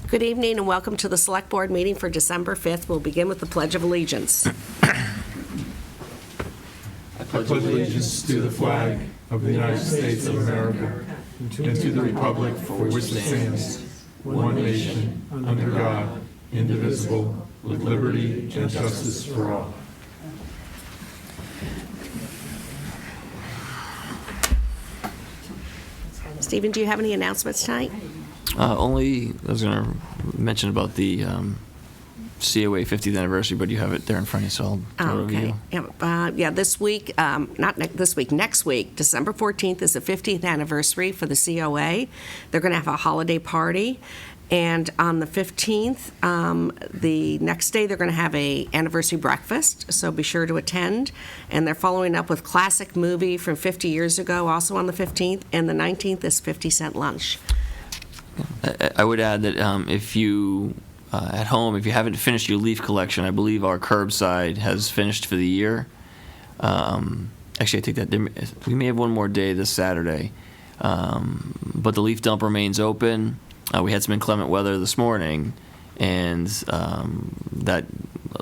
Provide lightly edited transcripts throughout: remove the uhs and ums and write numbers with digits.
Good evening and welcome to the Select Board meeting for December 5th. We'll begin with the Pledge of Allegiance. I pledge allegiance to the flag of the United States of America and to the republic for which it stands, one nation, under God, indivisible, with liberty and justice for all. Stephen, do you have any announcements tonight? Only, I was going to mention about the COA 50th anniversary, but you have it there in front of you, so I'll Okay. review. Yeah, this week, this week, next week, December 14th is the 50th anniversary for the COA. They're going to have a holiday party. And on the 15th, the next day, they're going to have a anniversary breakfast, so be sure to attend. And they're following up with classic movie from 50 years ago, also on the 15th, and the 19th is 50-cent lunch. I would add that if you, at home, if you haven't finished your leaf collection, I believe our curbside has finished for the year. Actually, I take that. We may have one more day this Saturday. But the leaf dump remains open. We had some inclement weather this morning, and that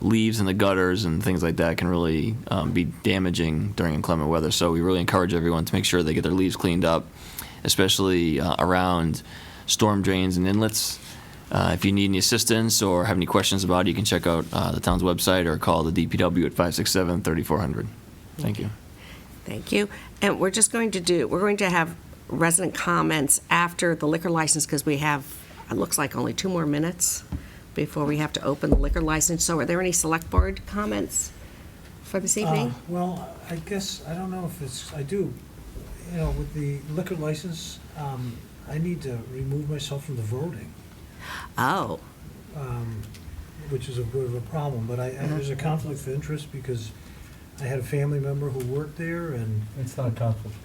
leaves in the gutters and things like that can really be damaging during inclement weather. So we really encourage everyone to make sure they get their leaves cleaned up, especially around storm drains and inlets. If you need any assistance or have any questions about it, you can check out the town's website or call the DPW at 567-3400. Thank you. Thank you. And we're going to have resident comments after the liquor license because we have, it looks like only 2 more minutes before we have to open the liquor license. So are there any select board comments for this evening? Well, I guess, I don't know if I do. You know, with the liquor license, I need to remove myself from the voting, Oh, which is a bit of a problem. But there's a conflict of interest because I had a family member who worked there and, It's not a conflict,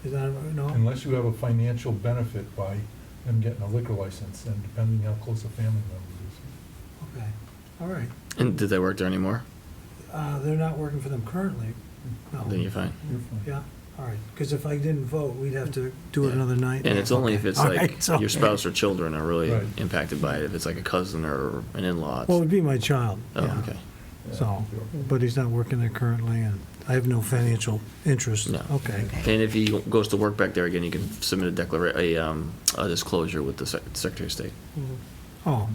is that, no? unless you have a financial benefit by them getting a liquor license, and depending how close a family member Okay, all right. And did they work there anymore? They're not working for them currently. No. Then you're fine. is. You're fine. Yeah, all right. Because if I didn't vote, we'd have to do it another night. And it's only if it's All like right, it's okay. your spouse or children are really Right. impacted by it. If it's like a cousin or an in-law. Well, it would be my child, Oh, yeah. okay. So, but he's not working there currently, and I have no financial interest. No. Okay. And if he goes to work back there again, you can submit a disclosure with the Secretary of State Oh,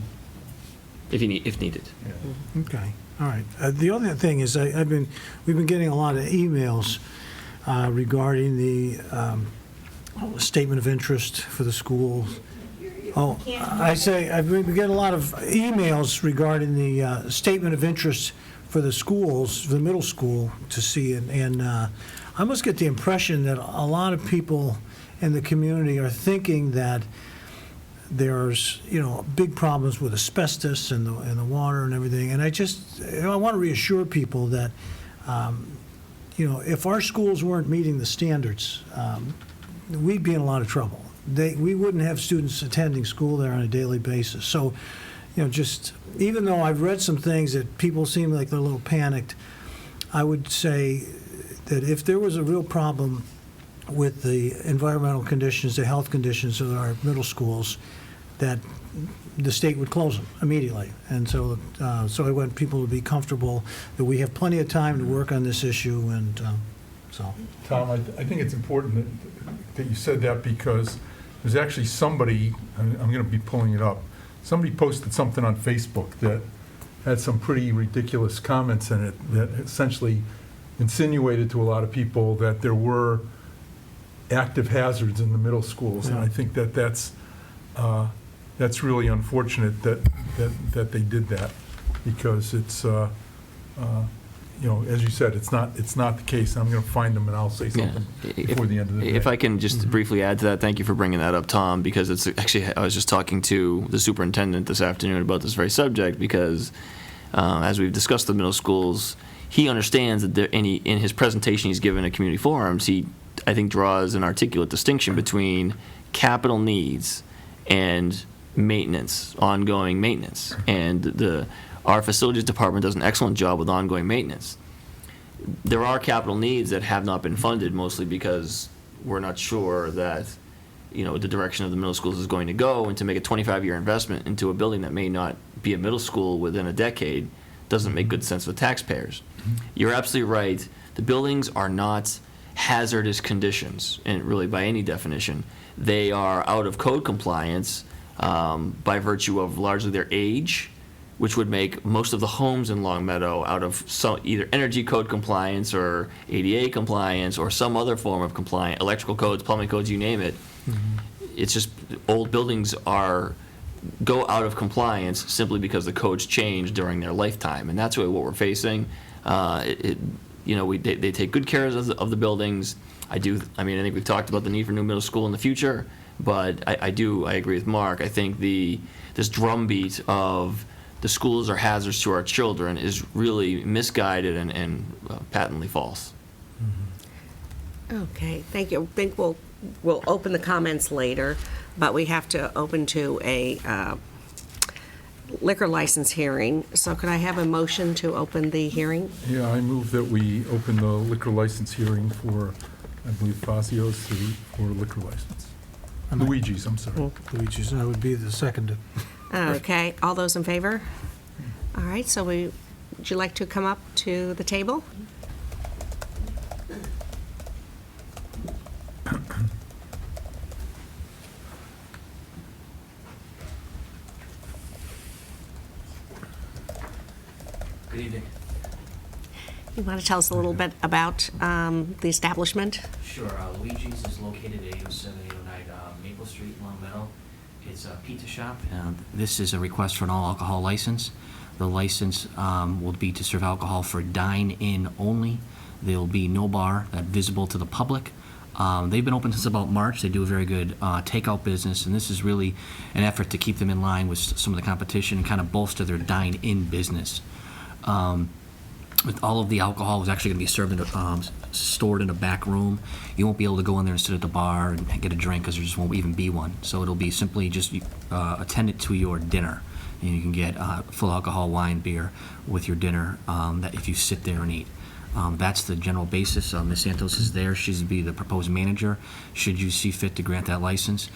if needed. Yeah. okay, all right. The other thing is, we've been getting a lot of emails regarding the statement of interest for the schools. Oh, I've been getting a lot of emails regarding the statement of interest for the schools, the middle school, to see, and I must get the impression that a lot of people in the community are thinking that there's, big problems with asbestos and the water and everything, and I want to reassure people that, if our schools weren't meeting the standards, we'd be in a lot of trouble. We wouldn't have students attending school there on a daily basis. So, just, even though I've read some things that people seem like they're a little panicked, I would say that if there was a real problem with the environmental conditions, the health conditions of our middle schools, that the state would close them immediately. And so I want people to be comfortable that we have plenty of time to work on this issue, and so. Tom, I think it's important that you said that, because there's actually somebody, I'm going to be pulling it up, somebody posted something on Facebook that had some pretty ridiculous comments in it that essentially insinuated to a lot of people that there were active hazards in the middle schools. And I think that's really unfortunate that they did that, because it's, as you said, it's not the case. I'm going to find them and I'll say something before the end of the day. If I can just briefly add to that, thank you for bringing that up, Tom, because it's actually, I was just talking to the superintendent this afternoon about this very subject, because as we've discussed the middle schools, he understands that in his presentation he's given at community forums, he, I think, draws an articulate distinction between capital needs and maintenance, ongoing maintenance. And our facilities department does an excellent job with ongoing maintenance. There are capital needs that have not been funded, mostly because we're not sure that the direction of the middle schools is going to go, and to make a 25-year investment into a building that may not be a middle school within a decade doesn't make good sense with taxpayers. You're absolutely right. The buildings are not hazardous conditions, and really by any definition. They are out of code compliance by virtue of largely their age, which would make most of the homes in Long Meadow out of either energy code compliance or ADA compliance or some other form of compliance, electrical codes, plumbing codes, you name it. It's just old buildings go out of compliance simply because the codes change during their lifetime, and that's really what we're facing. They take good care of the buildings. I think we've talked about the need for new middle school in the future, but I agree with Mark. I think this drumbeat of the schools are hazards to our children is really misguided and patently false. Okay, thank you. I think we'll open the comments later, but we have to open to a liquor license hearing. So could I have a motion to open the hearing? Yeah, I move that we open the liquor license hearing for, I believe, Fazio's for liquor license. Luigi's, I'm sorry. Luigi's, I would be the second. Okay, all those in favor? All right, so would you like to come up to the table? Good evening. You want to tell us a little bit about the establishment? Sure. Luigi's is located at 807 809 Maple Street, Long Meadow. It's a pizza shop. This is a request for an all-alcohol license. The license will be to serve alcohol for dine-in only. There will be no bar that's visible to the public. They've been open since about March. They do a very good takeout business, and this is really an effort to keep them in line with some of the competition and kind of bolster their dine-in business. With all of the alcohol is actually going to be served stored in a back room. You won't be able to go in there and sit at the bar and get a drink because there just won't even be one. So it'll be simply just attendant to your dinner. And you can get full alcohol wine, beer with your dinner that if you sit there and eat. That's the general basis. Ms. Santos is there. She's be the proposed manager. Should you see fit to grant that license,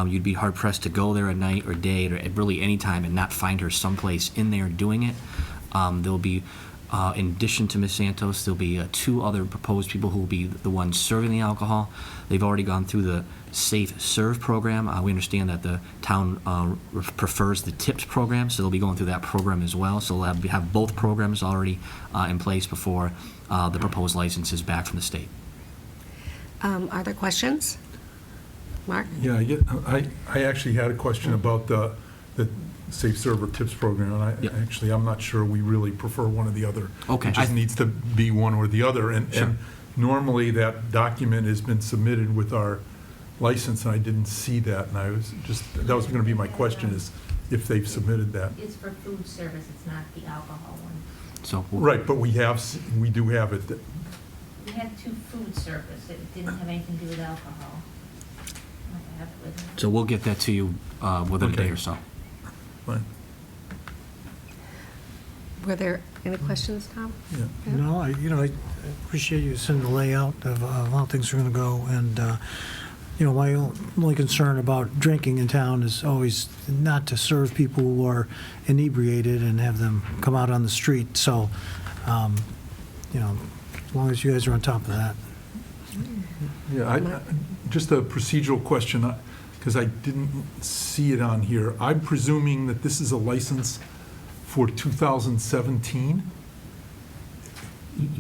you'd be hard-pressed to go there at night or day or at really any time and not find her someplace in there doing it. There'll be, in addition to Ms. Santos, there'll be 2 other proposed people who will be the ones serving the alcohol. They've already gone through the Safe Serve program. We understand that the town prefers the TIPS program, so they'll be going through that program as well. So we'll have both programs already in place before the proposed license is back from the state. Are there questions? Mark? Yeah, I actually had a question about the Safe Server Tips program, and Yep. I'm not sure we really prefer one or the other. Okay. It just needs to be one or the other, and normally that document has been submitted with our license, and I didn't see that, and that was gonna be my question, is if they've submitted that. It's for food service, it's not the alcohol one. So Right, but we do have it. We had 2 food service, it didn't have anything to do with alcohol. I have it with me. So we'll get that to you within a day Okay. or so. Fine. Were there any questions, Tom? Yeah. No, I appreciate you sending the layout of how things are going to go, and my only concern about drinking in town is always not to serve people who are inebriated and have them come out on the street. So, as long as you guys are on top of that. Yeah, just a procedural question, because I didn't see it on here. I'm presuming that this is a license for 2017?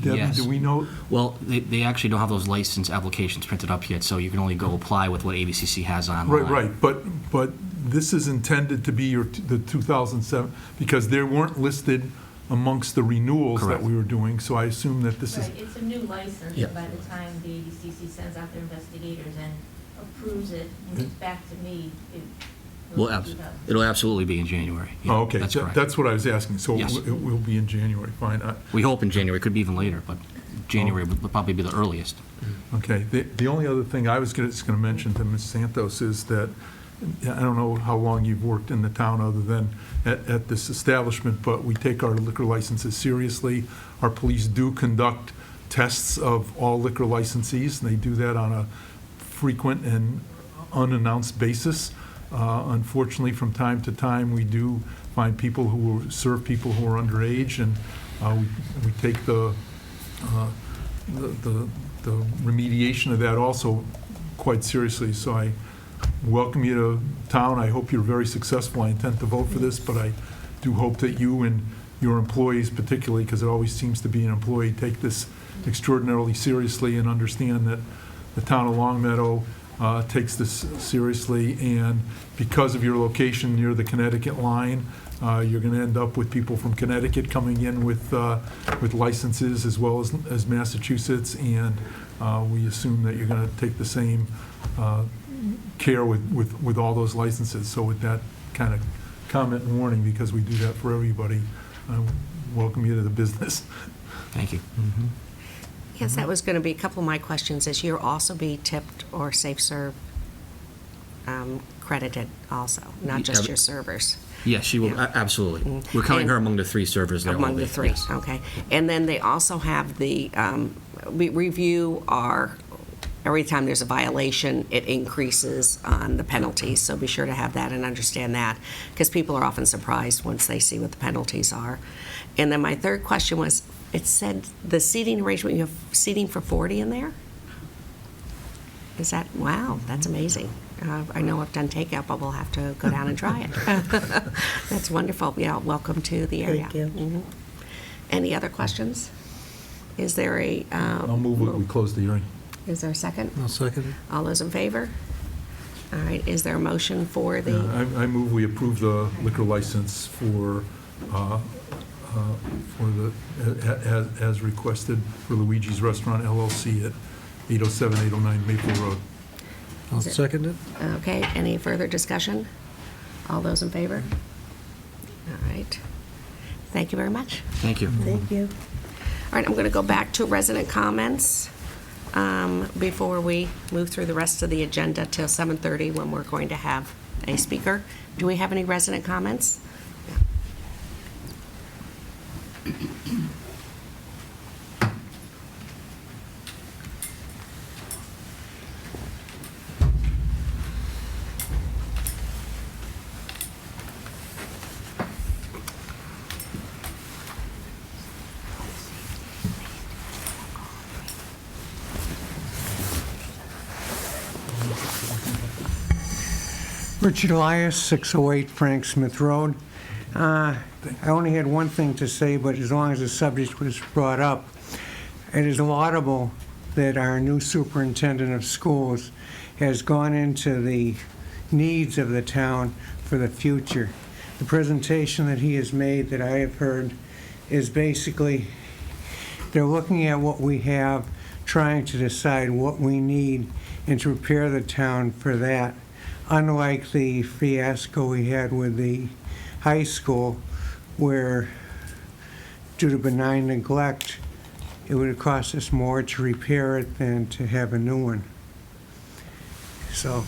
Debbie, Yes. do we know? Well, they actually don't have those license applications printed up yet, so you can only go apply with what ABCC has online. Right, but this is intended to be the 2007, because they weren't listed amongst the renewals that Correct. we were doing, so I assume that this is, Right, it's a new license, Yeah. and by the time the ABCC sends out their investigators and approves it and gets back to me, It'll absolutely be in January. Yeah, oh, okay, That's correct. that's what I was asking, so Yes. it will be in January, fine. We hope in January, could be even later, but January would probably be the earliest. Okay, the only other thing I was just going to mention to Ms. Santos is that, I don't know how long you've worked in the town other than at this establishment, but we take our liquor licenses seriously. Our police do conduct tests of all liquor licensees, and they do that on a frequent and unannounced basis. Unfortunately, from time to time, we do find people who serve people who are underage, and we take the remediation of that also quite seriously. So I welcome you to town. I hope you're very successful. I intend to vote for this, but I do hope that you and your employees particularly, because it always seems to be an employee, take this extraordinarily seriously and understand that the town of Longmeadow takes this seriously, and because of your location near the Connecticut line, you're going to end up with people from Connecticut coming in with licenses as well as Massachusetts, and we assume that you're going to take the same care with all those licenses. So with that kind of comment and warning, because we do that for everybody, I welcome you to the business. Thank you. Yes, that was going to be a couple of my questions. Is you'll also be tipped or safe serve credited also, not just your servers? Yes, she will, Yeah. absolutely. We're counting her among the 3 servers there. Among the 3, Yes. okay. And then they also have the, we review our, every time there's a violation, it increases on the penalties, so be sure to have that and understand that, because people are often surprised once they see what the penalties are. And then my third question was, it said the seating arrangement, you have seating for 40 in there? Is that, wow, that's amazing. I know I've done takeout, but we'll have to go down and try it. That's wonderful. Yeah, welcome to the area. Thank you. Mhm. Any other questions? Is there a, I'll move it, we close the hearing. is there a second? I'll second it. All those in favor? All right, is there a motion for the, I move we approve the liquor license for the, as requested for Luigi's Restaurant LLC at 807, 809 Maple Road. I'll Is it- second it. okay, any further discussion? All those in favor? All right. Thank you very much. Thank you. Thank you. All right, I'm going to go back to resident comments before we move through the rest of the agenda till 7:30 when we're going to have a speaker. Do we have any resident comments? Richard Elias, 608 Frank Smith Road. I only had one thing to say, but as long as the subject was brought up, it is laudable that our new superintendent of schools has gone into the needs of the town for the future. The presentation that he has made that I have heard is basically, they're looking at what we have, trying to decide what we need and to prepare the town for that. Unlike the fiasco we had with the high school, where due to benign neglect, it would have cost us more to repair it than to have a new one. So,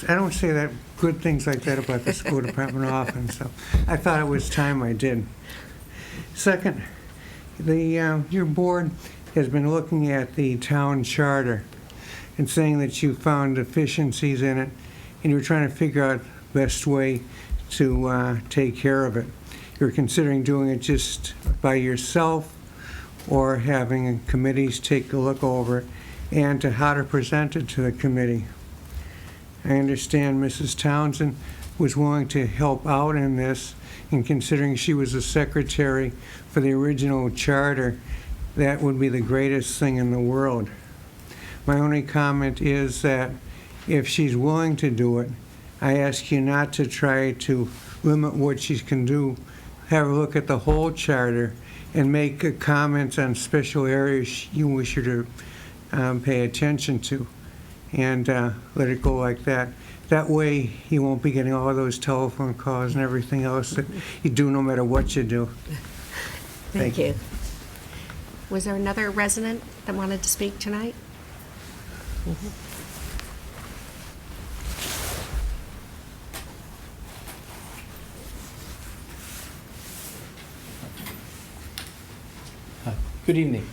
I don't say that good things like that about the school department often, so I thought it was time I did. Second, your board has been looking at the town charter and saying that you found deficiencies in it, and you're trying to figure out the best way to take care of it. You're considering doing it just by yourself or having committees take a look over it, and to how to present it to the committee. I understand Mrs. Townsend was willing to help out in this, and considering she was the secretary for the original charter, that would be the greatest thing in the world. My only comment is that if she's willing to do it, I ask you not to try to limit what she can do. Have a look at the whole charter and make comments on special areas you wish her to pay attention to, and let it go like that. That way you won't be getting all those telephone calls and everything else that you do no matter what you do. Thank you. Was there another resident that wanted to speak tonight? Good evening.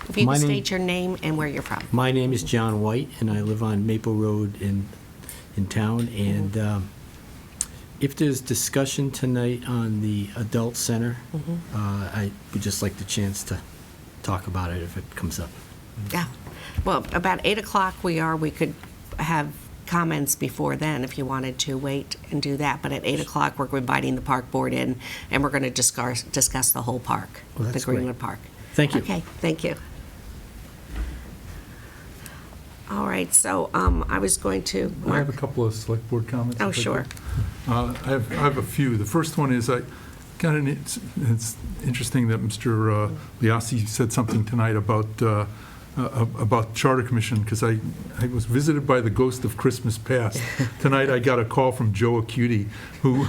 If you My could name- state your name and where you're from. My name is John White, and I live on Maple Road in in town. And if there's discussion tonight on the adult center, I would just like the chance to talk about it if it comes up. Yeah. Well, about 8 o'clock we could have comments before then if you wanted to wait and do that. But at 8 o'clock, we're inviting the park board in, and we're going to discuss the whole park, Well, the that's great. Greenwood Park. Thank you. Okay, thank you. All right, so I was going to. I have a couple of select board comments. Oh, if I sure. could. I have a few. The first one is it's interesting that Mr. Liassi said something tonight about Charter Commission, because I was visited by the ghost of Christmas past. Tonight I got a call from Joe Acuti, who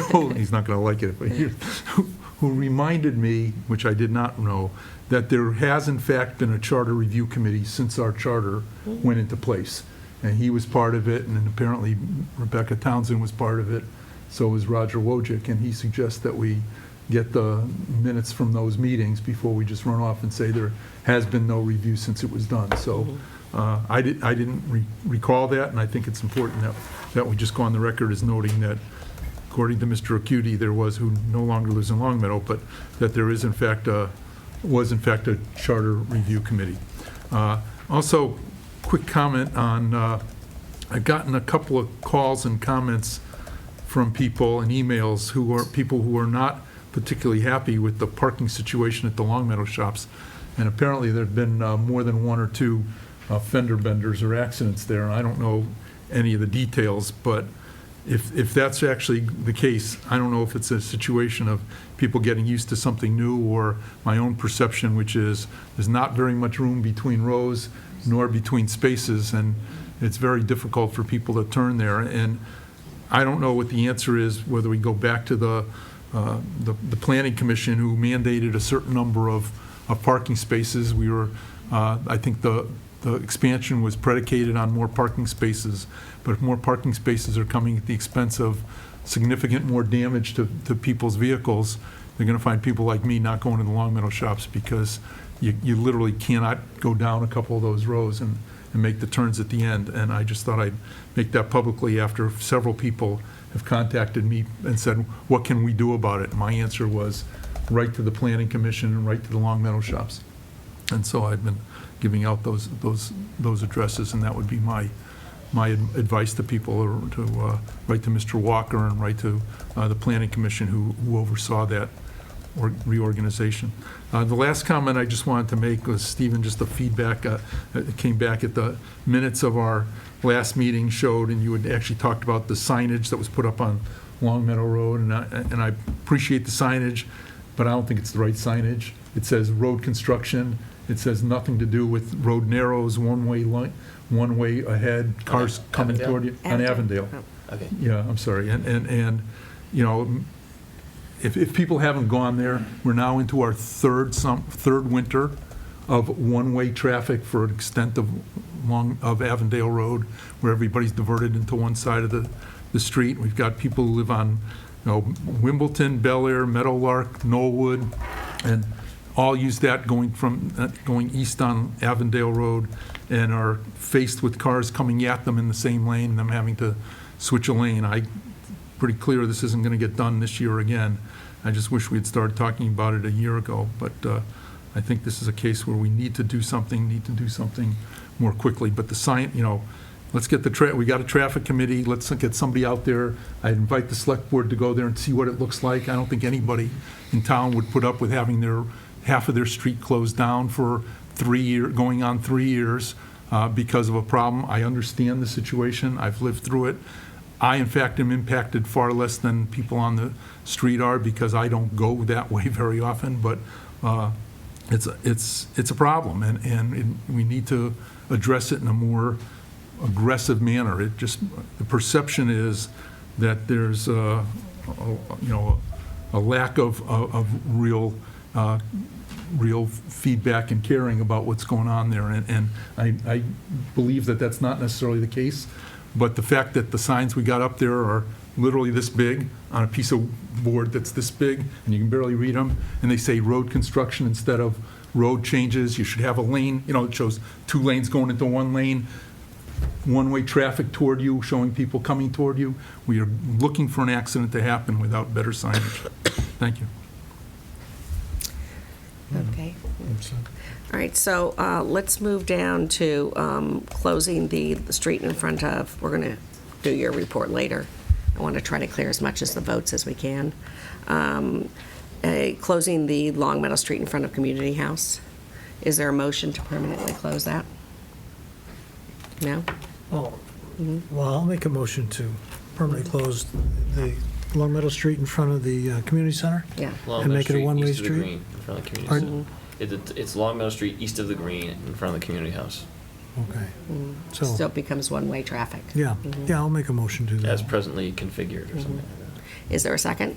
told, he's not going to like it, but who reminded me, which I did not know, that there has in fact been a charter review committee since our charter went into place. And he was part of it, and then apparently Rebecca Townsend was part of it, so was Roger Wojcik, and he suggests that we get the minutes from those meetings before we just run off and say there has been no review since it was done. So I didn't recall that, and I think it's important that we just go on the record as noting that, according to Mr. Acuti, there was, who no longer lives in Longmeadow, but that there is in fact was in fact a charter review committee. Also, quick comment on, I've gotten a couple of calls and comments from people and emails who are not particularly happy with the parking situation at the Longmeadow shops. And apparently there've been more than one or two fender benders or accidents there. And I don't know any of the details, but if that's actually the case, I don't know if it's a situation of people getting used to something new or my own perception, which is there's not very much room between rows nor between spaces, and it's very difficult for people to turn there. And I don't know what the answer is, whether we go back to the Planning Commission, who mandated a certain number of parking spaces. We were, I think the expansion was predicated on more parking spaces, but if more parking spaces are coming at the expense of significant more damage to people's vehicles, they're going to find people like me not going to the Longmeadow shops, because you literally cannot go down a couple of those rows and make the turns at the end. And I just thought I'd make that publicly after several people have contacted me and said, what can we do about it? And my answer was, write to the Planning Commission and write to the Longmeadow shops. And so I've been giving out those addresses, and that would be my advice to people, or to write to Mr. Walker and write to the Planning Commission who oversaw that reorganization. The last comment I just wanted to make was, Stephen, just the feedback that came back at the minutes of our last meeting showed, and you had actually talked about the signage that was put up on Longmeadow Road, and I appreciate the signage, but I don't think it's the right signage. It says road construction. It says nothing to do with road narrows, one way ahead, cars coming toward you. On Avondale. Okay. Yeah, I'm sorry. And you know, if people haven't gone there, we're now into our third winter of one-way traffic for an extent of Avondale Road, where everybody's diverted into one side of the street. We've got people who live on, Wimbledon, Bel Air, Meadowlark, Knollwood, and all use that going east on Avondale Road, and are faced with cars coming at them in the same lane, and them having to switch a lane. Pretty clear this isn't going to get done this year again. I just wish we had started talking about it a year ago, but I think this is a case where we need to do something more quickly. But the sign, let's get we got a traffic committee, let's get somebody out there. I'd invite the select board to go there and see what it looks like. I don't think anybody in town would put up with having half of their street closed down for 3 years, going on 3 years, because of a problem. I understand the situation. I've lived through it. I, in fact, am impacted far less than people on the street are, because I don't go that way very often, but it's a problem, and we need to address it in a more aggressive manner. The perception is that there's a lack of real feedback and caring about what's going on there, and I believe that that's not necessarily the case. But the fact that the signs we got up there are literally this big on a piece of board that's this big, and you can barely read them, and they say road construction instead of road changes, you should have a lane, it shows 2 lanes going into 1 lane. one-way traffic toward you, showing people coming toward you. We are looking for an accident to happen without better signage. Thank you. Okay. All right, so let's move down to closing the street in front of, we're going to do your report later. I want to try to clear as much as the votes as we can. Closing the Long Meadow Street in front of Community House. Is there a motion to permanently close that? No? Well, I'll make a motion to permanently close the Long Meadow Street in front of the community center. Yeah. Long And Meadow make it a Street, one-way east of the street? green, in front of the community Pardon? center. It's Long Meadow Street, east of the green, in front of the community house, Okay. So So, it becomes one-way traffic. yeah, I'll make a motion to as that. presently configured or something like that. Is there a second?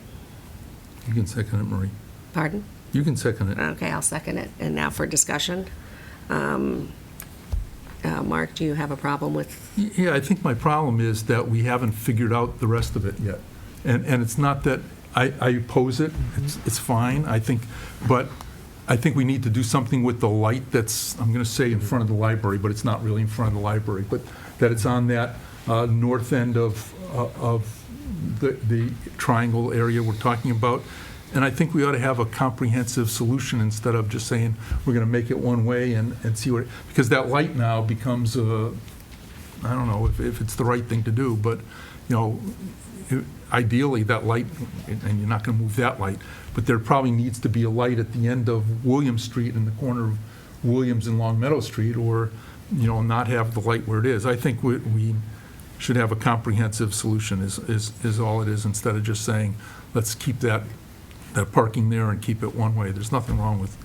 You can second it, Marie. Pardon? You can second it. Okay, I'll second it. And now for discussion. Mark, do you have a problem with? Yeah, I think my problem is that we haven't figured out the rest of it yet. And it's not that I oppose it, it's fine, I think, but I think we need to do something with the light that's, I'm going to say in front of the library, but it's not really in front of the library, but that it's on that north end of the triangle area we're talking about. And I think we ought to have a comprehensive solution instead of just saying, we're going to make it one way and see what, because that light now becomes I don't know if it's the right thing to do, but, you know, ideally, that light, and you're not going to move that light, but there probably needs to be a light at the end of William Street in the corner of Williams and Long Meadow Street, or, you know, not have the light where it is. I think we should have a comprehensive solution is all it is, instead of just saying, let's keep that parking there and keep it one way. There's nothing wrong with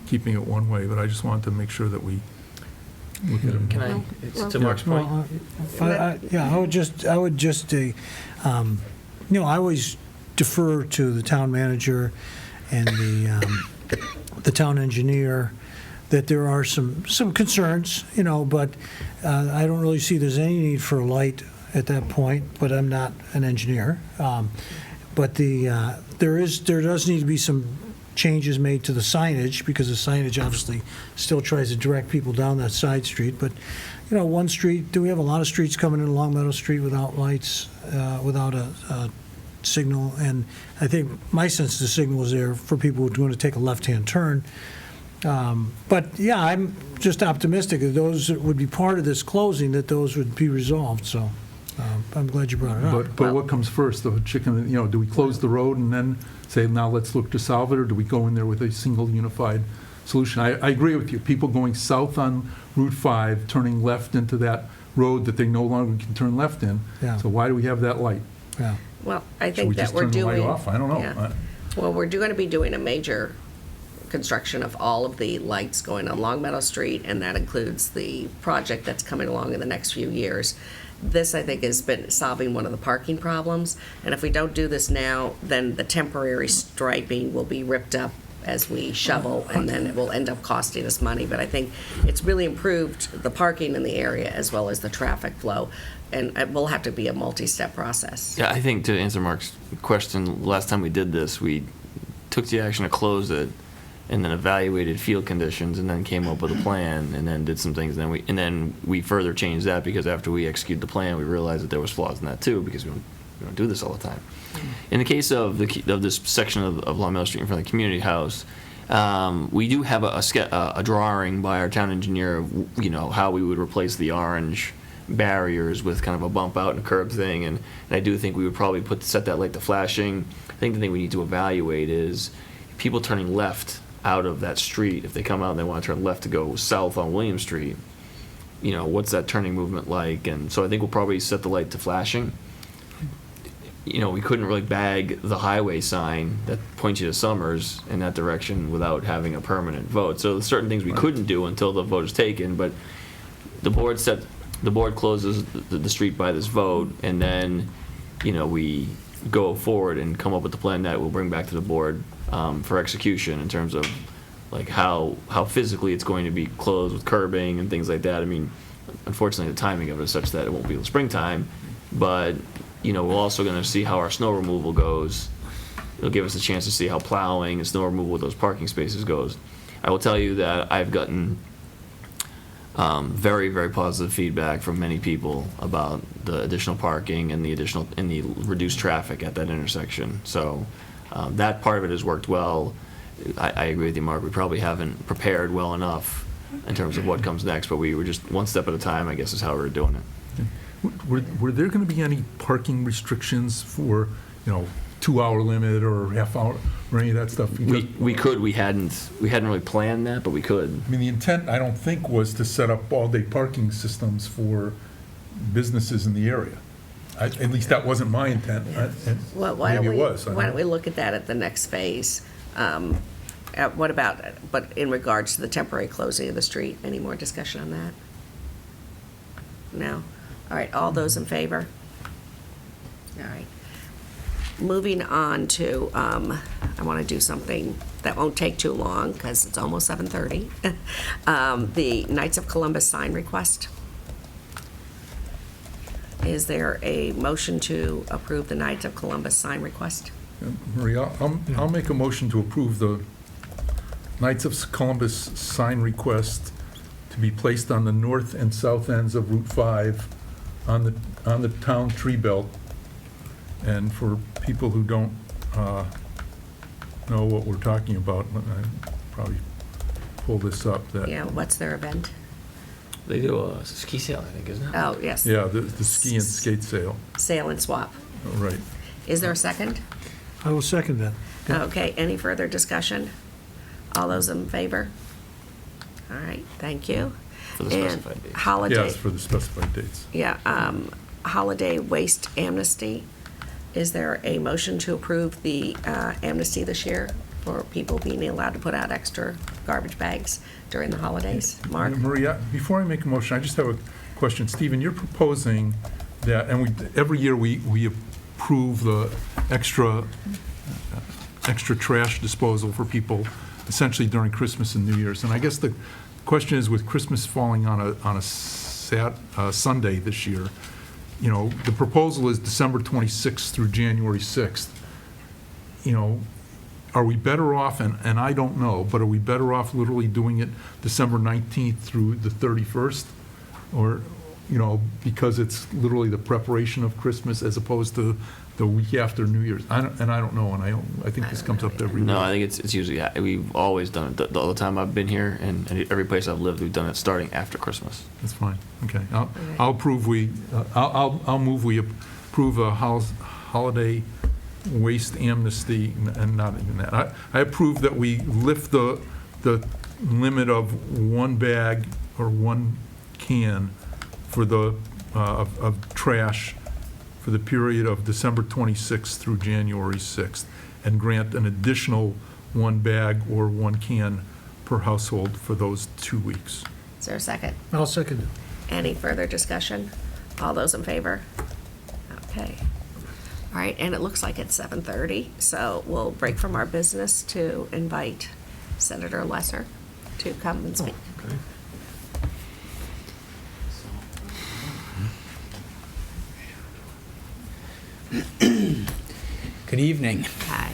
keeping it one way, but I just wanted to make sure that we look at it. Can I, to Mark's point? Yeah, I would just, you know, I always defer to the town manager and the town engineer, that there are some concerns, you know, but I don't really see there's any need for a light at that point, but I'm not an engineer. But there does need to be some changes made to the signage, because the signage obviously still tries to direct people down that side street. But, you know, one street, do we have a lot of streets coming in Long Meadow Street without lights, without a signal? And I think my sense the signal is there for people who are going to take a left-hand turn. But, yeah, I'm just optimistic that those that would be part of this closing, that those would be resolved, so I'm glad you brought it up. But what comes first, the chicken, you know, do we close the road and then say, now let's look to solve it, or do we go in there with a single unified solution? I agree with you. People going south on Route 5, turning left into that road that they no longer can turn left in. Yeah. So why do we have that light? Yeah. Well, I Should think we that just we're turn the doing. light off? I don't know. Yeah. Well, we're going to be doing a major construction of all of the lights going on Long Meadow Street, and that includes the project that's coming along in the next few years. This, I think, has been solving one of the parking problems, and if we don't do this now, then the temporary striping will be ripped up as we shovel, and then it will end up costing us money. But I think it's really improved the parking in the area as well as the traffic flow, and it will have to be a multi-step process. Yeah, I think to answer Mark's question, last time we did this, we took the action to close it, and then evaluated field conditions, and then came up with a plan, and then did some things. And then we further changed that, because after we executed the plan, we realized that there was flaws in that too, because we don't do this all the time. In the case of this section of Long Meadow Street in front of the community house, we do have a drawing by our town engineer of, you know, how we would replace the orange barriers with kind of a bump out and a curb thing, and I do think we would probably set that light to flashing. I think the thing we need to evaluate is people turning left out of that street. If they come out and they want to turn left to go south on William Street, you know, what's that turning movement like? And so I think we'll probably set the light to flashing. You know, we couldn't really bag the highway sign that points you to Summers in that direction without having a permanent vote. So there's certain things we couldn't do until the vote is taken, but the board closes the street by this vote, and then, you know, we go forward and come up with the plan that we'll bring back to the board for execution in terms of like how physically it's going to be closed with curbing and things like that. I mean, unfortunately, the timing of it is such that it won't be in springtime, but, you know, we're also going to see how our snow removal goes. It'll give us a chance to see how plowing and snow removal with those parking spaces goes. I will tell you that I've gotten Very, very positive feedback from many people about the additional parking and the reduced traffic at that intersection. So that part of it has worked well. I agree with you, Mark. We probably haven't prepared well enough in terms of what comes next, but we were just one step at a time, I guess, is how we were doing it. Were there going to be any parking restrictions for, 2-hour limit or half hour or any of that stuff? We could. We hadn't really planned that, but we could. I mean, the intent, I don't think, was to set up all-day parking systems for businesses in the area. At least that wasn't my intent. Well, why don't Maybe we, it was. I why don't don't we look at that at the next phase? What about, but in regards to the temporary closing of the street, any more discussion on that? No? All right, all those in favor? All right. Moving on to, I want to do something that won't take too long, because it's almost 7:30. The Knights of Columbus sign request. Is there a motion to approve the Knights of Columbus sign request? Maria, I'll make a motion to approve the Knights of Columbus sign request to be placed on the north and south ends of Route 5 on the town tree belt. And for people who don't know what we're talking about, I probably pull this up. Yeah, what's their event? They do a ski sale, I think, isn't it? Oh, yes. Yeah, the ski and skate sale. Sale and swap. Oh, right. Is there a second? I will second that. Okay, any further discussion? All those in favor? All right, thank you. For the And specified dates. holiday, Yes, for the specified dates. yeah, holiday waste amnesty. Is there a motion to approve the amnesty this year for people being allowed to put out extra garbage bags during the holidays? Mark? Maria, before I make a motion, I just have a question. Stephen, you're proposing that, and every year we approve the extra trash disposal for people essentially during Christmas and New Year's. And I guess the question is, with Christmas falling on a Sunday this year, the proposal is December 26th through January 6th. Are we better off, and I don't know, but are we better off literally doing it December 19th through the 31st? Or, because it's literally the preparation of Christmas as opposed to the week after New Year's? I don't know, and I think this comes up every year. No, I think it's usually, we've always done it. All the time I've been here, and every place I've lived, we've done it starting after Christmas. That's fine, okay. I'll approve, I'll move we approve a holiday waste amnesty, and not even that. I approve that we lift the limit of one bag or one can for the, of trash for the period of December 26th through January 6th, and grant an additional one bag or one can per household for those 2 weeks. Is there a second? I'll second it. Any further discussion? All those in favor? Okay. All right, and it looks like it's 7:30, so we'll break from our business to invite Senator Lesser to come and speak. Good evening. Hi.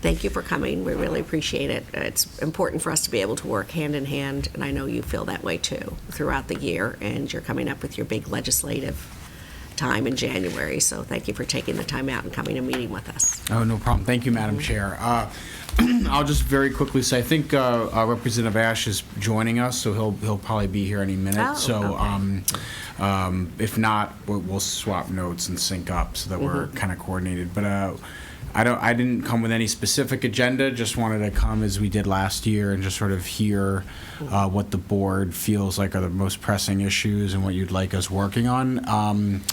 Thank you for coming. We really appreciate it. It's important for us to be able to work hand in hand, and I know you feel that way too throughout the year, and you're coming up with your big legislative time in January, so thank you for taking the time out and coming and meeting with us. Oh, no problem. Thank you, Madam Chair. I'll just very quickly say, I think Representative Ash is joining us, so he'll probably be here any minute. Oh, So okay. if not, we'll swap notes and sync up so that we're kind of coordinated. But I didn't come with any specific agenda, just wanted to come as we did last year and just sort of hear what the board feels like are the most pressing issues and what you'd like us working on.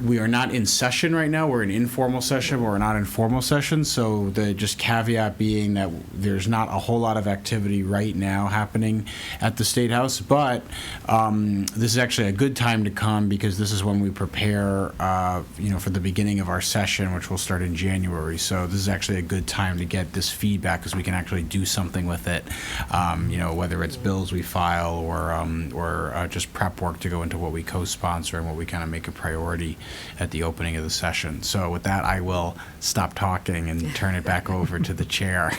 We are not in session right now. We're in informal session, but we're not in formal session. So the just caveat being that there's not a whole lot of activity right now happening at the State House. But this is actually a good time to come because this is when we prepare, for the beginning of our session, which will start in January. So this is actually a good time to get this feedback because we can actually do something with it. Whether it's bills we file or just prep work to go into what we co-sponsor and what we kind of make a priority at the opening of the session. So with that, I will stop talking and turn it back over to the chair.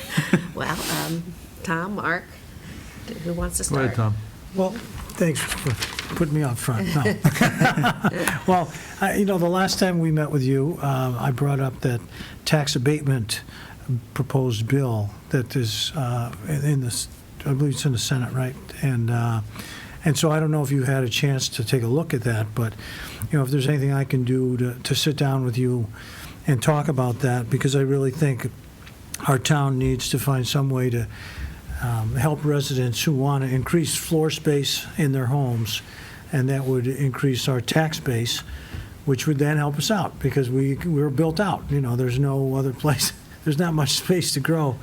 Well, Tom, Mark, Who wants to Go ahead, start? Tom. Well, thanks for putting me out front. No. Well, the last time we met with you, I brought up that tax abatement proposed bill that is in this, I believe it's in the Senate, right? And so I don't know if you had a chance to take a look at that, but, if there's anything I can do to sit down with you and talk about that, because I really think our town needs to find some way to help residents who want to increase floor space in their homes, and that would increase our tax base, which would then help us out, because we're built out. There's no other place, there's not much space to grow.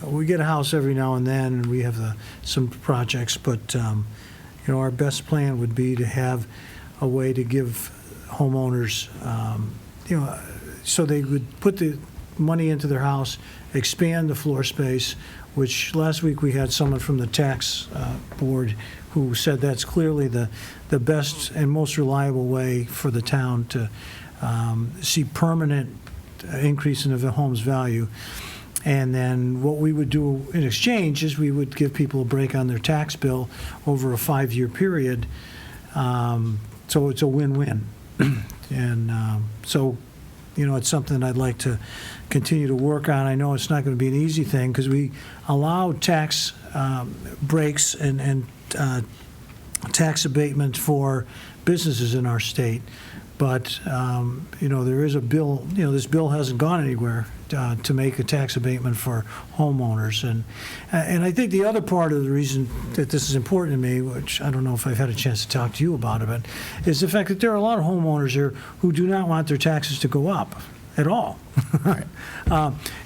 We get a house every now and then, and we have some projects, but our best plan would be to have a way to give homeowners, so they would put the money into their house, expand the floor space, which last week we had someone from the tax board who said that's clearly the best and most reliable way for the town to see permanent increase in the home's value. And then what we would do in exchange is we would give people a break on their tax bill over a 5-year period. So it's a win-win. And so, it's something I'd like to continue to work on. I know it's not going to be an easy thing because we allow tax breaks and tax abatement for businesses in our state. But, there is a bill, this bill hasn't gone anywhere to make a tax abatement for homeowners. And I think the other part of the reason that this is important to me, which I don't know if I've had a chance to talk to you about it, is the fact that there are a lot of homeowners here who do not want their taxes to go up at all.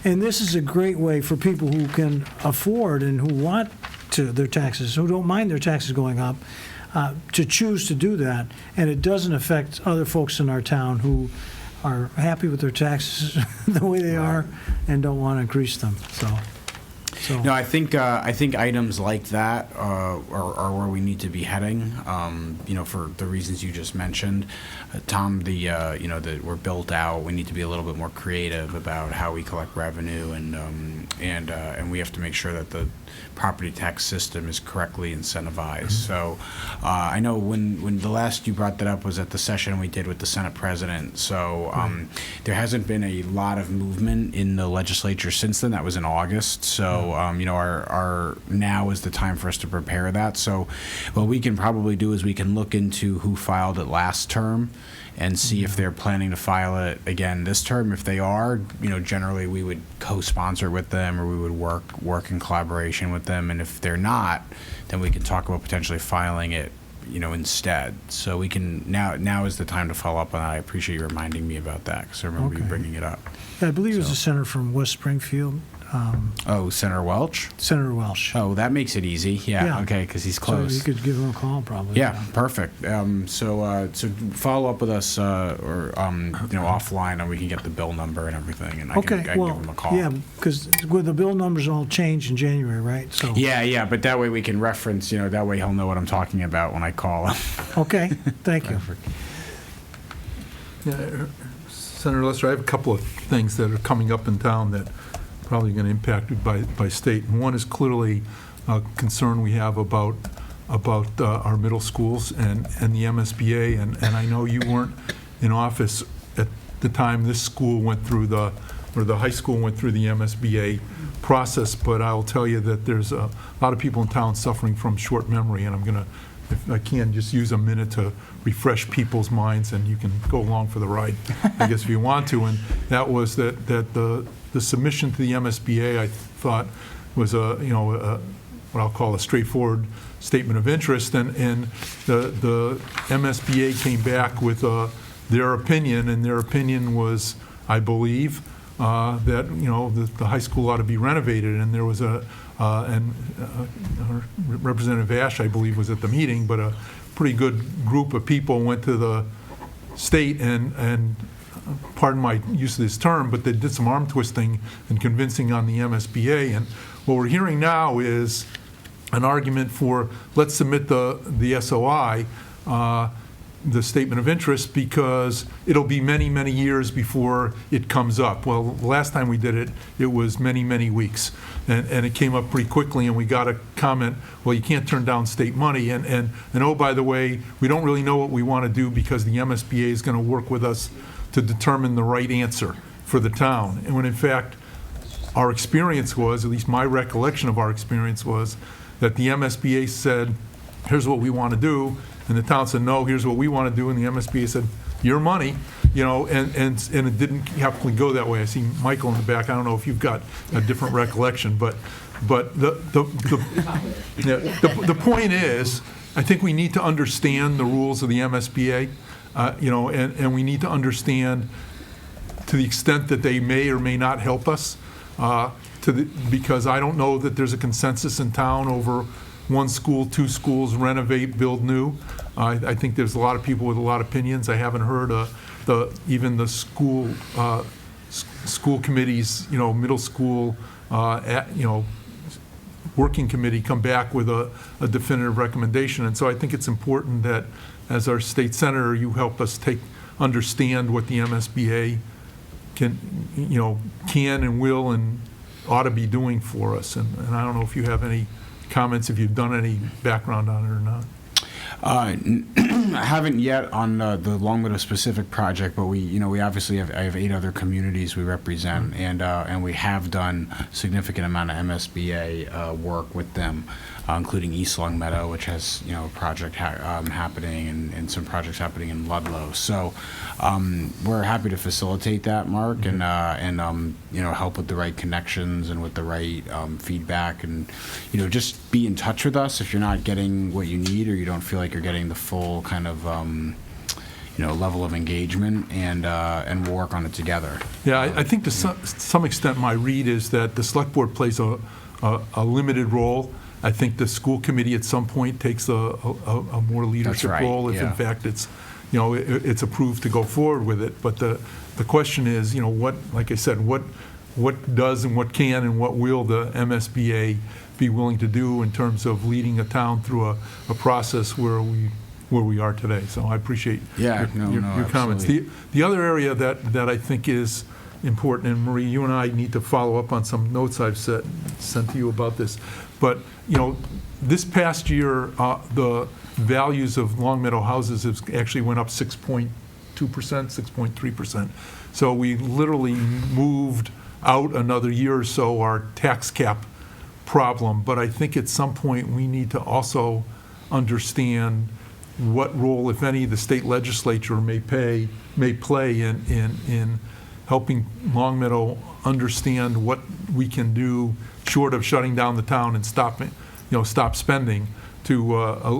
And this is a great way for people who can afford and who want their taxes, who don't mind their taxes going up, to choose to do that, and it doesn't affect other folks in our town who are happy with their taxes the way they are and don't want to increase them. So. No, I think items like that are where we need to be heading. For the reasons you just mentioned, Tom. That we're built out. We need to be a little bit more creative about how we collect revenue, and we have to make sure that the property tax system is correctly incentivized. So I know when the last you brought that up was at the session we did with the Senate President. So there hasn't been a lot of movement in the legislature since then. That was in August. So our now is the time for us to prepare that. So what we can probably do is we can look into who filed it last term and see if they're planning to file it again this term. If they are, generally we would co-sponsor with them, or we would work in collaboration with them. And if they're not, then we can talk about potentially filing it, instead. So we can now is the time to follow up on that. I appreciate you reminding me about that, because I remember you bringing it up. Yeah, I believe it was a senator from West Springfield. Senator Welch? Senator Welch. Oh, that makes it easy. Yeah. Okay, because he's close. So you could give him a call, probably. Yeah, perfect. So follow up with us offline, and we can get the bill number and everything, and I can give him a call. Yeah, because the bill numbers all change in January, right? So. Yeah, but that way we can reference. That way he'll know what I'm talking about when I call him. Okay, thank you. Yeah, Senator Lester, I have a couple of things that are coming up in town that probably going to impact it by state. And one is clearly a concern we have about our middle schools and the MSBA. And I know you weren't in office at the time this school went through the high school went through the MSBA process, but I'll tell you that there's a lot of people in town suffering from short memory, and I'm going to, if I can, just use a minute to refresh people's minds, and you can go along for the ride, I guess, if you want to. And that was that the submission to the MSBA, I thought, was what I'll call a straightforward statement of interest, and the MSBA came back with their opinion, and their opinion was, I believe, that the high school ought to be renovated, and there was Representative Ash, I believe, was at the meeting, but a pretty good group of people went to the state and pardon my use of this term, but they did some arm twisting and convincing on the MSBA. And what we're hearing now is an argument for, let's submit the SOI, the statement of interest because it'll be many, many years before it comes up. Well, the last time we did it, it was many, many weeks. And it came up pretty quickly, and we got a comment, well, you can't turn down state money. And oh, by the way, we don't really know what we want to do because the MSBA is going to work with us to determine the right answer for the town. And when in fact, our experience was, at least my recollection of our experience was, that the MSBA said, here's what we want to do, and the town said, no, here's what we want to do, and the MSBA said, your money, and it didn't happen to go that way. I see Michael in the back. I don't know if you've got a different recollection, but the point is, I think we need to understand the rules of the MSBA, and we need to understand to the extent that they may or may not help us, because I don't know that there's a consensus in town over one school, two schools, renovate, build new. I think there's a lot of people with a lot of opinions. I haven't heard even the school committees, middle school, working committee come back with a definitive recommendation. And so I think it's important that as our state senator, you help us understand what the MSBA can and will and ought to be doing for us. And I don't know if you have any comments, if you've done any background on it or not. I haven't yet on the Longmeadow specific project, but we obviously I have 8 other communities we represent, and we have done significant amount of MSBA work with them, including East Longmeadow, which has a project happening, and some projects happening in Ludlow. So we're happy to facilitate that, Mark, and help with the right connections and with the right feedback, and just be in touch with us if you're not getting what you need or you don't feel like you're getting the full kind of level of engagement, and we'll work on it together. Yeah, I think to some extent my read is that the select board plays a limited role. I think the school committee at some point takes a more leadership role if in fact it's it's approved to go forward with it. But the question is, like I said, what does and what can and what will the MSBA be willing to do in terms of leading a town through a process where we are today. So I appreciate your comments. The other area that I think is important, and Marie, you and I need to follow up on some notes I've sent to you about this, but this past year the values of Longmeadow houses have actually went up 6.2%, 6.3%. So we literally moved out another year or so our tax cap problem, but I think at some point we need to also understand what role, if any, the state legislature may play in helping Longmeadow understand what we can do short of shutting down the town and stop spending to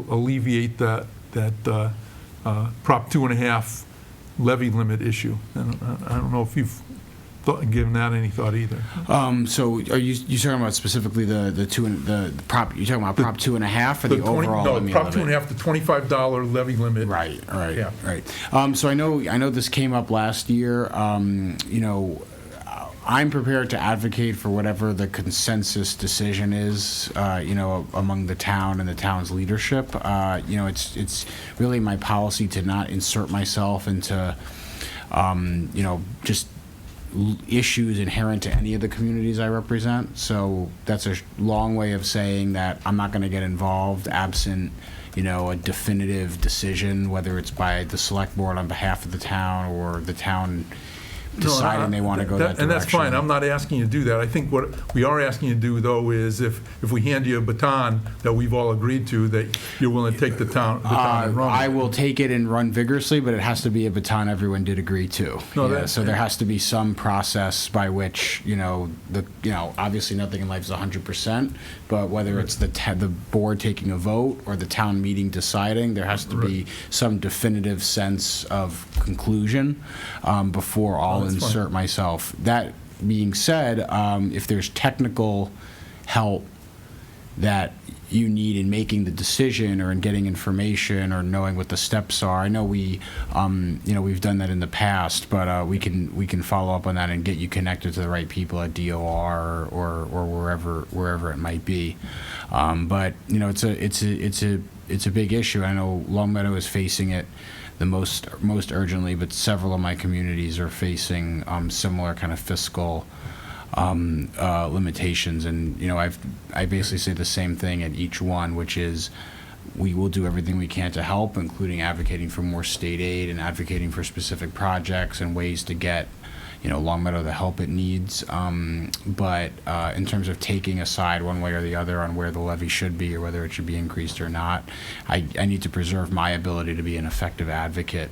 alleviate that Prop 2.5 levy limit issue. And I don't know if you've given that any thought either. So are you talking about specifically the prop? You talking about Prop 2.5 or the overall? No, Prop 2.5, the $25 levy limit. Right. Yeah. Right. So I know this came up last year. I'm prepared to advocate for whatever the consensus decision is, among the town and the town's leadership. It's really my policy to not insert myself into, just issues inherent to any of the communities I represent. So that's a long way of saying that I'm not going to get involved absent, a definitive decision, whether it's by the select board on behalf of the town or the town deciding they want to go that direction. And that's fine. I'm not asking you to do that. I think what we are asking you to do, though, is if we hand you a baton that we've all agreed to, that you're willing to take the baton and run. I will take it and run vigorously, but it has to be a baton everyone did agree to. So there has to be some process by which, obviously nothing in life is 100%, but whether it's the board taking a vote or the town meeting deciding, there has to be some definitive sense of conclusion before I'll insert myself. That being said, if there's technical help that you need in making the decision or in getting information or knowing what the steps are, I know we've done that in the past, but we can follow up on that and get you connected to the right people at DOR or wherever it might be. But it's a it's a big issue. I know Longmeadow is facing it the most urgently, but several of my communities are facing similar kind of fiscal limitations. And I basically say the same thing at each one, which is we will do everything we can to help, including advocating for more state aid and advocating for specific projects and ways to get Longmeadow the help it needs. But in terms of taking a side one way or the other on where the levy should be or whether it should be increased or not, I need to preserve my ability to be an effective advocate.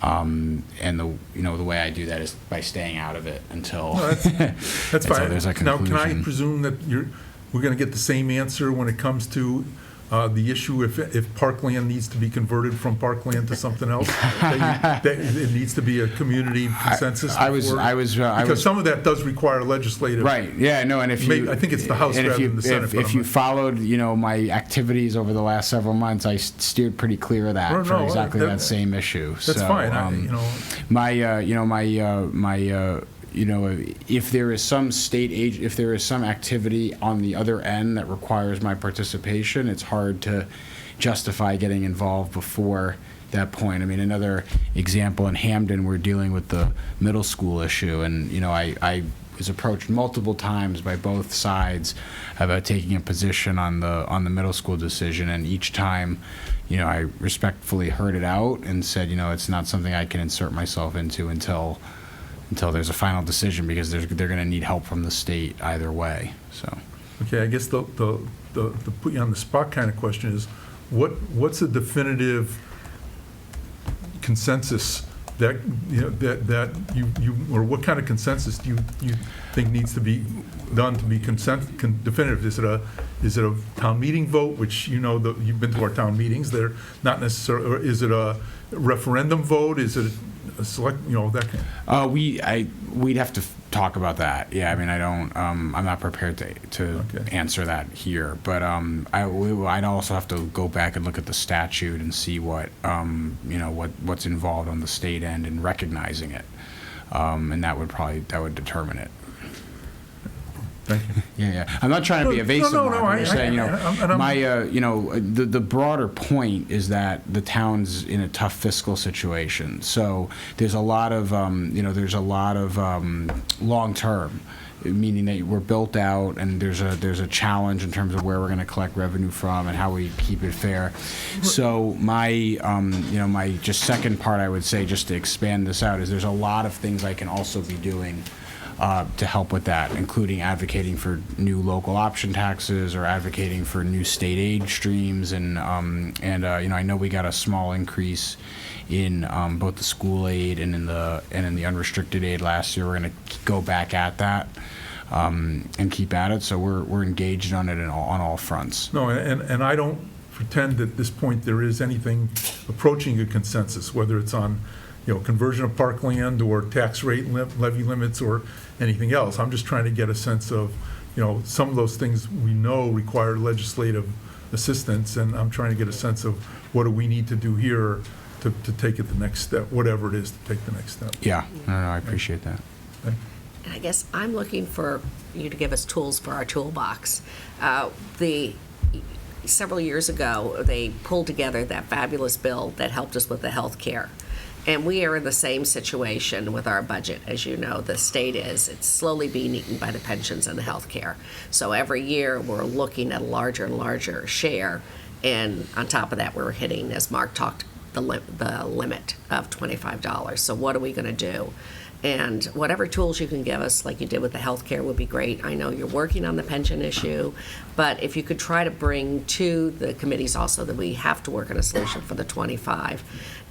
And the way I do that is by staying out of it until That's until fine. there's a Now, conclusion. can I presume that we're going to get the same answer when it comes to the issue if Parkland needs to be converted from Parkland to something else? that it needs to be a community consensus? Because some of that does require legislative. Right. Yeah. No. And if you, I think it's the House and rather than the Senate. but If I'm you not- followed, my activities over the last several months, I steered pretty clear of that Well, for no, exactly that- that same issue. That's So, fine. if there is some if there is some activity on the other end that requires my participation, it's hard to justify getting involved before that point. I mean, another example in Hamden, we're dealing with the middle school issue, and I was approached multiple times by both sides about taking a position on the middle school decision, and each time, I respectfully heard it out and said, it's not something I can insert myself into until there's a final decision, because they're going to need help from the state either way. So. Okay, I guess the put you on the spot kind of question is, what's a definitive consensus that you or what kind of consensus do you think needs to be done to be definitive? Is it a town meeting vote, which you've been to our town meetings? They're not necessarily. Or is it a referendum vote? Is it a select? That kind. We'd have to talk about that. Yeah, I mean, I'm not prepared to Okay. answer that here, but I'd also have to go back and look at the statute and see what's involved on the state end in recognizing it, and that would determine it. Thank you. Yeah. I'm not trying to be evasive. No, Mark. I'm just saying, I'm- the broader point is that the town's in a tough fiscal situation. So there's a lot of, long term, meaning that we're built out, and there's a challenge in terms of where we're going to collect revenue from and how we keep it fair. So my just second part, I would say, just to expand this out, is there's a lot of things I can also be doing to help with that, including advocating for new local option taxes or advocating for new state aid streams. And I know we got a small increase in both the school aid and in the unrestricted aid last year. We're going to go back at that and keep at it. So we're engaged on it on all fronts. No, and I don't pretend at this point there is anything approaching a consensus, whether it's on conversion of parkland or tax rate levy limits or anything else. I'm just trying to get a sense of, some of those things we know require legislative assistance, and I'm trying to get a sense of what do we need to do here to take it the next step, whatever it is to take the next step. Yeah, no, I appreciate that. Okay. And I guess I'm looking for you to give us tools for our toolbox. Several years ago, they pulled together that fabulous bill that helped us with the health care. And we are in the same situation with our budget. As you know, the state is. It's slowly being eaten by the pensions and the health care. So every year, we're looking at a larger and larger share. And on top of that, we're hitting, as Mark talked, the limit of $25. So what are we going to do? And whatever tools you can give us, like you did with the healthcare, would be great. I know you're working on the pension issue, but if you could try to bring to the committees also that we have to work on a solution for the 25.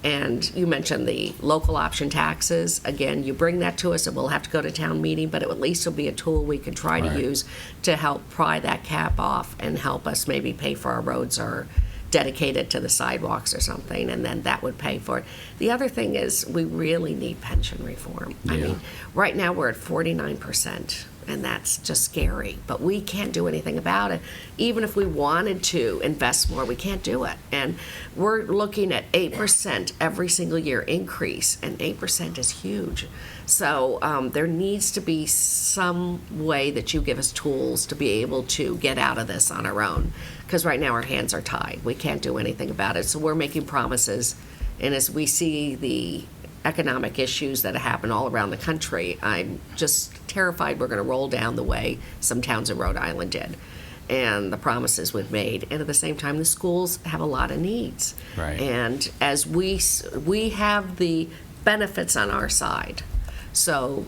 And you mentioned the local option taxes. Again, you bring that to us, and we'll have to go to town meeting, but at least it'll be a tool we can try to use to help pry that cap off and help us maybe pay for our roads or dedicate it to the sidewalks or something, and then that would pay for it. The other thing is we really need pension reform. I mean, right now we're at 49% and that's just scary. But we can't do anything about it. Even if we wanted to invest more, we can't do it. And we're looking at 8% every single year increase, and 8% is huge. So there needs to be some way that you give us tools to be able to get out of this on our own, because right now our hands are tied. We can't do anything about it. So we're making promises, and as we see the economic issues that happen all around the country, I'm just terrified we're going to roll down the way some towns in Rhode Island did, and the promises we've made. And at the same time, the schools have a lot of needs. Right. And as we have the benefits on our side, so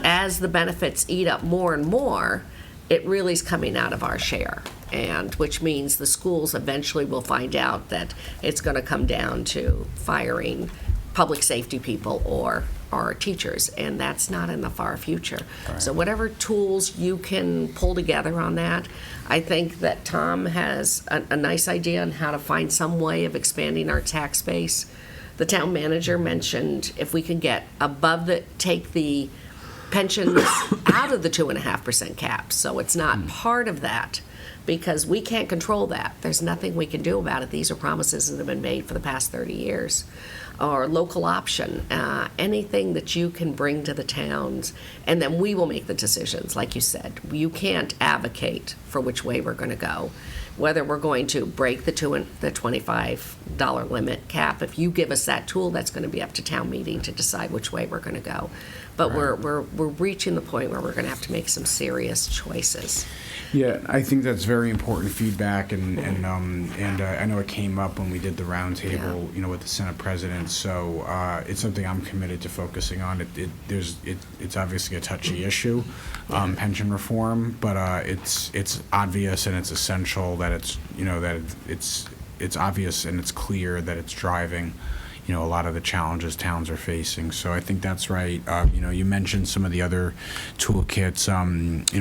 as the benefits eat up more and more, it really is coming out of our share, and which means the schools eventually will find out that it's going to come down to firing public safety people or teachers, and that's not in the far future. Right. So whatever tools you can pull together on that, I think that Tom has a nice idea on how to find some way of expanding our tax base. The town manager mentioned if we can get take the pensions out of the 2.5% cap, so it's not part of that, because we can't control that. There's nothing we can do about it. These are promises that have been made for the past 30 years. Or local option, anything that you can bring to the towns, and then we will make the decisions. Like you said, you can't advocate for which way we're going to go, whether we're going to break the $25 limit cap. If you give us that tool, that's going to be up to town meeting to decide which way we're going to go. But we're reaching the point where we're going to have to make some serious choices. Yeah, I think that's very important feedback, and I know it came up when we did the roundtable, with the Senate President. So it's something I'm committed to focusing on. It's obviously a touchy issue, pension reform, but it's obvious and it's essential that it's obvious and it's clear that it's driving a lot of the challenges towns are facing. So I think that's right. You mentioned some of the other toolkits.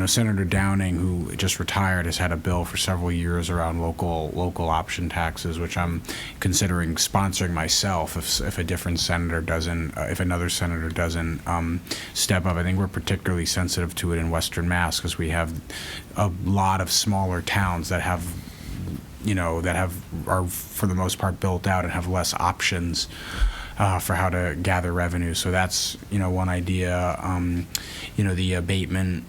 Senator Downing, who just retired, has had a bill for several years around local option taxes, which I'm considering sponsoring myself if a different senator doesn't, if another senator doesn't step up. I think we're particularly sensitive to it in Western Mass because we have a lot of smaller towns that have are for the most part built out and have less options for how to gather revenue. So that's one idea. The abatement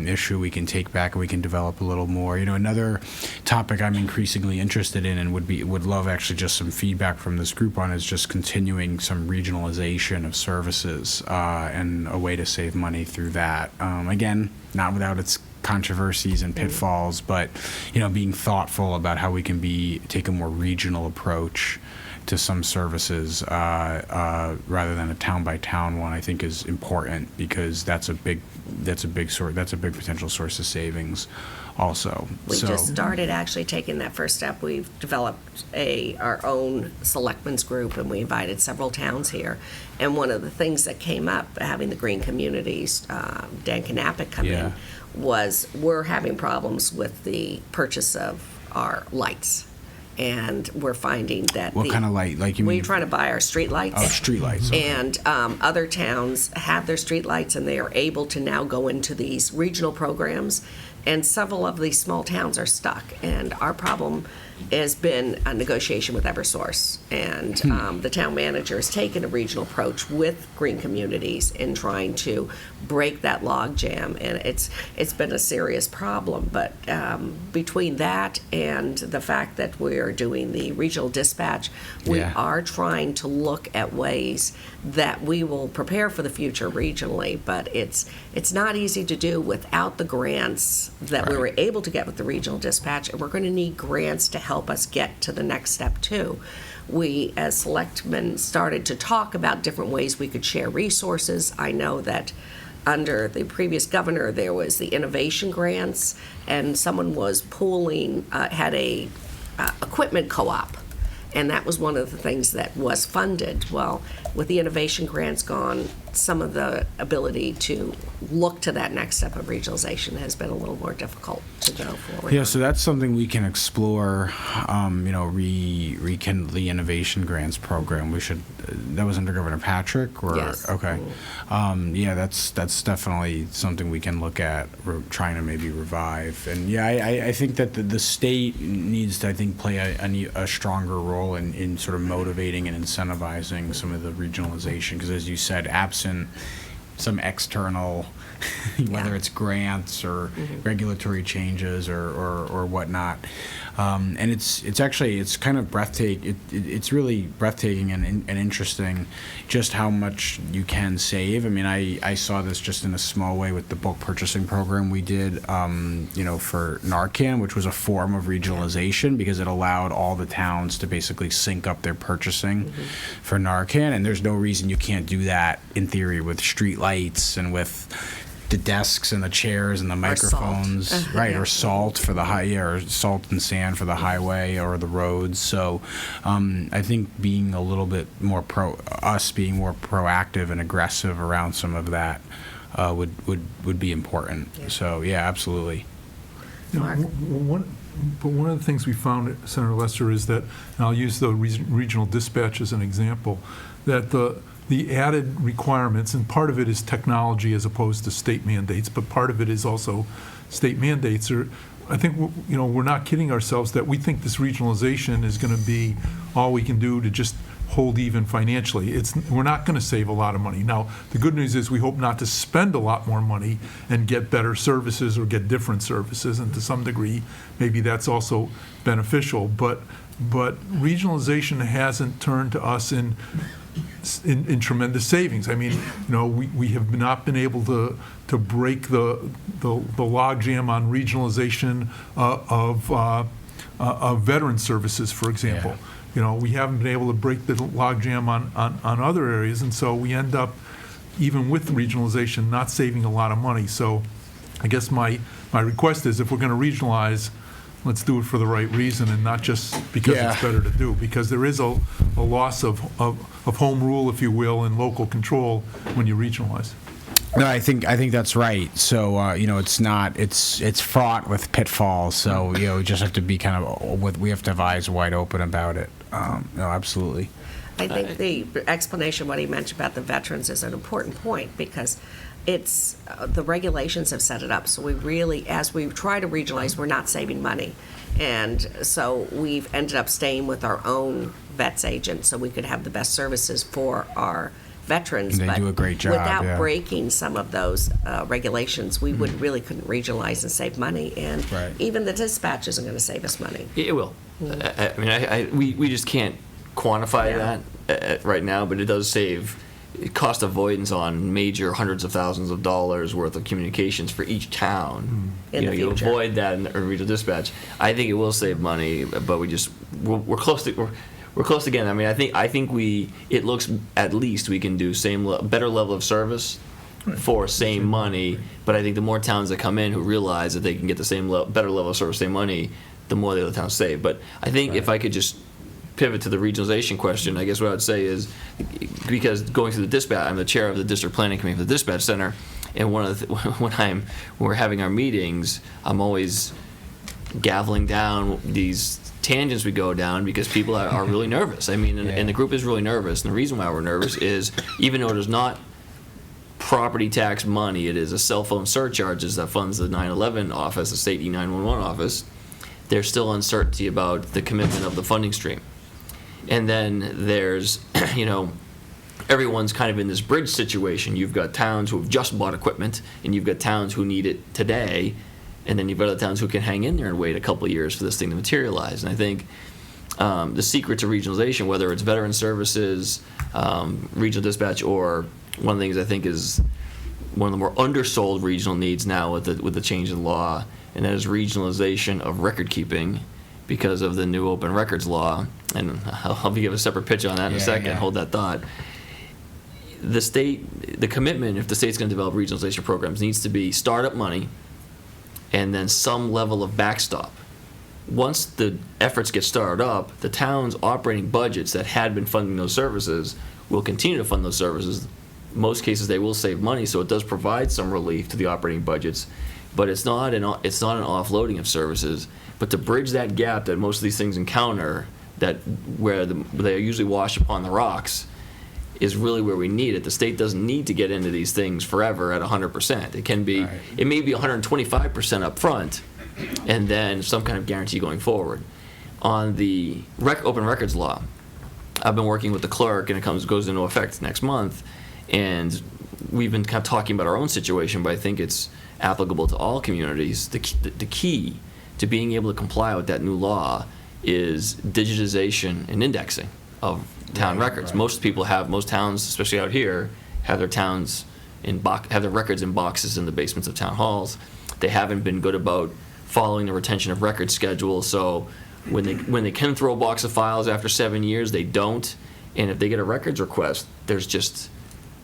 issue we can take back and we can develop a little more. Another topic I'm increasingly interested in and would love actually just some feedback from this group on is just continuing some regionalization of services and a way to save money through that. Again, not without its controversies and pitfalls, but being thoughtful about how we can take a more regional approach to some services rather than a town by town one, I think is important, because that's a big potential source of savings also. We just started actually taking that first step. We've developed our own selectmen's group, and we invited several towns here. And one of the things that came up, having the green communities, Dan Knappich come in, was we're having problems with the purchase of our lights. And we're finding that what kind of light? Like you mean? We're trying to buy our street lights. Oh, street lights. Okay. And other towns have their street lights, and they are able to now go into these regional programs. And several of these small towns are stuck. And our problem has been a negotiation with Eversource. And the town manager has taken a regional approach with green communities in trying to break that log jam. And it's been a serious problem. But between that and the fact that we're doing the regional dispatch, we are trying to look at ways that we will prepare for the future regionally. But it's not easy to do without the grants that we were able to get with the regional dispatch, and we're going to need grants to help us get to the next step too. We, as selectmen, started to talk about different ways we could share resources. I know that under the previous governor, there was the innovation grants, and someone was pooling, had a equipment co-op, and that was one of the things that was funded. Well, with the innovation grants gone, some of the ability to look to that next step of regionalization has been a little more difficult to go forward. Yeah, so that's something we can explore. Rekindle the innovation grants program. We should. That was under Governor Patrick, or Yes. okay. Yeah, that's definitely something we can look at. Trying to maybe revive. And yeah, I think that the state needs to, I think, play a stronger role in sort of motivating and incentivizing some of the regionalization. Because as you said, absent some external, whether it's grants or regulatory changes or whatnot. And it's actually kind of breathtaking. It's really breathtaking and interesting just how much you can save. I mean, I saw this just in a small way with the bulk purchasing program we did, for Narcan, which was a form of regionalization because it allowed all the towns to basically sync up their purchasing for Narcan. And there's no reason you can't do that in theory with street lights and with the desks and the chairs and the microphones, right? Yeah. Or salt for the or salt and sand for the highway or the roads. So, I think being a little bit more being more proactive and aggressive around some of that would be important. Yeah. So, yeah, absolutely. Mark? One of the things we found, Senator Lester, is that, and I'll use the regional dispatch as an example, that the added requirements, and part of it is technology as opposed to state mandates, but part of it is also state mandates. I think we're not kidding ourselves that we think this regionalization is going to be all we can do to just hold even financially. We're not going to save a lot of money. Now, the good news is we hope not to spend a lot more money and get better services or get different services, and to some degree, maybe that's also beneficial. But regionalization hasn't turned to us in tremendous savings. I mean, we have not been able to break the logjam on regionalization of veteran services, for example. We haven't been able to break the logjam on other areas, and so we end up, even with regionalization, not saving a lot of money. So I guess my request is, if we're going to regionalize, let's do it for the right reason and not just because it's better to do, because there is a loss of home rule, if you will, and local control when you regionalize. No, I think that's right. So it's fraught with pitfalls. So we just have to be we have to have eyes wide open about it. No, absolutely. I think the explanation, what he mentioned about the veterans, is an important point, because it's the regulations have set it up. So we really, as we try to regionalize, we're not saving money. And so we've ended up staying with our own vets agent so we could have the best services for our veterans. And they do a great job, without yeah. breaking some of those regulations, we really couldn't regionalize and save money. And Right. even the dispatch isn't going to save us money. It will. I mean, we just can't quantify that right now, but it does save cost avoidance on major hundreds of thousands of dollars worth of communications for each town. In the You future. avoid that in a regional dispatch. I think it will save money, but we're close to. We're close again. I mean, I think it looks at least we can do better level of service for same money. But I think the more towns that come in who realize that they can get the better level of service, same money, the more the other towns save. But I think if I could just pivot to the regionalization question, I guess what I would say is, because going through the dispatch, I'm the chair of the district planning committee for the dispatch center, and when we're having our meetings, I'm always gaveling down these tangents we go down because people are really nervous. I mean, and the group is really nervous. And the reason why we're nervous is, even though there's not property tax money, it is a cell phone surcharges that funds the 911 office, the state E911 office, there's still uncertainty about the commitment of the funding stream. And then there's, everyone's kind of in this bridge situation. You've got towns who have just bought equipment, and you've got towns who need it today, and then you've got other towns who can hang in there and wait a couple of years for this thing to materialize. And I think the secret to regionalization, whether it's veteran services, regional dispatch, or one of the things I think is one of the more undersold regional needs now with the change in law, and that is regionalization of record keeping because of the new open records law. And I'll give a separate pitch on that in a second. Yeah. Hold that thought. The commitment, if the state's going to develop regionalization programs, needs to be startup money and then some level of backstop. Once the efforts get started up, the town's operating budgets that had been funding those services will continue to fund those services most cases they will save money, so it does provide some relief to the operating budgets, but it's not an offloading of services. But to bridge that gap that most of these things encounter, where they usually wash upon the rocks, is really where we need it. The state doesn't need to get into these things forever at 100%. It can be, it may be 125% up front, and then some kind of guarantee going forward. On the open records law, I've been working with the clerk, and it goes into effect next month, and we've been kind of talking about our own situation, but I think it's applicable to all communities. The key to being able to comply with that new law is digitization and indexing of town records. Most towns, especially out here, have their have their records in boxes in the basements of town halls. They haven't been good about following the retention of record schedule, so when they can throw a box of files after 7 years, they don't. And if they get a records request, there's just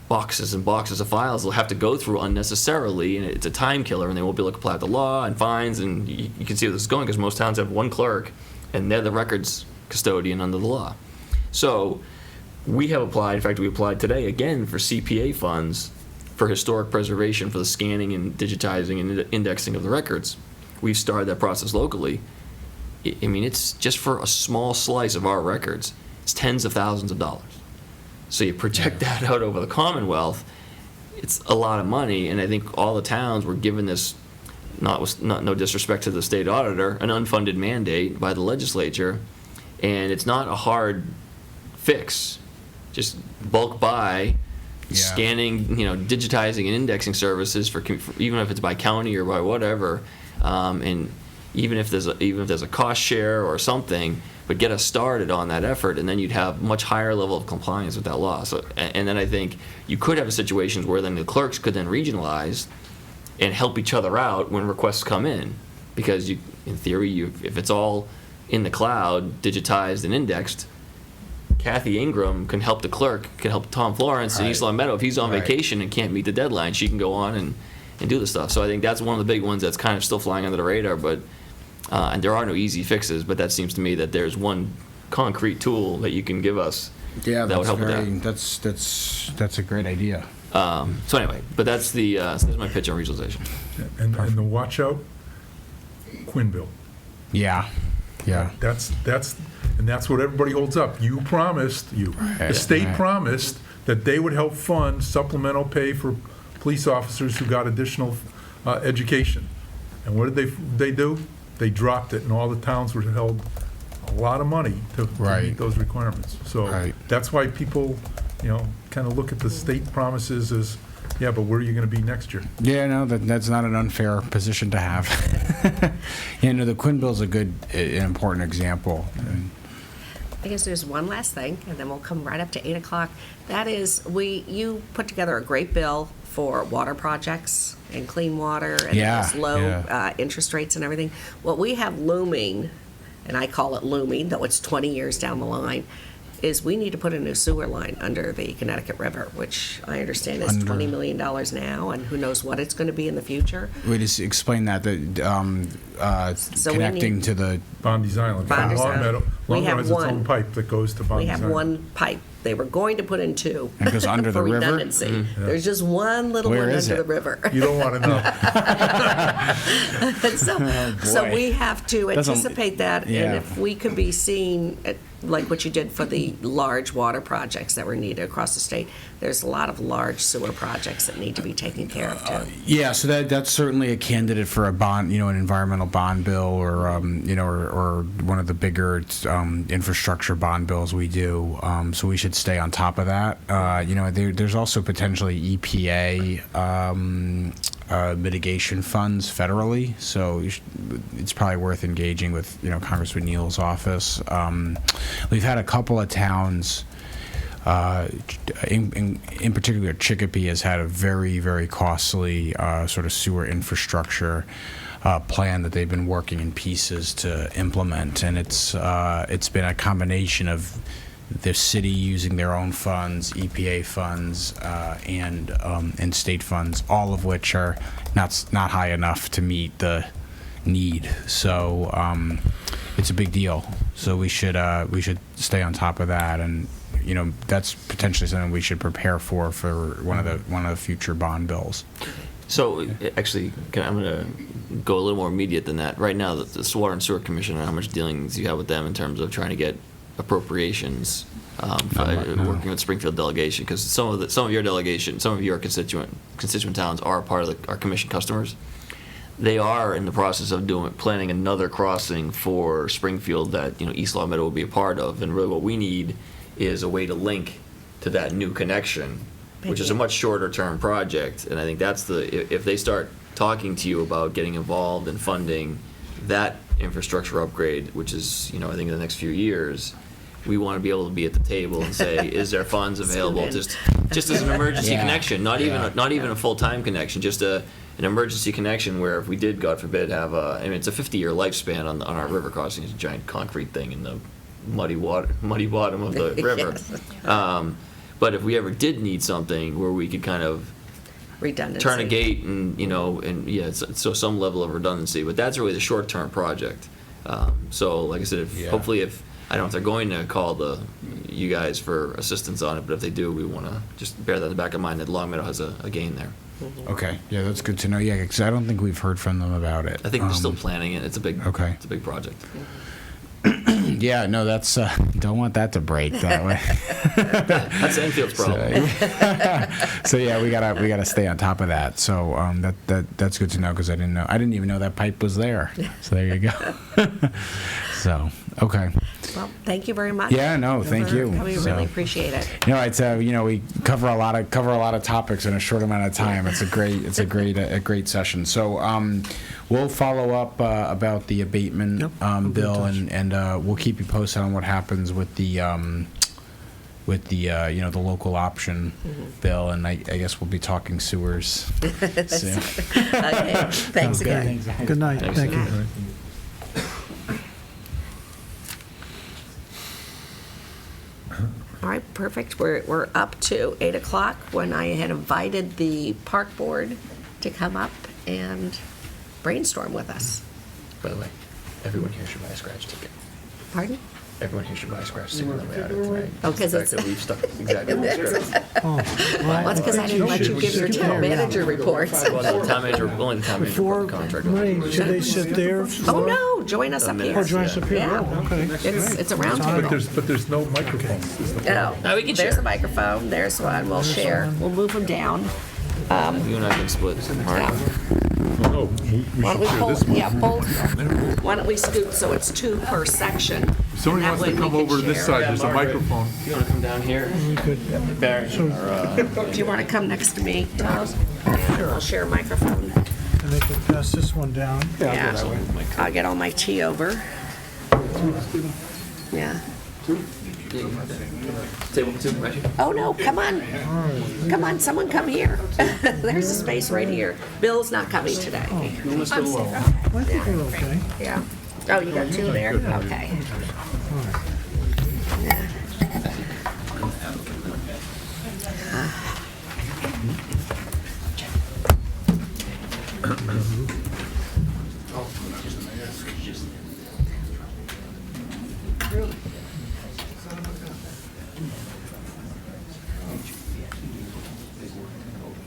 boxes and boxes of files they'll have to go through unnecessarily, and it's a time killer, and they won't be able to comply with the law and fines, and you can see where this is going, because most towns have one clerk, and they're the records custodian under the law. So we have applied, in fact, we applied today again for CPA funds for historic preservation, for the scanning and digitizing and indexing of the records. We've started that process locally. I mean, it's just for a small slice of our records, it's tens of thousands of dollars. So you project that out over the Commonwealth, it's a lot of money, and I think all the towns were given this, no disrespect to the state auditor, an unfunded mandate by the legislature, and it's not a hard fix. Just bulk buy, scanning, digitizing and indexing services for even if it's by county or by whatever, and even if there's a cost share or something, but get us started on that effort, and then you'd have much higher level of compliance with that law. So, and then I think you could have situations where then the clerks could then regionalize and help each other out when requests come in, because in theory, if it's all in the cloud, digitized and indexed, Kathy Ingram can help the clerk, can help Tom Florence in East Long Meadow. If he's on vacation and can't meet the deadline, she can go on and do the stuff. So I think that's one of the big ones that's kind of still flying under the radar, but and there are no easy fixes, but that seems to me that there's one concrete tool that you can give us that would help with that. That's a great idea. So anyway, but that's that's my pitch on regionalization. And the watch out, Quinn-Bill. Yeah. That's what everybody holds up. You promised, the state promised that they would help fund supplemental pay for police officers who got additional education. And what did they do? They dropped it, and all the towns were held a lot of money to meet those requirements. So that's why people, kind of look at the state promises as, yeah, but where are you going to be next year? Yeah, no, that's not an unfair position to have. The Quinn-Bill's an important example. I guess there's one last thing, and then we'll come right up to 8 o'clock. That is, you put together a great bill for water projects and clean water, and there's low interest rates and everything. What we have looming, and I call it looming, though it's 20 years down the line, is we need to put a new sewer line under the Connecticut River, which I understand is $20 million now, and who knows what it's going to be in the future. We just explain that connecting to the Bondi's Island. Bondi's Long Island. Meadow. We Long Meadow have has its one. own pipe that goes to Bondi's We have Island. one pipe. They were going to put in two. And it goes under the for river? redundancy. There's just one little Where one is under it? the river. You don't want to know. So we have to Doesn't- anticipate that, yeah. and if we could be seeing, like what you did for the large water projects that were needed across the state, there's a lot of large sewer projects that need to be taken care of too. Yeah, so that's certainly a candidate for a bond, an environmental bond bill, or or one of the bigger infrastructure bond bills we do. So we should stay on top of that. There's also potentially EPA mitigation funds federally, so it's probably worth engaging with Congressman Neal's office. We've had a couple of towns. In particular, Chicopee has had a very, very costly sort of sewer infrastructure plan that they've been working in pieces to implement, and it's been a combination of the city using their own funds, EPA funds, and state funds, all of which are not high enough to meet the need. So it's a big deal. So we should stay on top of that, and that's potentially something we should prepare for one of the future bond bills. So, actually, I'm going to go a little more immediate than that. Right now, the Water and Sewer Commission, how much dealings you have with them in terms of trying to get appropriations, working with Springfield delegation, because some of your delegation, some of your constituent towns are part of our commission customers. They are in the process of planning another crossing for Springfield that East Long Meadow will be a part of, and really what we need is a way to link to that new connection, which is a much shorter term project. And I think that's if they start talking to you about getting involved in funding that infrastructure upgrade, which is I think in the next few years, we want to be able to be at the table and say, is there funds available just as an emergency connection, not even a full-time connection, just an emergency connection where if we did, God forbid, have it's a 50-year lifespan on our river crossing. It's a giant concrete thing in the muddy bottom of the river. Yes. But if we ever did need something where we could kind of Redundancy. turn a gate so some level of redundancy, but that's really the short-term project. So like I said, hopefully I don't know if they're going to call you guys for assistance on it, but if they do, we want to just bear that in the back of mind that Long Meadow has a gain there. Okay, yeah, that's good to know. Yeah, because I don't think we've heard from them about it. I think they're still planning it. It's a big project. Yeah, no, that's don't want that to break that way. That's Enfield's problem. So yeah, we gotta stay on top of that. So that's good to know, because I didn't even know that pipe was there. So there you go. So okay. Well, thank you very much. Yeah, no, thank you. We really appreciate it. It's we cover a lot of topics in a short amount of time. It's a great session. So we'll follow up about the abatement bill, and we'll keep you posted on what happens with the the local option bill, and I guess we'll be talking sewers soon. Okay, thanks again. Good night. Thanks. Thank you. All right, perfect. We're up to 8 o'clock, when I had invited the park board to come up and brainstorm with us. By the way, everyone here should buy a scratch ticket. Pardon? Everyone here should buy a scratch ticket on the way out of tonight. Oh, 'cause The it's- fact that we've stuck exactly on the script. Oh, Well, that's because I didn't let you give your town manager reports. Well, the town manager, only the town manager Before, brought the contract. Marie, should they sit there? Oh, no, join us up here. Oh, join us up here. Yeah. Oh, okay. It's a round But table. there's no microphones. is the problem. No, No, we can there's share. a microphone, there's one, we'll share. We'll move them down. You and I can split. Yeah. No, we Why don't we should share pull, this one. yeah, pull, why don't we scoot so it's 2 per section? If somebody and that wants way to we come can over to this share. side, there's a microphone. You want to come down here? Barry, Do you want to come next to me, Tom? I'll share a microphone. And they can pass this one down. Yeah, I'll get all my tea over. Yeah. table 2, right here. Oh, no, come on. Come on, someone come here. There's a space right here. Bill's not coming today. I think we're okay. Yeah. Oh, you got 2 there? Okay. Yeah.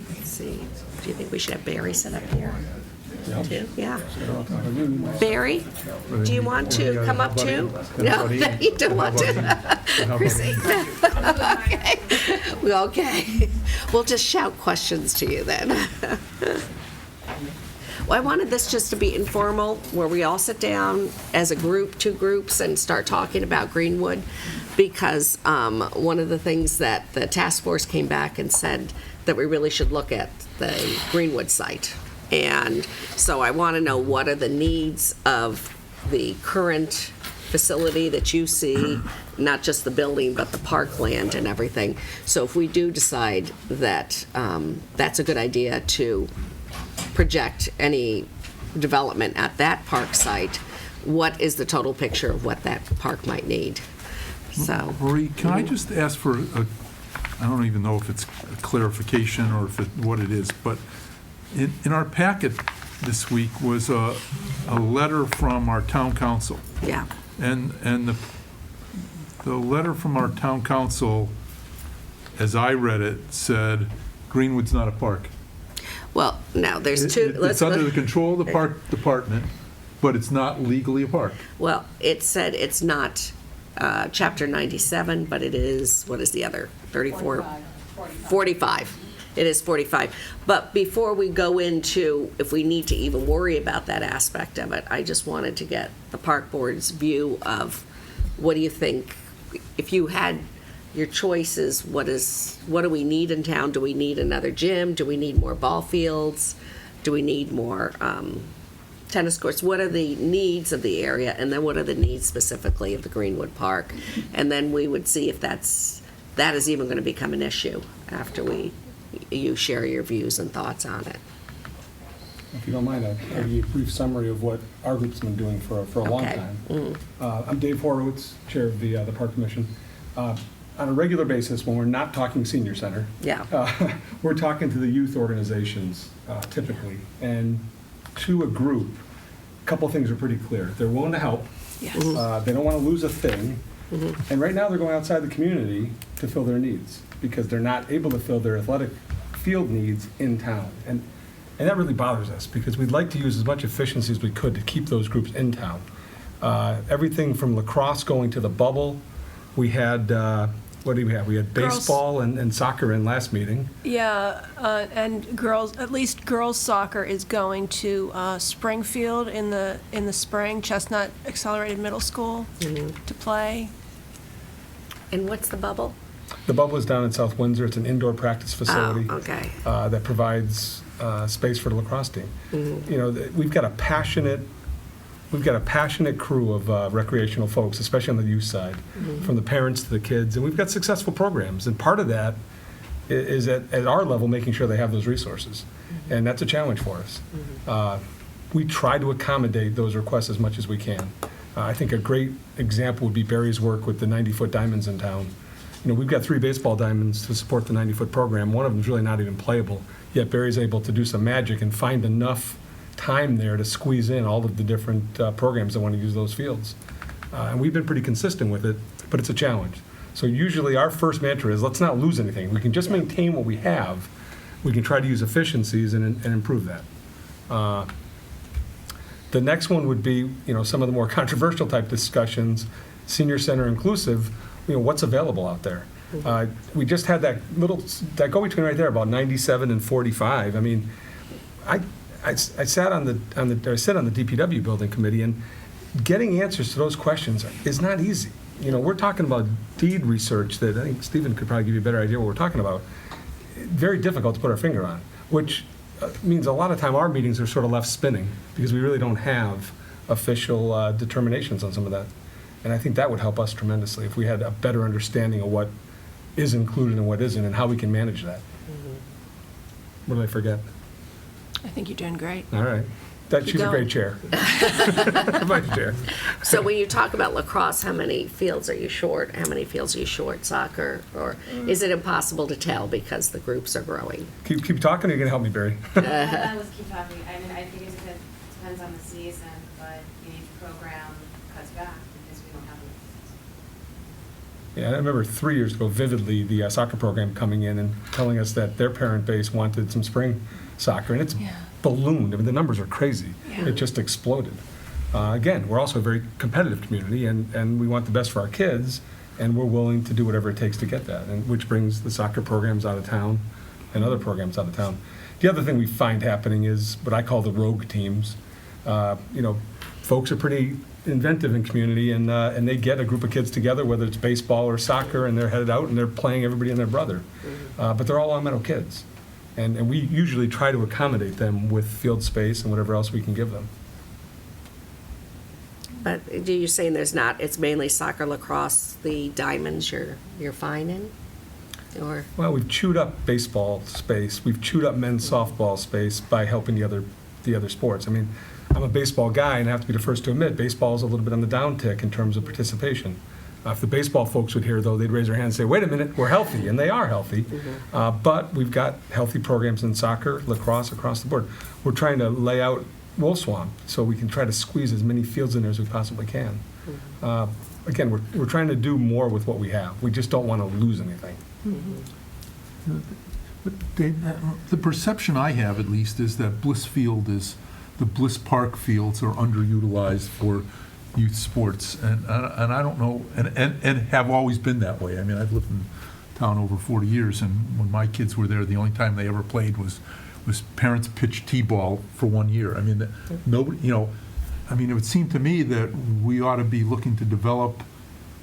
Let's see. Do you think we should have Barry sit up here? Too? Yeah. Barry, do you want to come up too? No, you don't want to? Chrissy? Okay. Well, okay. We'll just shout questions to you then. Well, I wanted this just to be informal, where we all sit down as a group, 2 groups, and start talking about Greenwood, because one of the things that the task force came back and said that we really should look at the Greenwood site. And so I want to know, what are the needs of the current facility that you see, not just the building, but the parkland and everything. So if we do decide that that's a good idea to project any development at that park site, what is the total picture of what that park might need? So, Marie, can I just ask for I don't even know if it's a clarification or what it is, but in our packet this week was a letter from our town council. yeah. And The letter from our town council, as I read it, said Greenwood's not a park. Well, now, there's two. It's under the control of the park department, but it's not legally a park. Well, it said it's not Chapter 97, but it is, what is the other? 34? 45. It is 45. But before we go into, if we need to even worry about that aspect of it, I just wanted to get the park board's view of, what do you think, if you had your choices, what do we need in town? Do we need another gym? Do we need more ball fields? Do we need more tennis courts? What are the needs of the area? And then what are the needs specifically of the Greenwood Park? And then we would see if that is even going to become an issue after you share your views and thoughts on it. If you don't mind, I'll give you a brief summary of what our group's been doing for a long Okay. time. I'm Dave Horowitz, Chair of the Park Commission. On a regular basis, when we're not talking senior center, Yeah. we're talking to the youth organizations typically. And to a group, a couple things are pretty clear. They're willing to help. Yes. They don't want to lose a thing. And right now, they're going outside the community to fill their needs because they're not able to fill their athletic field needs in town. And that really bothers us because we'd like to use as much efficiency as we could to keep those groups in town. Everything from lacrosse going to the bubble. We had, what do we have? We had Girls. baseball and soccer in last meeting. Yeah, and girls, at least girls soccer is going to Springfield in the spring, Chestnut Accelerated Middle School to play. And what's the bubble? The bubble is down in South Windsor. It's an indoor practice facility. Oh, okay. That provides space for the lacrosse team. You know, we've got a passionate crew of recreational folks, especially on the youth side, from the parents to the kids, and we've got successful programs. And part of that is at our level making sure they have those resources, and that's a challenge for us. We try to accommodate those requests as much as we can. I think a great example would be Barry's work with the 90-foot diamonds in town. You know, we've got 3 baseball diamonds to support the 90-foot program. One of them's really not even playable, yet Barry's able to do some magic and find enough time there to squeeze in all of the different programs that want to use those fields. And we've been pretty consistent with it, but it's a challenge. So usually our first mantra is, let's not lose anything. We can just maintain what we have. We can try to use efficiencies and improve that. The next one would be, you know, some of the more controversial type discussions, senior center inclusive, you know, what's available out there. We just had that go-between right there, about 97 and 45. I mean, I sat on the DPW building committee, and getting answers to those questions is not easy. You know, we're talking about deed research that I think Stephen could probably give you a better idea what we're talking about. Very difficult to put our finger on, which means a lot of time our meetings are sort of left spinning because we really don't have official determinations on some of that. And I think that would help us tremendously if we had a better understanding of what is included and what isn't and how we can manage that. What did I forget? I think you're doing great. All right. She's a great chair. Vice chair. So when you talk about lacrosse, how many fields are you short? How many fields are you short soccer? Or is it impossible to tell because the groups are growing? Keep talking, or you're going to help me, Barry? I was keep talking. I mean, I think it depends on the season, but each program cuts back because we don't have Yeah, I remember 3 years ago vividly the soccer program coming in and telling us that their parent base wanted some spring soccer, and it's ballooned. I mean, the numbers are crazy. It just exploded. Again, we're also a very competitive community, and we want the best for our kids, and we're willing to do whatever it takes to get that, and which brings the soccer programs out of town and other programs out of town. The other thing we find happening is what I call the rogue teams. You know, folks are pretty inventive in community, and they get a group of kids together, whether it's baseball or soccer, and they're headed out and they're playing everybody and their brother. But they're all Long Meadow kids. And we usually try to accommodate them with field space and whatever else we can give them. But do you saying it's mainly soccer, lacrosse, the diamonds you're fine in? Or? Well, we've chewed up baseball space. We've chewed up men's softball space by helping the other sports. I mean, I'm a baseball guy, and I have to be the first to admit, baseball is a little bit on the downtick in terms of participation. If the baseball folks would hear, though, they'd raise their hand and say, wait a minute, we're healthy, and they are healthy. But we've got healthy programs in soccer, lacrosse, across the board. We're trying to lay out Wolf Swamp so we can try to squeeze as many fields in there as we possibly can. again, we're trying to do more with what we have. We just don't want to lose anything. But Dave, the perception I have, at least, is that the Bliss Park fields are underutilized for youth sports, and I don't know, and have always been that way. I mean, I've lived in town over 40 years, and when my kids were there, the only time they ever played was parents pitched t-ball for 1 year. I mean, nobody, it would seem to me that we ought to be looking to develop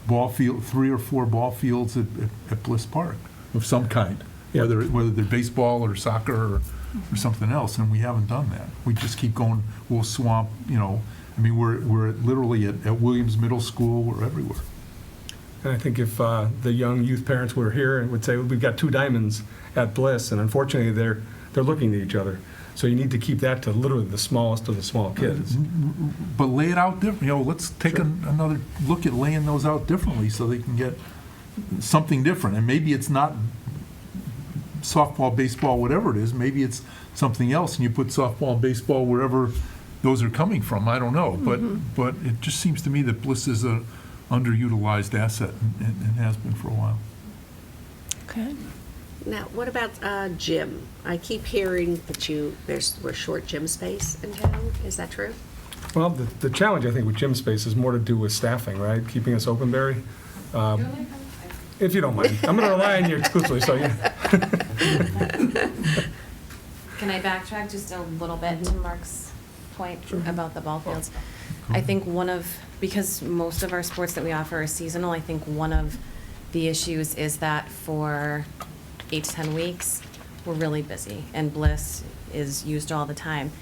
3 or 4 ball fields at Bliss Park of some kind, whether they're baseball or soccer or something else, and we haven't done that. We just keep going, we'll swamp, we're literally at Williams Middle School, we're everywhere. And I think if the young youth parents were here and would say, well, we've got 2 diamonds at Bliss, and unfortunately, they're looking at each other. So you need to keep that to literally the smallest of the small kids. But lay it out different, let's take another look at laying those out differently so they can get something different. And maybe it's not softball, baseball, whatever it is, maybe it's something else, and you put softball and baseball wherever those are coming from, I don't know. But it just seems to me that Bliss is a underutilized asset and has been for a while. Okay. Now, what about gym? I keep hearing that we're short gym space in town. Is that true? Well, the challenge, I think, with gym space is more to do with staffing, right? Keeping us open, Barry? If you don't mind. I'm going to rely on you exclusively, so yeah. Can I backtrack just a little bit to Mark's point about the ball fields? I think because most of our sports that we offer are seasonal, I think one of the issues is that for 8 to 10 weeks, we're really busy, and Bliss is used all the time.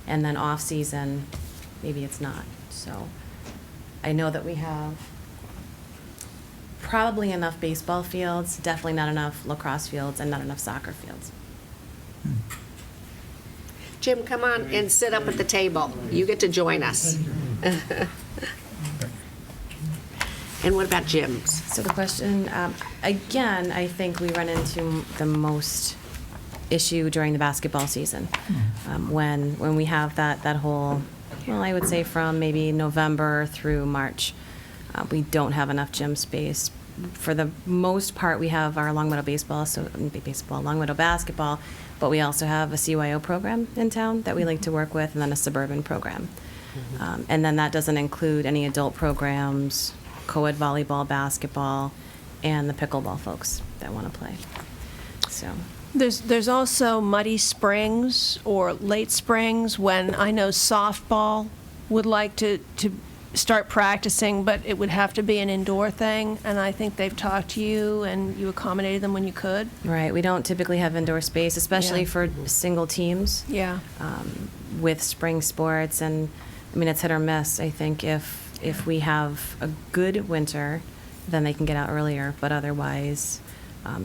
And then off-season, maybe it's not. So I know that we have probably enough baseball fields, definitely not enough lacrosse fields, and not enough soccer fields. Jim, come on and sit up at the table. You get to join us. And what about gyms? So the question, again, I think we run into the most issue during the basketball season, when we have that whole, well, I would say from maybe November through March, we don't have enough gym space. For the most part, we have our Long Meadow Long Meadow basketball, but we also have a CYO program in town that we like to work with, and then a suburban program. And then that doesn't include any adult programs, co-ed volleyball, basketball, and the pickleball folks that want to play. So There's also muddy springs or late springs when I know softball would like to start practicing, but it would have to be an indoor thing, and I think they've talked to you and you accommodated them when you could. right, we don't typically have indoor space, especially Yeah. for single teams. Yeah. With spring sports, and I mean, it's hit or miss. I think if we have a good winter, then they can get out earlier, but otherwise,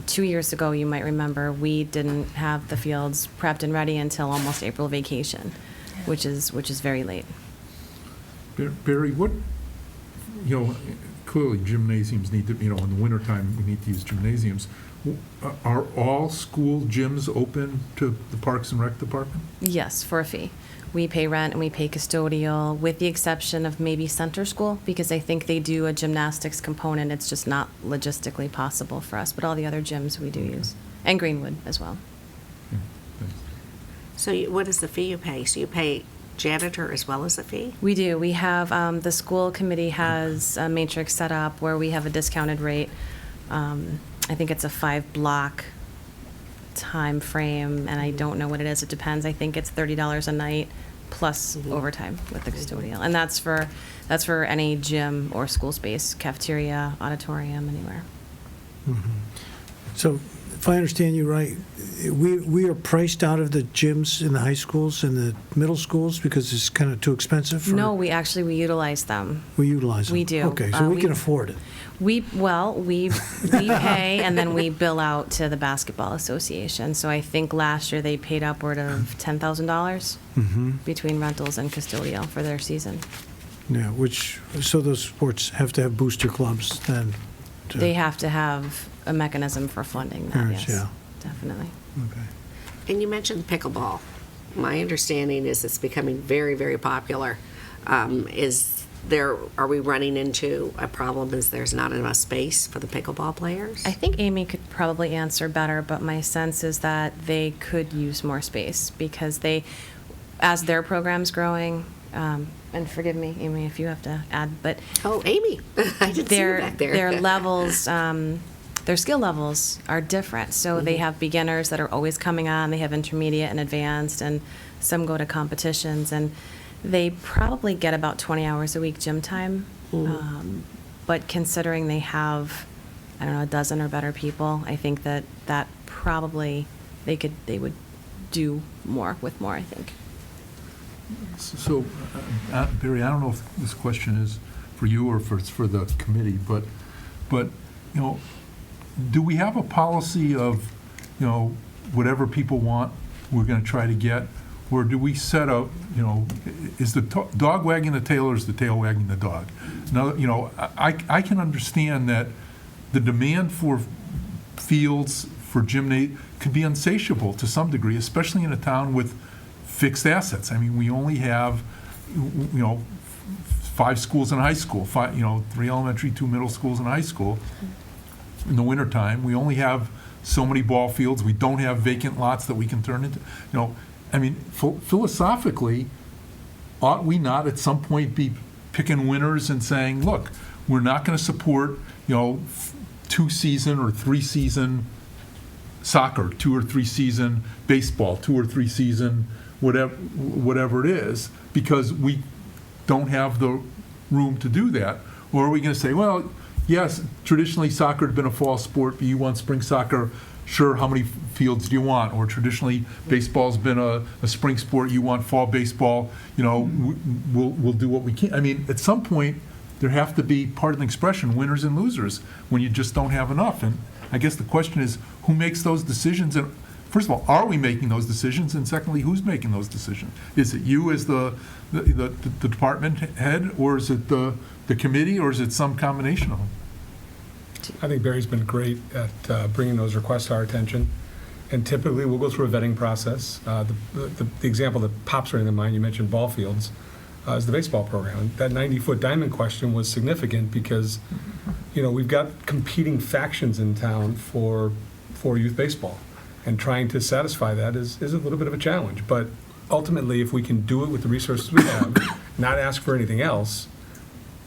2 years ago, you might remember, we didn't have the fields prepped and ready until almost April vacation, which is very late. Barry, clearly gymnasiums need to, in the wintertime, we need to use gymnasiums. Are all school gyms open to the Parks and Rec Department? Yes, for a fee. We pay rent and we pay custodial, with the exception of maybe Center School, because I think they do a gymnastics component. It's just not logistically possible for us, but all the other gyms we do use, and Greenwood as well. So what is the fee you pay? So you pay janitor as well as a fee? We do. We have, the school committee has a matrix set up where we have a discounted rate. I think it's a 5-block time frame, and I don't know what it is. It depends. I think it's $30 a night plus overtime with the custodial, and that's for any gym or school space, cafeteria, auditorium, anywhere. So if I understand you right, we are priced out of the gyms in the high schools and the middle schools because it's kind of too expensive? No, we utilize them. We utilize them? We do. Okay, so we can afford it. We pay and then we bill out to the Basketball Association. So I think last year they paid upward of $10,000 between rentals and custodial for their season. Yeah, so those sports have to have booster clubs then? They have to have a mechanism for funding that, Parents, yes. yeah. Definitely. Okay. And you mentioned pickleball. My understanding is it's becoming very, very popular. Is are we running into a problem is there's not enough space for the pickleball players? I think Amy could probably answer better, but my sense is that they could use more space because as their program's growing, and forgive me, Amy, if you have to add, but Oh, Amy, I didn't see you back there. their levels, their skill levels are different. So they have beginners that are always coming on, they have intermediate and advanced, and some go to competitions, and they probably get about 20 hours a week gym time. But considering they have, I don't know, a dozen or better people, I think that probably they would do more with more, I think. So, Barry, I don't know if this question is for you or if it's for the committee, but, you know, do we have a policy of, you know, whatever people want, we're going to try to get? Or do we set up, you know, is the dog wagging the tail or is the tail wagging the dog? Now, you know, I can understand that the demand for fields, for gymnasium, could be insatiable to some degree, especially in a town with fixed assets. I mean, we only have, you know, 5 schools in high school, 3 elementary, 2 middle schools in high school. In the wintertime, we only have so many ball fields. We don't have vacant lots that we can turn into, you know, I mean, philosophically, ought we not at some point be picking winners and saying, look, we're not going to support, you know, 2-season or 3-season soccer, 2 or 3 season baseball, 2 or 3 season whatever it is, because we don't have the room to do that? Or are we going to say, well, yes, traditionally soccer had been a fall sport, but you want spring soccer, sure, how many fields do you want? Or traditionally baseball's been a spring sport, you want fall baseball, you know, we'll do what we can. I mean, at some point, there have to be, part of the expression, winners and losers, when you just don't have enough. And I guess the question is, who makes those decisions? And first of all, are we making those decisions? And secondly, who's making those decisions? Is it you as the department head, or is it the committee, or is it some combination of them? I think Barry's been great at bringing those requests to our attention. And typically, we'll go through a vetting process. The example that pops right in the mind, you mentioned ball fields, is the baseball program. That 90-foot diamond question was significant because, you know, we've got competing factions in town for youth baseball. And trying to satisfy that is a little bit of a challenge. But ultimately, if we can do it with the resources we have, not ask for anything else,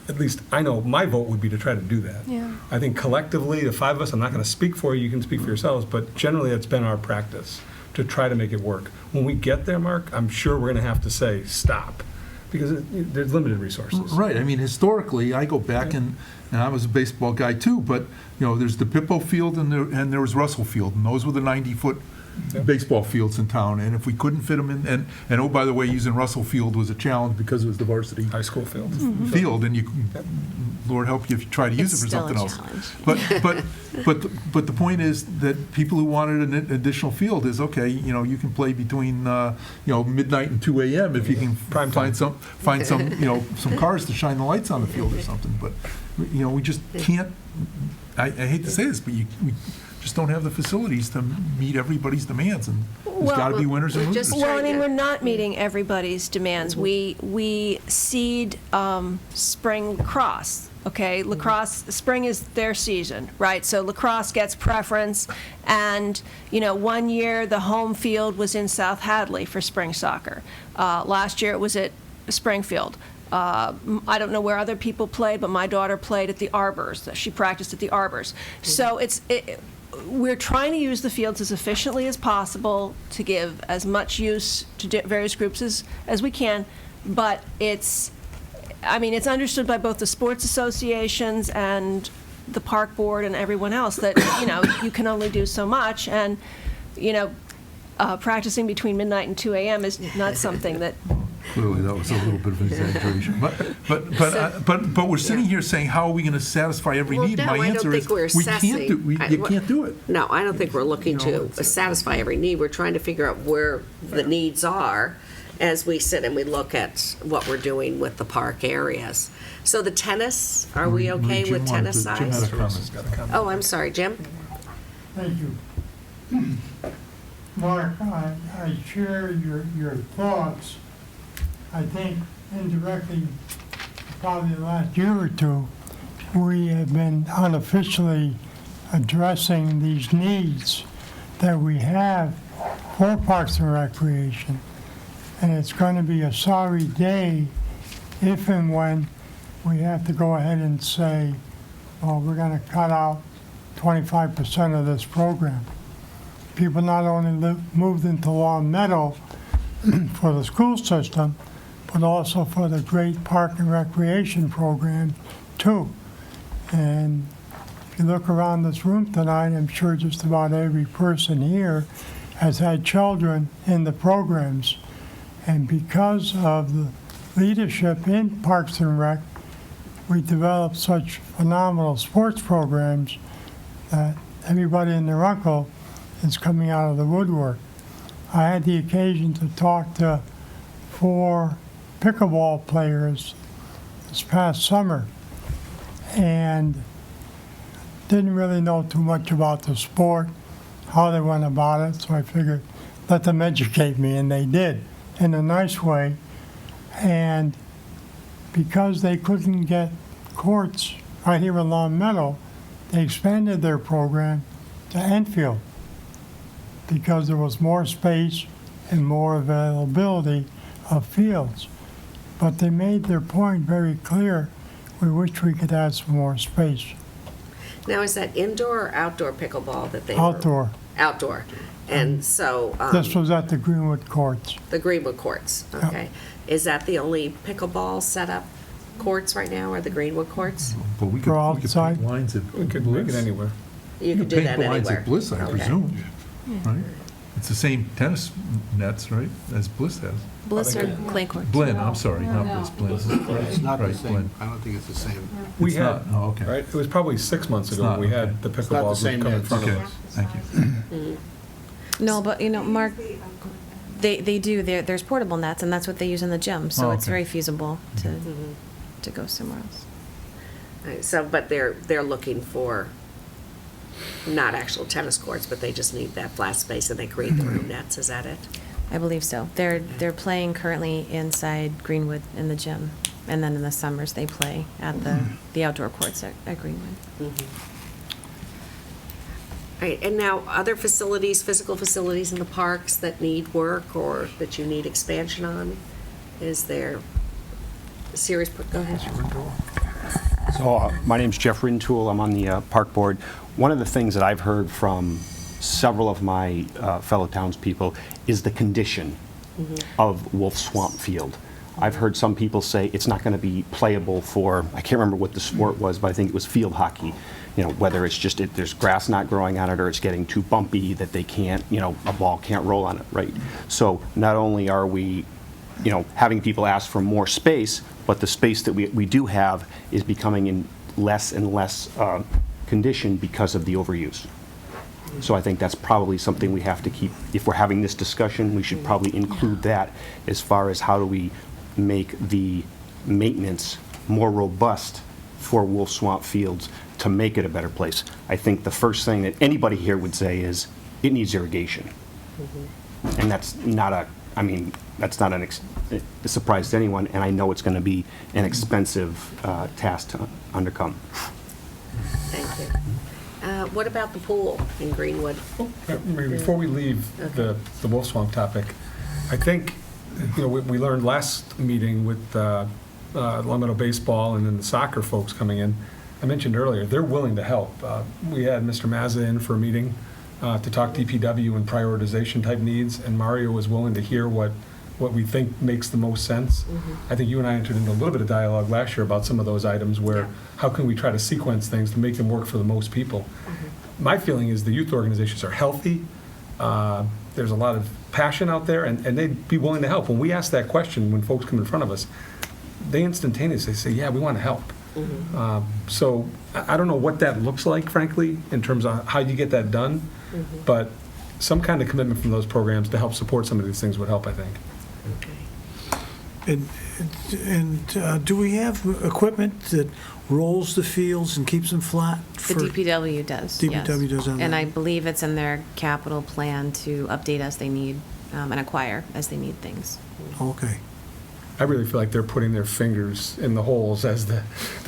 at least I know my vote would be to try to do that. Yeah. I think collectively, the 5 of us, I'm not going to speak for you, you can speak for yourselves, but generally it's been our practice to try to make it work. When we get there, Mark, I'm sure we're going to have to say, stop, because there's limited resources. Right. I mean, historically, I go back and I was a baseball guy too, but, you know, there's the Pippo Field and there was Russell Field, and those were the 90-foot baseball fields in town. And if we couldn't fit them in, and oh, by the way, using Russell Field was a challenge because it was the varsity High school field. field, and you, Lord help you if you try to use it for something else. But the point is that people who wanted an additional field is, okay, you know, you can play between midnight and 2 a.m. if you can find some some cars to shine the lights on the field or something. But you know, we just can't. I hate to say this, but we just don't have the facilities to meet everybody's demands, and there's got to be winners and losers. Well, I mean, we're not meeting everybody's demands. We seed spring lacrosse, okay? Lacrosse, spring is their season, right? So lacrosse gets preference, and, you know, one year the home field was in South Hadley for spring soccer. Last year it was at Springfield. I don't know where other people played, but my daughter played at the Arbors. She practiced at the Arbors. So we're trying to use the fields as efficiently as possible to give as much use to various groups as we can, but it's understood by both the sports associations and the park board and everyone else that, you know, you can only do so much, and, you know, practicing between midnight and 2 a.m. is not something that... Clearly, that was a little bit of an exaggeration. But we're sitting here saying, how are we going to satisfy every need? No, My I answer don't is, think we're you can't do it. No, I don't think we're looking to satisfy every need. We're trying to figure out where the needs are as we sit and we look at what we're doing with the park areas. So the tennis, are we okay with tennis size? Jim had a comment. Oh, I'm sorry, Jim? Thank you. Mark, I share your thoughts. I think indirectly probably the last year or two, we have been unofficially addressing these needs that we have for Parks and Recreation. And it's going to be a sorry day if and when we have to go ahead and say, well, we're going to cut out 25% of this program. People not only moved into Long Meadow for the school system, but also for the great park and recreation program, too. And if you look around this room tonight, I'm sure just about every person here has had children in the programs. And because of the leadership in Parks and Rec, we developed such phenomenal sports programs that everybody and their uncle is coming out of the woodwork. I had the occasion to talk to 4 pickleball players this past summer and didn't really know too much about the sport, how they went about it, so I figured let them educate me, and they did in a nice way. And because they couldn't get courts right here in Long Meadow, they expanded their program to Enfield because there was more space and more availability of fields. But they made their point very clear. We wish we could add some more space. Now, is that indoor or outdoor pickleball that they were? Outdoor. Outdoor. And so. This was at the Greenwood Courts. The Greenwood Courts, okay. Is that the only pickleball setup courts right now, or the Greenwood Courts? But we For could outside? paint lines at We could make it Bliss. anywhere. You could do that paint lines anywhere. at Bliss, I Okay. presume, right? It's the same tennis nets, right, as Bliss has. Bliss or clay court? Blinn, I'm sorry, not Bliss, Blinn. It's not the Right, same. Blinn. I don't think it's the same. We It's had, not? Oh, okay. right, it was probably 6 months It's ago, not, we okay. had the It's not the pickleball same group come in nets. front of Okay, us. thank you. No, but Mark, they do. There's portable nets, and that's what they use in the gym. So Oh, it's okay. very feasible to go somewhere else. All right, so, but they're looking for not actual tennis courts, but they just need that flat space and they create their own nets, is that it? I believe so. They're playing currently inside Greenwood in the gym, and then in the summers they play at the outdoor courts at Greenwood. All right, and now other facilities, physical facilities in the parks that need work or that you need expansion on? Is there a serious, go ahead. So, my name's Jeff Rintoul. I'm on the park board. One of the things that I've heard from several of my fellow townspeople is the condition of Wolf Swamp Field. I've heard some people say it's not going to be playable for, I can't remember what the sport was, but I think it was field hockey. You know, whether it's just there's grass not growing on it or it's getting too bumpy that they can't, a ball can't roll on it, right? So not only are we, having people ask for more space, but the space that we do have is becoming in less and less condition because of the overuse. So I think that's probably something we have to keep, if we're having this discussion, we should probably include that as far as how do we make the maintenance more robust for Wolf Swamp Fields to make it a better place. I think the first thing that anybody here would say is it needs irrigation. And that's not a surprise to anyone, and I know it's going to be an expensive task to undercome. Thank you. What about the pool in Greenwood? Maybe before we leave the Wolf Swamp topic, I think, we learned last meeting with Long Meadow Baseball and then the soccer folks coming in, I mentioned earlier, they're willing to help. We had Mr. Mazza in for a meeting to talk DPW and prioritization type needs, and Mario was willing to hear what we think makes the most sense. I think you and I entered into a little bit of dialogue last year about some of those items where how can we try to sequence things to make them work for the most people. My feeling is the youth organizations are healthy. There's a lot of passion out there, and they'd be willing to help. When we ask that question, when folks come in front of us, they instantaneously say, yeah, we want to help. So I don't know what that looks like, frankly, in terms of how you get that done, but some kind of commitment from those programs to help support some of these things would help, I think. And do we have equipment that rolls the fields and keeps them flat? The DPW does, yes. DPW does have And that. I believe it's in their capital plan to update as they need and acquire as they need things. Okay. I really feel like they're putting their fingers in the holes as the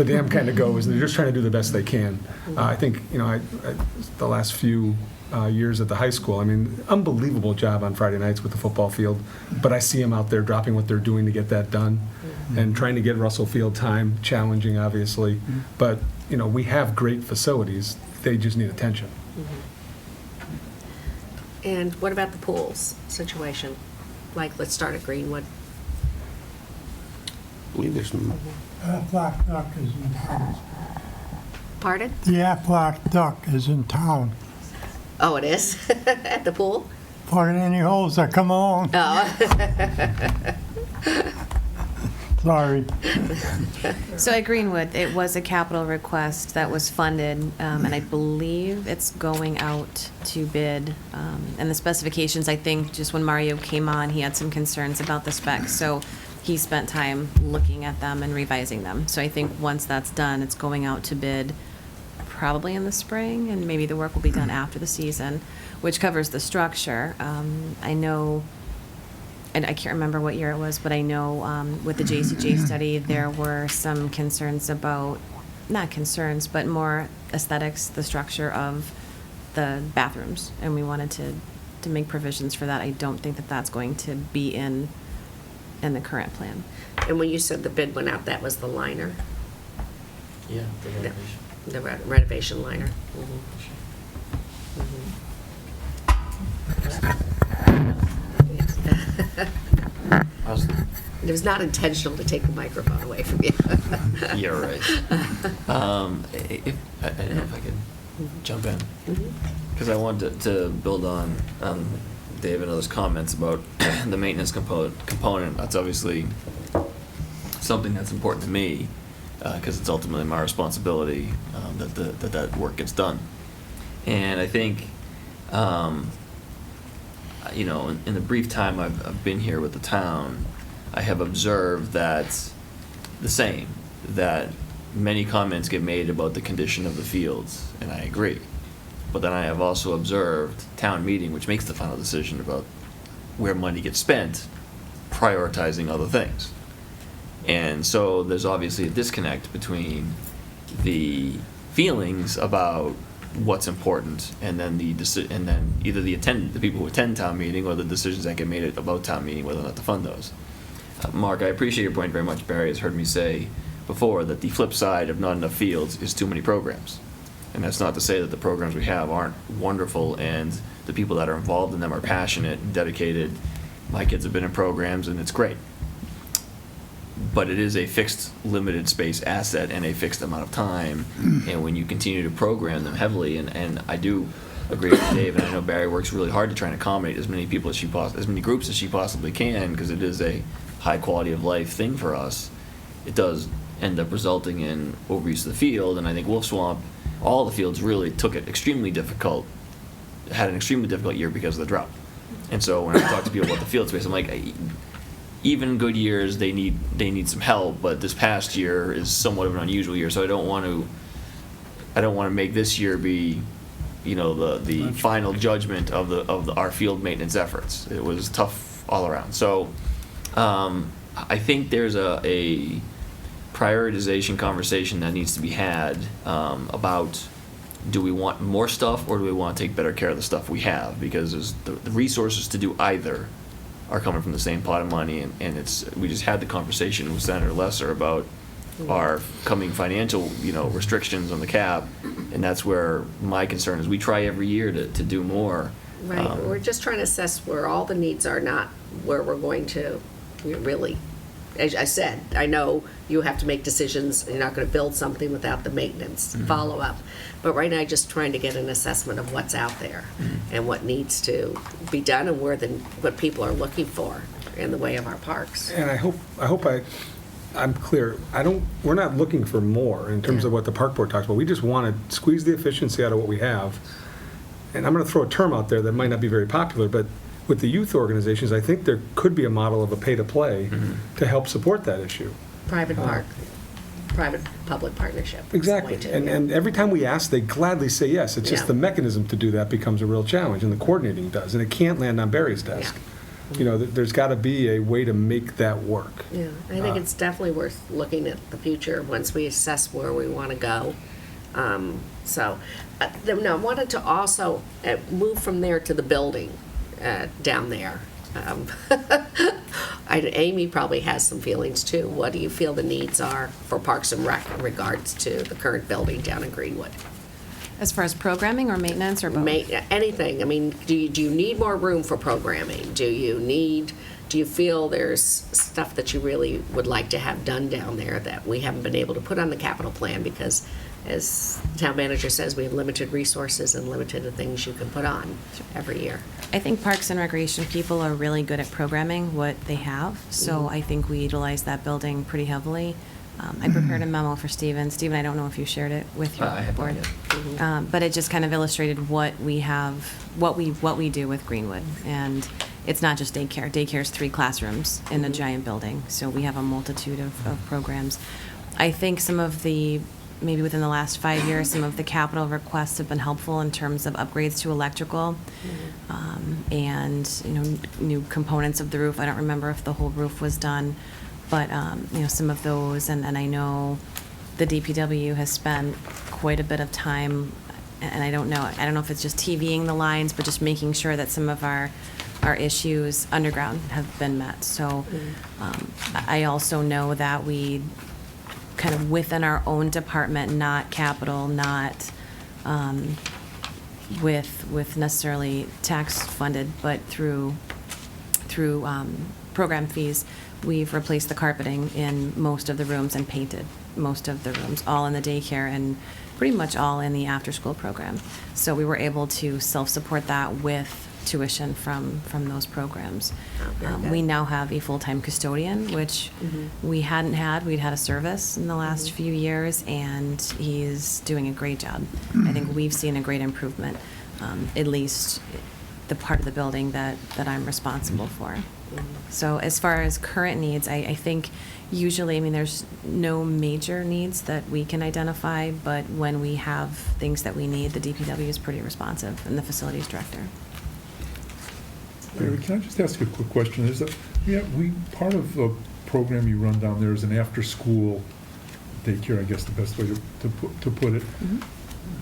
dam kind of goes, and they're just trying to do the best they can. I think, the last few years at the high school, I mean, unbelievable job on Friday nights with the football field, but I see them out there dropping what they're doing to get that done, and trying to get Russell Field time, challenging, obviously, but, we have great facilities, they just need attention. And what about the pools situation? Like, let's start at Greenwood. I believe there's some, Aflac Duck is in town. Pardon? The Aflac Duck is in town. Oh, it is? At the pool? Put in any holes that come along. Oh. Sorry. So at Greenwood, it was a capital request that was funded, and I believe it's going out to bid. And the specifications, I think, just when Mario came on, he had some concerns about the specs, so he spent time looking at them and revising them. So I think once that's done, it's going out to bid probably in the spring, and maybe the work will be done after the season, which covers the structure. I know, and I can't remember what year it was, but I know with the JCJ study, there were some concerns about, not concerns, but more aesthetics, the structure of the bathrooms, and we wanted to make provisions for that. I don't think that that's going to be in the current plan. And when you said the bid went out, that was the liner? Yeah, the renovation. The renovation liner? It was not intentional to take the microphone away from you. You're right. I don't know if I could jump in, because I wanted to build on Dave and others' comments about the maintenance component. That's obviously something that's important to me, because it's ultimately my responsibility that work gets done. And I think, in the brief time I've been here with the town, I have observed that many comments get made about the condition of the fields, and I agree. But then I have also observed town meeting, which makes the final decision about where money gets spent, prioritizing other things. And so there's obviously a disconnect between the feelings about what's important and then either the people who attend town meeting or the decisions that get made about town meeting, whether or not to fund those. Mark, I appreciate your point very much. Barry has heard me say before that the flip side of not enough fields is too many programs. And that's not to say that the programs we have aren't wonderful and the people that are involved in them are passionate and dedicated. My kids have been in programs and it's great. But it is a fixed, limited space asset and a fixed amount of time. And when you continue to program them heavily, and I do agree with Dave, and I know Barry works really hard to try and accommodate as many people as many groups as she possibly can, because it is a high quality of life thing for us. It does end up resulting in overuse of the field, and I think Wolf Swamp, all the fields really took it extremely difficult, had an extremely difficult year because of the drought. And so when I talk to people about the field space, I'm like, even good years, they need some help, but this past year is somewhat of an unusual year, so I don't want to make this year be, the final judgment of our field maintenance efforts. It was tough all around. So I think there's a prioritization conversation that needs to be had about, do we want more stuff or do we want to take better care of the stuff we have? Because the resources to do either are coming from the same pot of money, and we just had the conversation with Senator Lesser about our coming financial, restrictions on the cap, and that's where my concern is. We try every year to do more. Right, we're just trying to assess where all the needs are, not where we're going to really. As I said, I know you have to make decisions. You're not going to build something without the maintenance follow-up. But right now, just trying to get an assessment of what's out there and what needs to be done and what people are looking for in the way of our parks. And I hope I'm clear. We're not looking for more in terms of what the park board talks about. We just want to squeeze the efficiency out of what we have. And I'm going to throw a term out there that might not be very popular, but with the youth organizations, I think there could be a model of a pay-to-play to help support that issue. Private public partnership. Exactly. And every time we ask, they gladly say yes. It's just the mechanism to do that becomes a real challenge, and the coordinating does. And it can't land on Barry's desk. You know, there's got to be a way to make that work. Yeah, I think it's definitely worth looking at the future once we assess where we want to go. Then I wanted to also move from there to the building down there. Amy probably has some feelings too. What do you feel the needs are for Parks and Rec in regards to the current building down in Greenwood? As far as programming or maintenance or both? Anything. I mean, do you need more room for programming? Do you feel there's stuff that you really would like to have done down there that we haven't been able to put on the capital plan because, as the town manager says, we have limited resources and limited things you can put on every year? I think Parks and Recreation people are really good at programming what they have, so I think we utilize that building pretty heavily. I prepared a memo for Stephen. Stephen, I don't know if you shared it with your I have board. not yet. But it just kind of illustrated what we have, what we do with Greenwood. And it's not just daycare. Daycare's 3 classrooms in a giant building, so we have a multitude of programs. I think some of the, maybe within the last 5 years, some of the capital requests have been helpful in terms of upgrades to electrical and, you know, new components of the roof. I don't remember if the whole roof was done. But, you know, some of those, and I know the DPW has spent quite a bit of time, and I don't know if it's just TVing the lines, but just making sure that some of our issues underground have been met. So I also know that we kind of within our own department, not capital, not with necessarily tax funded, but through program fees, we've replaced the carpeting in most of the rooms and painted most of the rooms, all in the daycare and pretty much all in the after-school program. So we were able to self-support that with tuition from those programs. We now have a full-time custodian, which we hadn't had. We'd had a service in the last few years, and he's doing a great job. I think we've seen a great improvement, at least the part of the building that I'm responsible for. So as far as current needs, I think usually, I mean, there's no major needs that we can identify, but when we have things that we need, the DPW is pretty responsive, and the facilities director. Barry, can I just ask a quick question? Part of the program you run down there is an after-school daycare, I guess the best way to put it.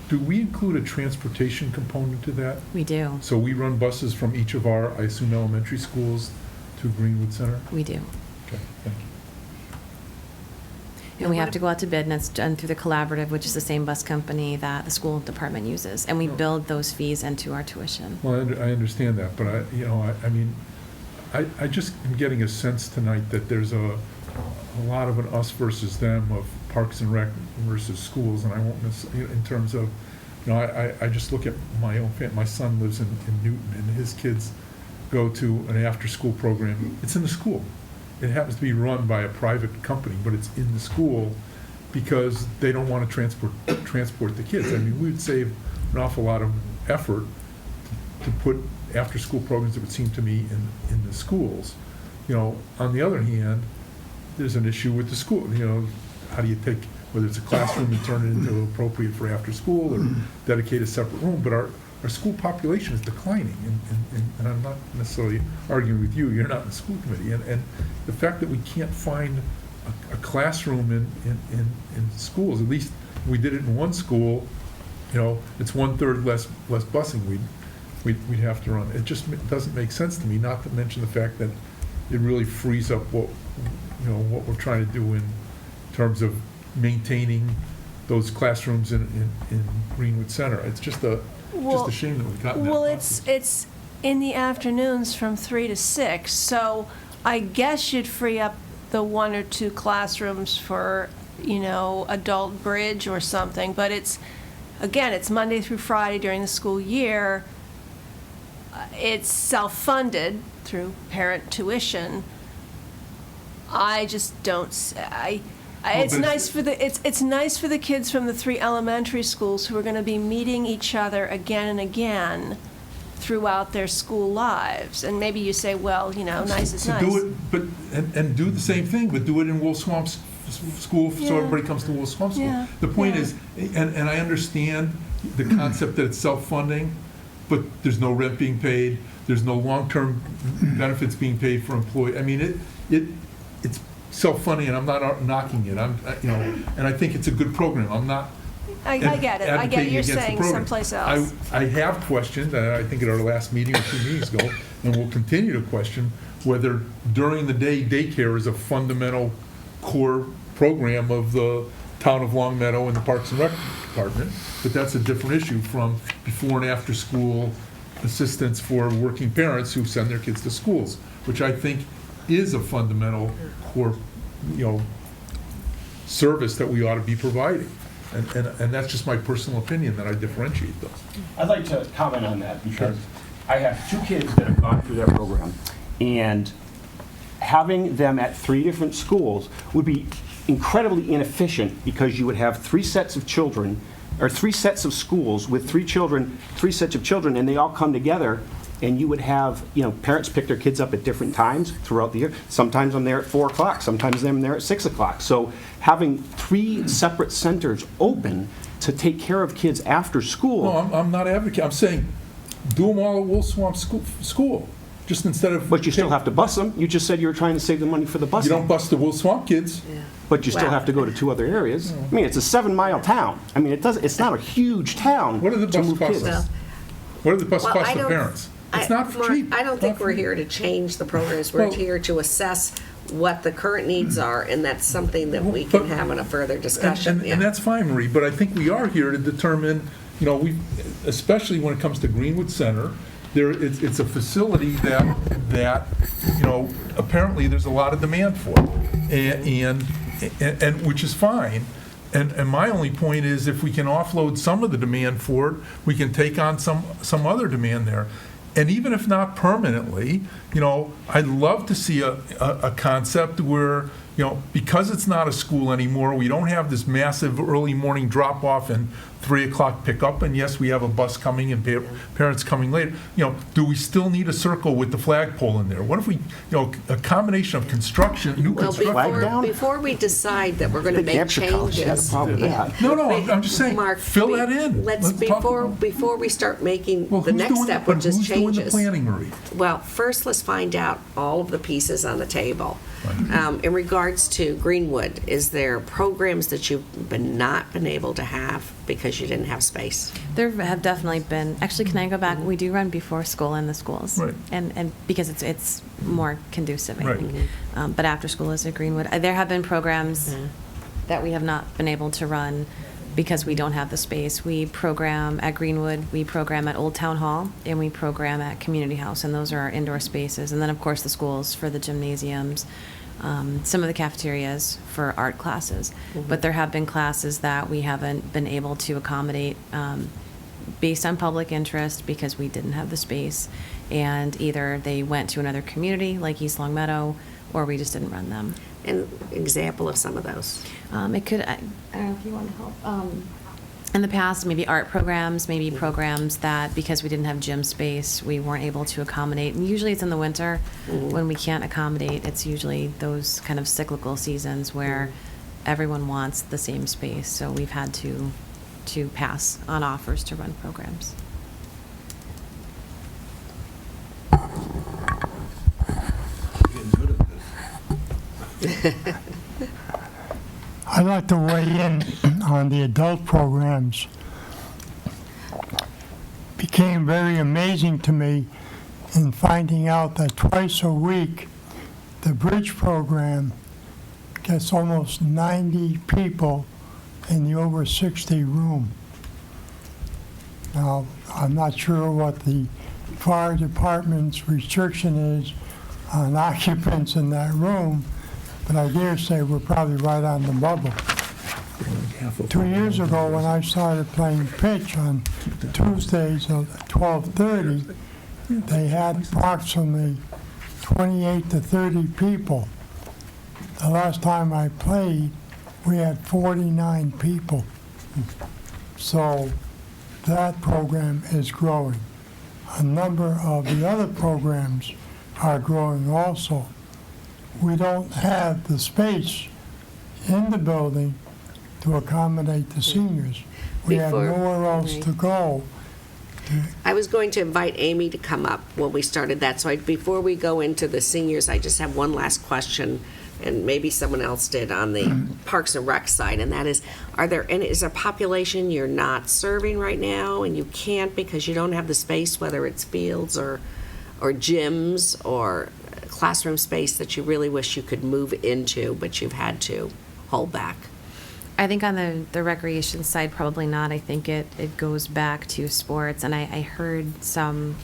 Do we include a transportation component to that? We do. So we run buses from each of our, I assume, elementary schools to Greenwood Center? We do. Okay, thank you. And we have to go out to bid, and it's done through the Collaborative, which is the same bus company that the school department uses, and we build those fees into our tuition. Well, I understand that, but I just am getting a sense tonight that there's a lot of an us versus them of Parks and Rec versus schools, and I won't necessarily, in terms of, I just look at my own family. My son lives in Newton, and his kids go to an after-school program. It's in the school. It happens to be run by a private company, but it's in the school because they don't want to transport the kids. I mean, we would save an awful lot of effort to put after-school programs, it would seem to me, in the schools. On the other hand, there's an issue with the school. How do you take, whether it's a classroom and turn it into appropriate for after-school or dedicate a separate room, but our school population is declining, and I'm not necessarily arguing with you, you're not in the school committee, and the fact that we can't find a classroom in schools, at least we did it in one school, it's 1/3 less busing we'd have to run. It just doesn't make sense to me, not to mention the fact that it really frees up what we're trying to do in terms of maintaining those classrooms in Greenwood Center. It's just a shame that we've gotten that. Well, process. it's in the afternoons from 3 to 6, so I guess you'd free up the 1 or 2 classrooms for, adult bridge or something, but it's Monday through Friday during the school year. It's self-funded through parent tuition. I just don't, it's nice for the kids from the 3 elementary schools who are going to be meeting each other again and again throughout their school lives. And maybe you say, well, nice is nice. Do it, and do the same thing, but do it in Wolf Swamp School, so everybody comes to Wolf Swamp School. Yeah. The point is, and I understand the concept that it's self-funding, but there's no rent being paid, there's no long-term benefits being paid for employees. I mean, it's so funny, and I'm not knocking it. And I think it's a good program. I'm not I get it. I get it. advocating You're against the saying program. someplace else. I have questioned, I think at our last meeting or 2 meetings ago, and we'll continue to question whether during the day daycare is a fundamental core program of the town of Long Meadow and the Parks and Rec Department, but that's a different issue from before and after school assistance for working parents who send their kids to schools, which I think is a fundamental core, service that we ought to be providing. And that's just my personal opinion, that I differentiate those. I'd like to comment on that because I have 2 kids that have gone through that program, and having them at 3 different schools would be incredibly inefficient because you would have 3 sets of children, or 3 sets of schools with 3 children, 3 sets of children, and they all come together, and you would have, parents pick their kids up at different times throughout the year. Sometimes I'm there at 4 o'clock, sometimes I'm there at 6 o'clock. So having 3 separate centers open to take care of kids after school. No, I'm not advocating, I'm saying, do them all at Wolf Swamp School, just instead of. But you still have to bus them. You just said you were trying to save the money for the busing. You don't bus the Wolf Swamp kids. But you still have to go to 2 other areas. I mean, it's a 7-mile town. I mean, it's not a huge town. What do the to bus move cost kids. us? What do the bus Well, cost I the don't- parents? It's not Mark, cheap. I don't think Not we're for- here to change the programs. We're Well- here to assess what the current needs are, and that's something that we But- can have in a further discussion. And that's fine, Marie, but I think we are here to determine, especially when it comes to Greenwood Center, it's a facility that apparently there's a lot of demand for, and which is fine. And my only point is, if we can offload some of the demand for it, we can take on some other demand there. And even if not permanently, I'd love to see a concept where, because it's not a school anymore, we don't have this massive early morning drop-off and 3 o'clock pickup, and yes, we have a bus coming and parents coming later. Do we still need a circle with the flagpole in there? What if we, a combination of construction, new Well, construction? before we decide that we're going to The make Hampshire College had a changes. problem with that. No, I'm just saying, Mark, fill that in. Let's, talk about- before we start making Well, the who's next doing step, the- which is Who's doing the changes. planning, Marie? Well, first, let's find out all of the pieces on the table. In regards to Greenwood, is there programs that you've not been able to have because you didn't have space? There have definitely been, actually, can I go back? We do run before school in the schools. Right. And because it's more conducive, I Right. think. But after school is at Greenwood. There have been programs that we have not been able to run because we don't have the space. We program at Greenwood, we program at Old Town Hall, and we program at Community House, and those are our indoor spaces. And then, of course, the schools for the gymnasiums, some of the cafeterias for art classes. But there have been classes that we haven't been able to accommodate based on public interest because we didn't have the space, and either they went to another community like East Long Meadow, or we just didn't run them. An example of some of those. It could, I don't know if you want to help. In the past, maybe art programs, maybe programs that, because we didn't have gym space, we weren't able to accommodate. And usually it's in the winter when we can't accommodate. It's usually those kind of cyclical seasons where everyone wants the same space. So we've had to pass on offers to run programs. I'd like to weigh in on the adult programs. Became very amazing to me in finding out that twice a week, the bridge program gets almost 90 people in the over 60 room. Now, I'm not sure what the fire department's restriction is on occupants in that room, but I dare say we're probably right on the bubble. 2 years ago, when I started playing pitch on Tuesdays at 12:30, they had approximately 28 to 30 people. The last time I played, we had 49 people. So that program is growing. A number of the other programs are growing also. We don't have the space in the building to accommodate the seniors. We have Before- nowhere else right. to go. I was going to invite Amy to come up when we started that, so before we go into the seniors, I just have one last question, and maybe someone else did on the Parks and Rec side, and that is, is there a population you're not serving right now, and you can't because you don't have the space, whether it's fields or gyms or classroom space that you really wish you could move into, but you've had to hold back? I think on the recreation side, probably not. I think it goes back to sports. And I heard some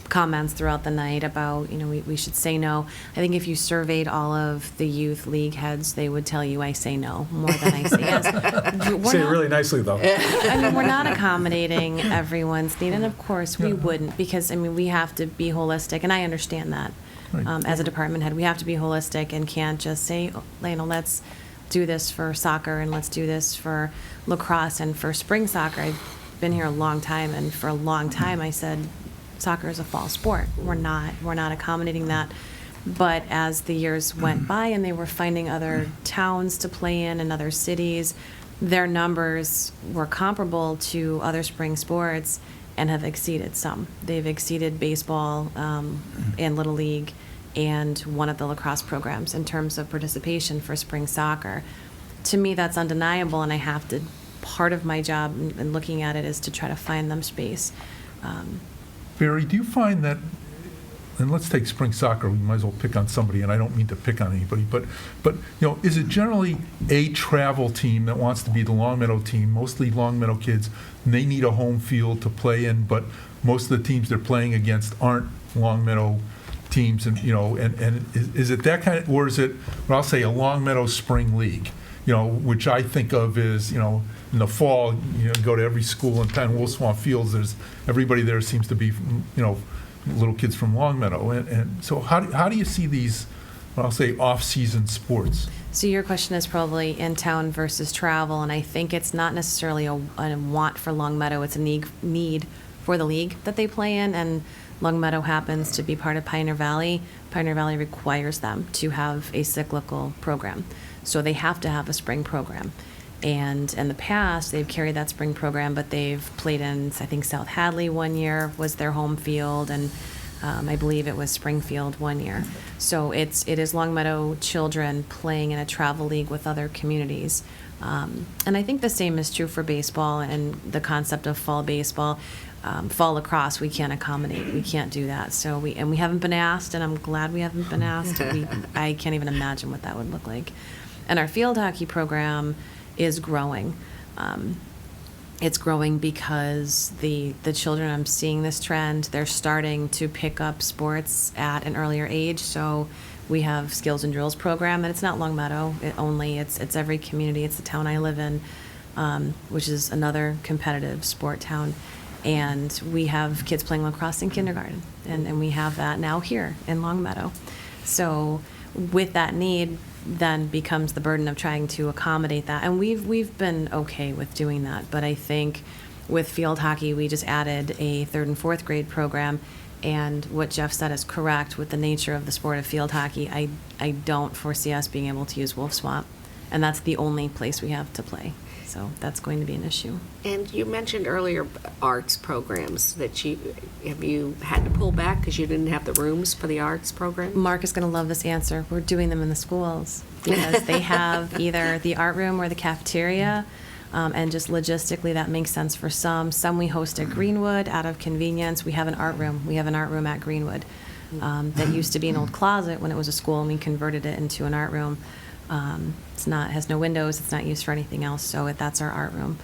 comments throughout the night about, we should say no. I think if you surveyed all of the youth league heads, they would tell you I say no more than I say yes. Say it really nicely, though. I mean, we're not accommodating everyone's need. And of course, we wouldn't, because, we have to be holistic. And I understand that. As a department head, we have to be holistic and can't just say, let's do this for soccer and let's do this for lacrosse and for spring soccer. I've been here a long time, and for a long time I said soccer is a fall sport. We're not accommodating that. But as the years went by and they were finding other towns to play in and other cities, their numbers were comparable to other spring sports and have exceeded some. They've exceeded baseball and Little League and one of the lacrosse programs in terms of participation for spring soccer. To me, that's undeniable, and part of my job in looking at it is to try to find them space. Barry, do you find that, and let's take spring soccer, we might as well pick on somebody, and I don't mean to pick on anybody, but is it generally a travel team that wants to be the Longmeadow team, mostly Longmeadow kids, and they need a home field to play in, but most of the teams they're playing against aren't Longmeadow teams, and is it that kind of, or is it, well, I'll say a Longmeadow Spring League, which I think of as, in the fall, go to every school in town, Wolf Swamp Fields, everybody there seems to be, little kids from Longmeadow, and so how do you see these, well, I'll say, off-season sports? So your question is probably in town versus travel, and I think it's not necessarily a want for Longmeadow, it's a need for the league that they play in, and Longmeadow happens to be part of Pioneer Valley. Pioneer Valley requires them to have a cyclical program. So they have to have a spring program. And in the past, they've carried that spring program, but they've played in, I think, South Hadley one year was their home field, and I believe it was Springfield one year. So it is Longmeadow children playing in a travel league with other communities. And I think the same is true for baseball and the concept of fall baseball. Fall lacrosse, we can't accommodate. We can't do that. So we haven't been asked, and I'm glad we haven't been asked. I can't even imagine what that would look like. And our field hockey program is growing. It's growing because the children, I'm seeing this trend, they're starting to pick up sports at an earlier age. So we have skills and drills program, and it's not Longmeadow it's every community. It's the town I live in, which is another competitive sport town. And we have kids playing lacrosse in kindergarten, and we have that now here in Longmeadow. So with that need, then becomes the burden of trying to accommodate that. And we've been okay with doing that, but I think with field hockey, we just added a 3rd and 4th grade program, and what Jeff said is correct with the nature of the sport of field hockey. I don't foresee us being able to use Wolf Swamp, and that's the only place we have to play. So that's going to be an issue. And you mentioned earlier arts programs that have you had to pull back because you didn't have the rooms for the arts program? Mark is going to love this answer. We're doing them in the schools because they have either the art room or the cafeteria, and just logistically that makes sense for some. Some we host at Greenwood out of convenience. We have an art room. We have an art room at Greenwood that used to be an old closet when it was a school, and we converted it into an art room. Has no windows, it's not used for anything else, so that's our art room.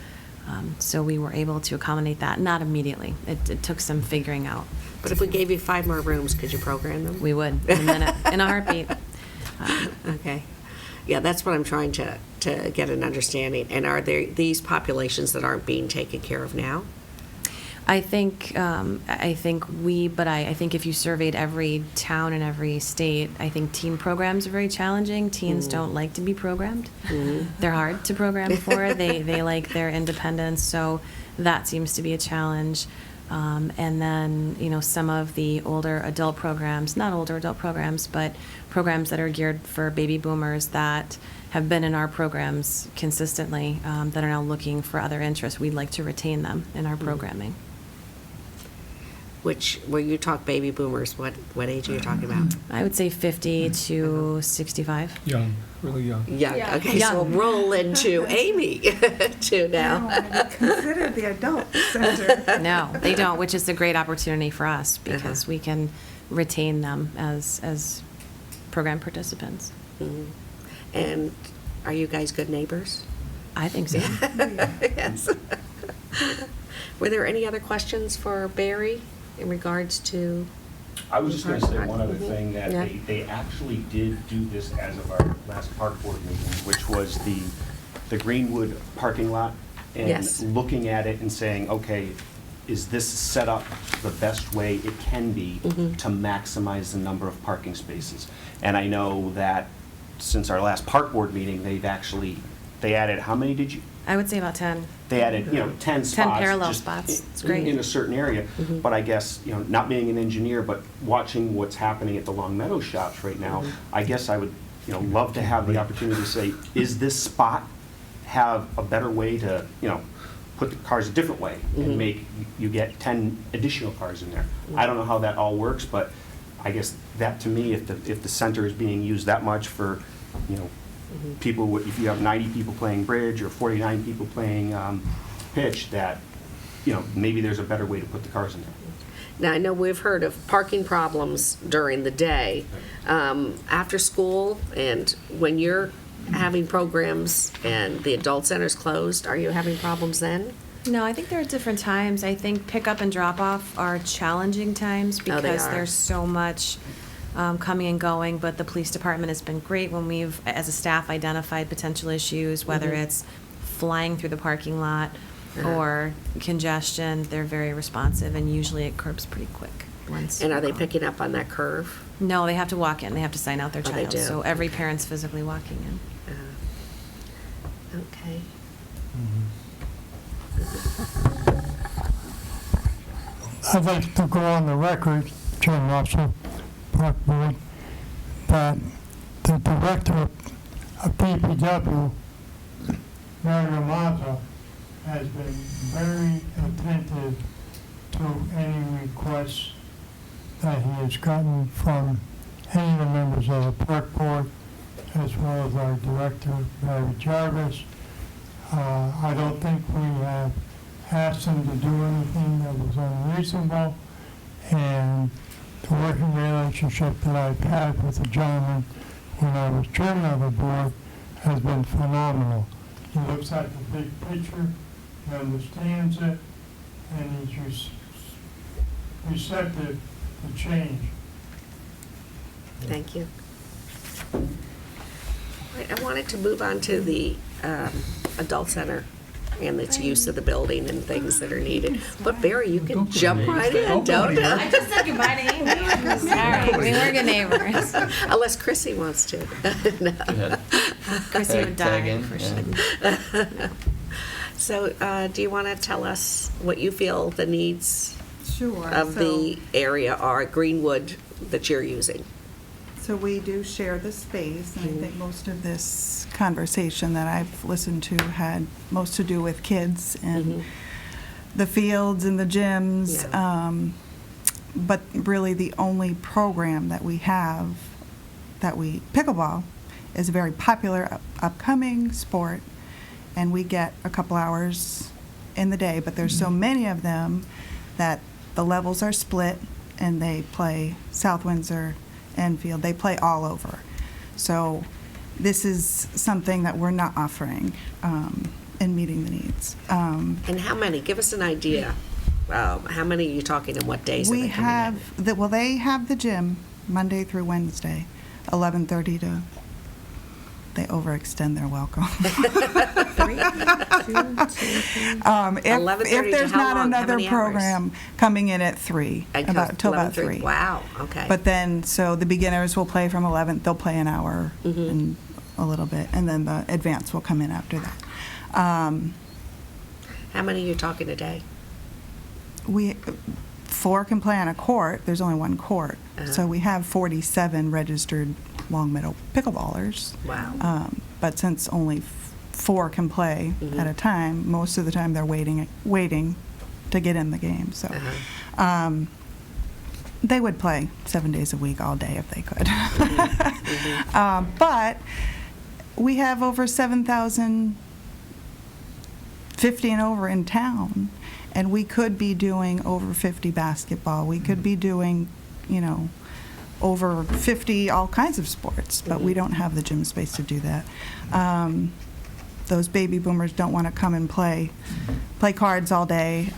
So we were able to accommodate that, not immediately. It took some figuring out. But if we gave you 5 more rooms, could you program them? We would, in a minute, in a heartbeat. Okay. Yeah, that's what I'm trying to get an understanding. And are there these populations that aren't being taken care of now? I think if you surveyed every town in every state, I think teen programs are very challenging. Teens don't like to be programmed. They're hard to program for. They like their independence, so that seems to be a challenge. And then, some of the older adult programs, not older adult programs, but programs that are geared for baby boomers that have been in our programs consistently, that are now looking for other interests. We'd like to retain them in our programming. where you talk baby boomers, what age are you talking about? I would say 50 to 65. Young, really young. Yeah, okay, so we'll roll into Amy too now. Consider the adult center. No, they don't, which is a great opportunity for us because we can retain them as program participants. Mhm. And are you guys good neighbors? I think so. Yes. Were there any other questions for Barry in regards to? I was just going to say one other Mhm. thing, that Yeah. they actually did do this as of our last park board meeting, which was the Greenwood parking lot. And Yes. looking at it and saying, okay, is this set up the best way it can be Mhm. to maximize the number of parking spaces? And I know that since our last park board meeting, they added, how many did you? I would say about 10. They added, 10 spots. parallel just spots. in- It's great. In a certain area. Mhm. But I guess, not being an engineer, but watching what's happening at the Long Meadow shops right now, I guess I would, love to have the opportunity to say, is this spot have a better way to, put the cars a different way Mhm. and make, you get 10 additional cars in there? I don't know how that all works, but I guess that to me, if the center is being used that much for, people, if you have 90 people playing bridge or 49 people playing pitch, that, maybe there's a better way to put the cars in there. Now, I know we've heard of parking problems during the day. After school and when you're having programs and the adult center's closed, are you having problems then? No, I think there are different times. I think pickup and drop off are challenging times Oh, they because are. there's so much coming and going, but the police department has been great when we've, as a staff, identified potential issues, whether Mhm. it's flying through the parking lot Uh-huh. or congestion. They're very responsive, and usually it curbs pretty quick once. And are we're they gone. picking up on that curve? No, they have to walk in. They have to sign out their Oh, they child. do. So every parent's physically walking in. Okay. I'd like to go on the record, Jim Russell, Park Board, that the director of PPW, Mario Mazza, has been very attentive to any requests that he has gotten from any of the members of the Park Board, as well as our director, Barry Jarvis. I don't think we have asked him to do anything that was unreasonable, and the working relationship that I've had with the gentleman when I was chairman of the board has been phenomenal. He looks at the big picture, he understands it, and he's receptive to change. Thank you. Right, I wanted to move on to the adult center and its use of the building and things that are needed. But Barry, you can jump right in, don't you? I just said goodbye to Amy. Sorry, we were good neighbors. Unless Chrissy wants to. No. Chrissy would Tag die in, for yeah. sure. So, do you want to tell us what you feel the needs Sure. of the area are at Greenwood that you're using? So we do share the space, and I think most of this conversation that I've listened to had most to do with kids and the fields and the gyms. But really, the only program that we have pickleball is a very popular upcoming sport, and we get a couple hours in the day, but there's so many of them that the levels are split, and they play South Windsor, Enfield, they play all over. So this is something that we're not offering in meeting the needs. And how many? Give us an idea. How many are you talking and what days are We they coming in? have, they have the gym Monday through Wednesday, 11:30 to, they overextend their welcome. If there's how not long? How another many hours? program coming in at 3, till about 3. Wow, okay. But then, so the beginners will play from 11, they'll play an hour Mm-hmm. and a little bit, and then the advanced will come in after that. How many are you talking a day? 4 can play on a court, there's only one court. So we have 47 registered Long Meadow pickleballers. Wow. But since only 4 can play at a time, most of the time they're waiting to get in the game. So They would play 7 days a week, all day if they could. But we have over 7,000 50 and over in town, and we could be doing over 50 basketball. We could be doing, over 50 all kinds of sports, but we don't have the gym space to do that. Those baby boomers don't want to come and play cards all day.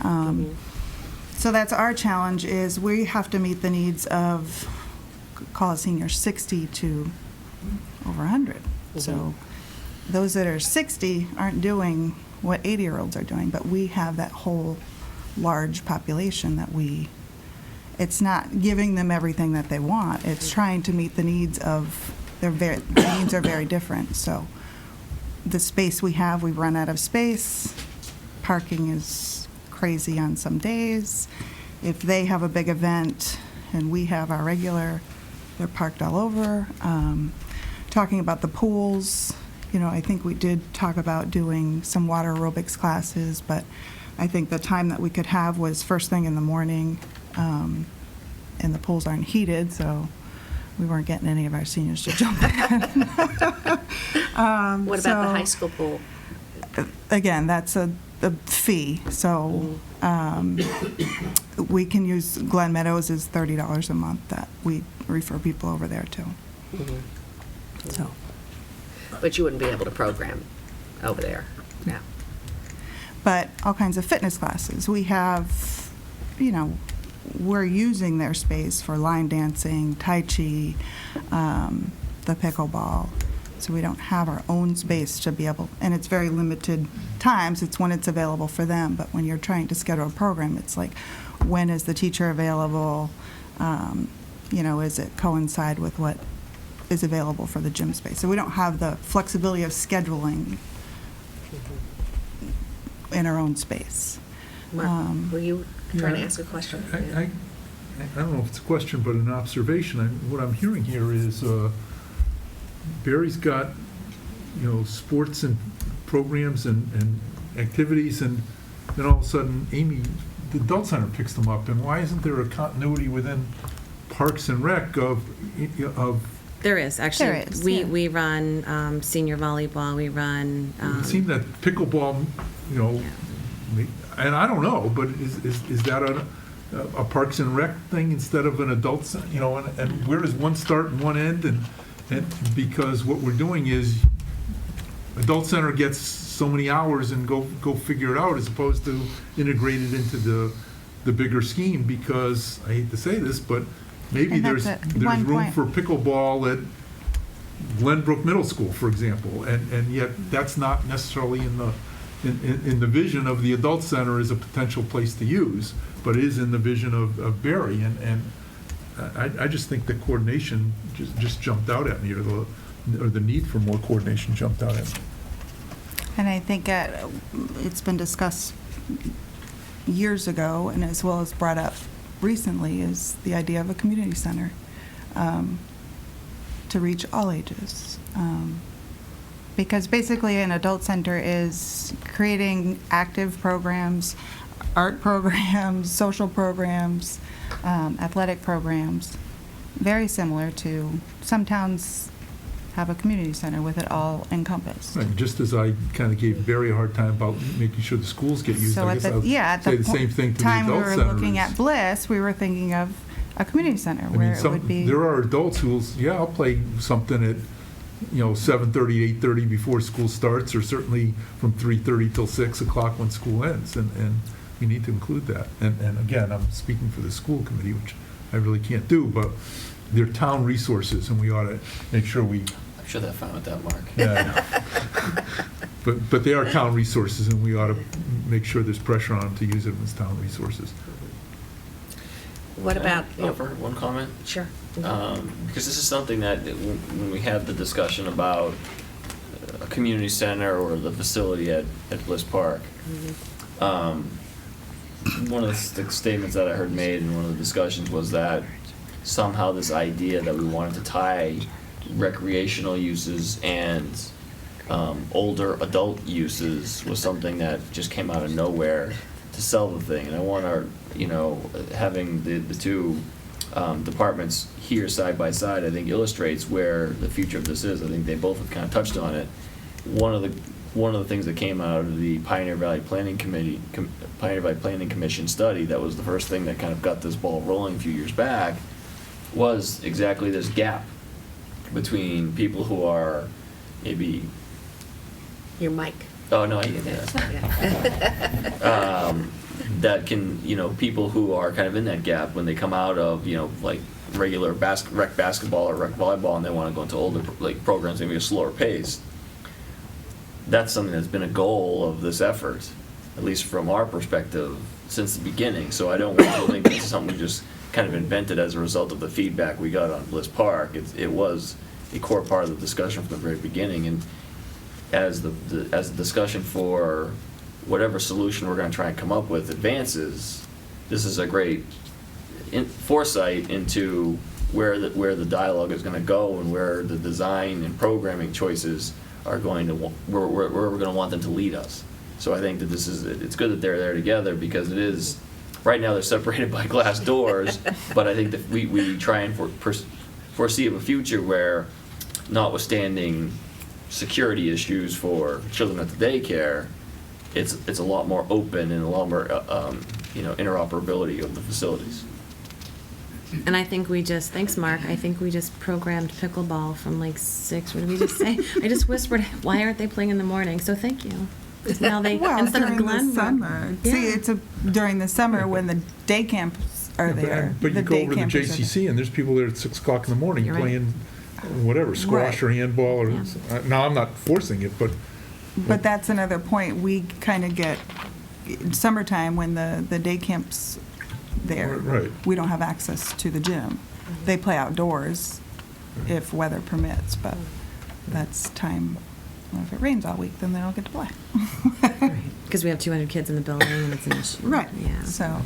So that's our challenge, is we have to meet the needs of, call it seniors, 60 to over 100. So those that are 60 aren't doing what 80-year-olds are doing, but we have that whole large population that it's not giving them everything that they want. It's trying to meet the needs of, their needs are very different. So the space we have, we run out of space. Parking is crazy on some days. If they have a big event and we have our regular, they're parked all over. Talking about the pools, I think we did talk about doing some water aerobics classes, but I think the time that we could have was first thing in the morning, and the pools aren't heated, so we weren't getting any of our seniors to jump in. What about the high school pool? Again, that's a fee, so we can use Glen Meadows is $30 a month that we refer people over there to. So. But you wouldn't be able to program over there, no. But all kinds of fitness classes. We have, we're using their space for line dancing, Tai Chi, the pickleball. So we don't have our own space to be able, and it's very limited times. It's when it's available for them. But when you're trying to schedule a program, it's like, when is the teacher available? Is it coincide with what is available for the gym space? So we don't have the flexibility of scheduling in our own space. Mark, were you trying to ask a question? I don't know if it's a question, but an observation. What I'm hearing here is Barry's got, sports and programs and activities, and then all of a sudden, Amy, the adult center picks them up. And why isn't there a continuity within Parks and Rec of There is, actually. There is, We run senior volleyball, we run. It seemed that pickleball, and I don't know, but is that a Parks and Rec thing instead of an adult, and where does one start and one end? And because what we're doing is, adult center gets so many hours and go figure it out, as opposed to integrate it into the bigger scheme, because, I hate to say this, but maybe And there's that's room one point. for pickleball at Glenbrook Middle School, for example, and yet that's not necessarily in the vision of the adult center as a potential place to use, but is in the vision of Barry, and I just think the coordination just jumped out at me, or the need for more coordination jumped out at me. And I think it's been discussed years ago, and as well as brought up recently, is the idea of a community center to reach all ages. Because basically an adult center is creating active programs, art programs, social programs, athletic programs, very similar to, some towns have a community center with it all encompassed. Right, just as I kind of gave Barry a hard time about making sure the schools get used, So I at guess I'll at say the same thing to the time we adult were center. looking at Bliss, we were thinking of a community center where it would be. There are adults who'll, I'll play something at, 7:30, 8:30 before school starts, or certainly from 3:30 till 6 o'clock when school ends, and we need to include that. And again, I'm speaking for the school committee, which I really can't do, but they're town resources, and we ought to make sure we. I'm sure they're fine with that, Mark. Yeah. But they are town resources, and we ought to make sure there's pressure on them to use them as town resources. What about, Offer one comment? Sure. Because this is something that, when we had the discussion about a community center or the facility at Bliss Park, one of the statements that I heard made in one of the discussions was that somehow this idea that we wanted to tie recreational uses and older adult uses was something that just came out of nowhere to sell the thing. And I want our, having the two departments here side by side, I think illustrates where the future of this is. I think they both have kind of touched on it. One of the things that came out of the Pioneer Valley Planning Commission study, that was the first thing that kind of got this ball rolling a few years back, was exactly this gap between people who are maybe. Your mic. Oh, no, I get that. That can, people who are kind of in that gap when they come out of, like regular rec basketball or rec volleyball, and they want to go into older programs, maybe a slower pace. That's something that's been a goal of this effort, at least from our perspective, since the beginning. So I don't think this is something we just kind of invented as a result of the feedback we got on Bliss Park. It was a core part of the discussion from the very beginning, and as the discussion for whatever solution we're going to try and come up with advances, this is a great foresight into where the dialogue is going to go and where the design and programming choices are going to where we're going to want them to lead us. So I think that it's good that they're there together, because it is right now they're separated by glass doors, but I think that we try and foresee a future where, notwithstanding security issues for children at the daycare, it's a lot more open and a lot more interoperability of the facilities. And I think thanks Mark, I think we just programmed pickleball from like 6, what did we just say? I just whispered, why aren't they playing in the morning? So thank you. Now they, instead of during the summer. Yeah. See, it's during the summer when the day camps are there. But you the go day over to campers are JCC, and there's people there at 6 o'clock in the morning You're right. playing whatever, squash or handball, or, now I'm not forcing it, but. But that's another point. We kind of get, in summertime, when the day camp's there, Right. we don't have access to the gym. They play outdoors if weather permits, but that's time. Well, if it rains all week, then they don't get to play. Because we have 200 kids in the building and it's an issue. Right. Yeah. So,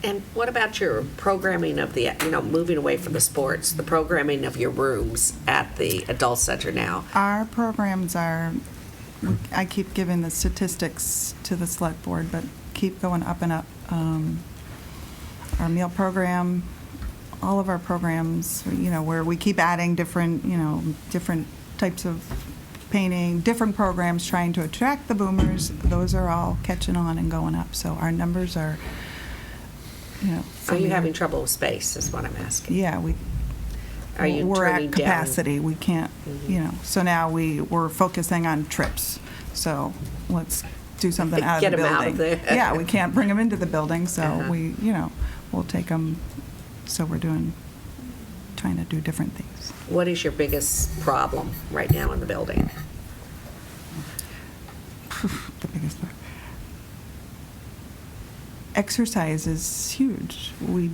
And what about your programming of the, moving away from the sports, the programming of your rooms at the adult center now? our programs are, I keep giving the statistics to the select board, but keep going up and up. Our meal program, all of our programs, where we keep adding different types of painting, different programs trying to attract the boomers, those are all catching on and going up. So our numbers are, Are you having trouble with space, is what I'm asking? Yeah, Are you we're turning at down? capacity. We can't, so now we're focusing on trips. So let's do something out of Get the 'em building. out of there. Yeah, we can't bring them into the building, so Uh-huh. we'll take them. So we're trying to do different things. What is your biggest problem right now in the building? The biggest one. Exercise is huge. We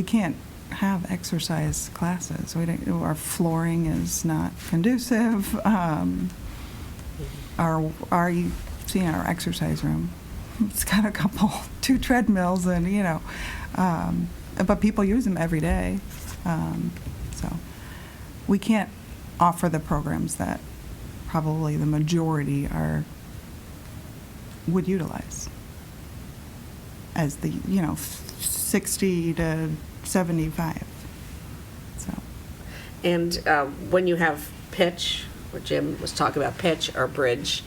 can't have exercise classes. Our flooring is not conducive. You've seen our exercise room. It's got 2 treadmills and, but people use them every day. So we can't offer the programs that probably the majority would utilize as the 60 to 75. So And when you have pitch, or Jim was talking about pitch or bridge,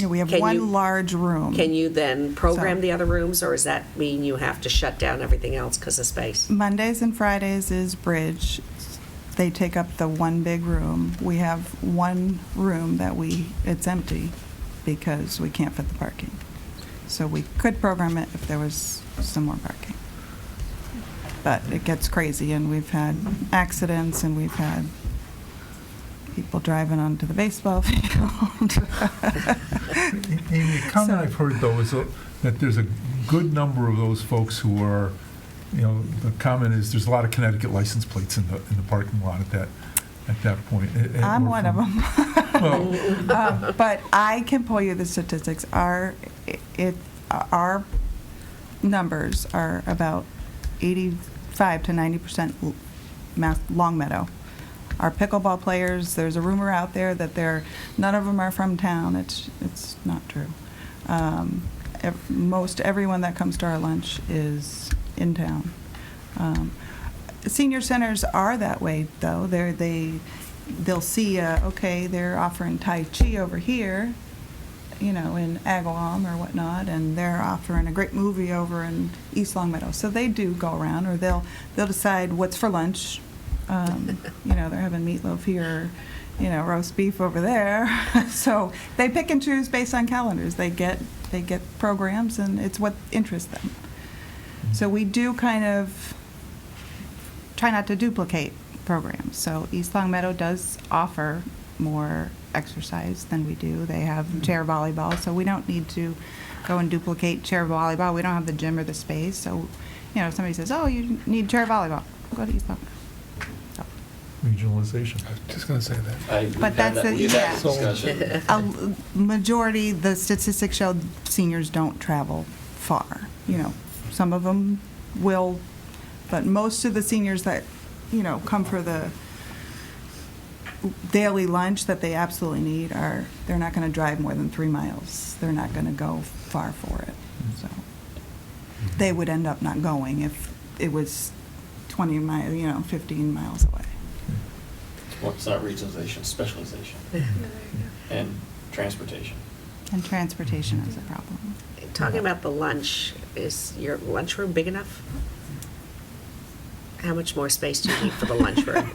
we have Can one you- large room. can you then program So- the other rooms, or does that mean you have to shut down everything else because of space? Mondays and Fridays is bridge. They take up the one big room. We have one room that it's empty because we can't fit the parking. So we could program it if there was some more parking. But it gets crazy, and we've had accidents, and we've had people driving onto the baseball field. Amy, the comment I've heard, though, is that there's a good number of those folks who are, the comment is there's a lot of Connecticut license plates in the parking lot at that point. I'm one of them. Well, But I can pull you the statistics. Our numbers are about 85 to 90% Longmeadow. Our pickleball players, there's a rumor out there that none of them are from town. It's not true. Most everyone that comes to our lunch is in town. Senior centers are that way, though. They'll see, okay, they're offering Tai Chi over here, you know, in Agawam or whatnot, and they're offering a great movie over in East Longmeadow. So they do go around, or they'll decide what's for lunch. You know, they're having meatloaf here, you know, roast beef over there. So they pick and choose based on calendars. They get programs, and it's what interests them. So we do kind of try not to duplicate programs. So East Longmeadow does offer more exercise than we do. They have chair volleyball, so we don't need to go and duplicate chair volleyball. We don't have the gym or the space. So, you know, if somebody says, oh, you need chair volleyball, go to East Longmeadow. Regionalization. I was just going to say that. But that's the, yeah. discussion. A majority, the statistics show seniors don't travel far. You know, some of them will, but most of the seniors that, you know, come for the daily lunch that they absolutely need they're not going to drive more than 3 miles. They're not going to go far for it. So they would end up not going if it was 20 miles, you know, 15 miles away. Well, it's not regionalization, specialization. And transportation. And transportation is a problem. Talking about the lunch, is your lunchroom big enough? How much more space do you need for the lunchroom?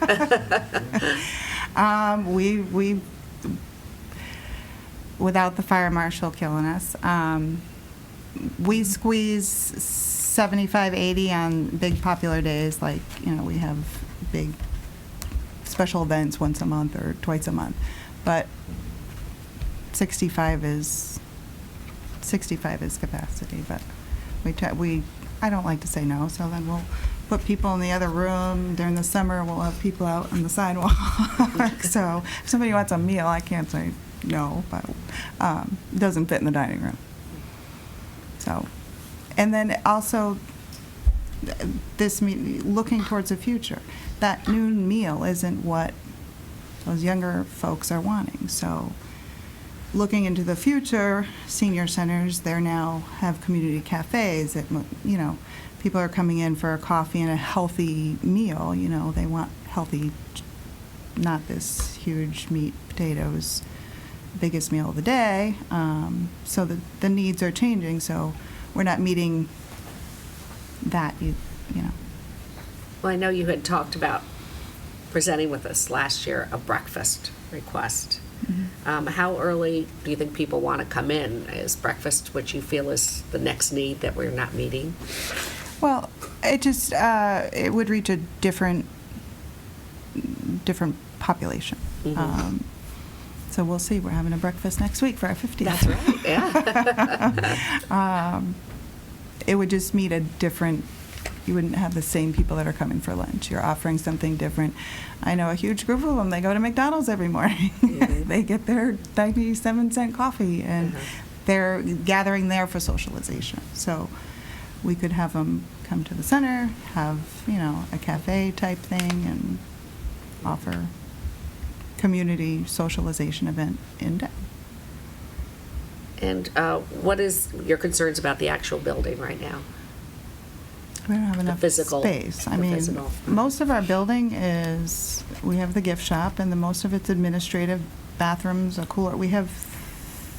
We without the fire marshal killing us, we squeeze 75, 80 on big popular days, like, you know, we have big special events once a month or twice a month. But 65 is capacity, but I don't like to say no, so then we'll put people in the other room. During the summer, we'll have people out on the sidewalk. So if somebody wants a meal, I can't say no, but it doesn't fit in the dining room. So, and then also looking towards the future. That noon meal isn't what those younger folks are wanting. So looking into the future, senior centers, they now have community cafes that, you know, people are coming in for a coffee and a healthy meal. You know, they want healthy, not this huge meat, potatoes, biggest meal of the day. So the needs are changing. So we're not meeting that, you know. Well, I know you had talked about presenting with us last year a breakfast request. Mm-hmm. How early do you think people want to come in? Is breakfast what you feel is the next need that we're not meeting? Well, it just it would reach a different population. Mm-hmm. So we'll see. We're having a breakfast next week for our 50th. That's right. Yeah. It would just meet a different. You wouldn't have the same people that are coming for lunch. You're offering something different. I know a huge group of them. They go to McDonald's every morning. Mm-hmm. They get their 97-cent coffee, and they're gathering there for socialization. So we could have them come to the center, have, you know, a cafe type thing, and offer community socialization event in day. And what is your concerns about the actual building right now? We don't have enough physical space. I the mean, physical. most of our building we have the gift shop, and most of it's administrative, bathrooms, a cooler. We have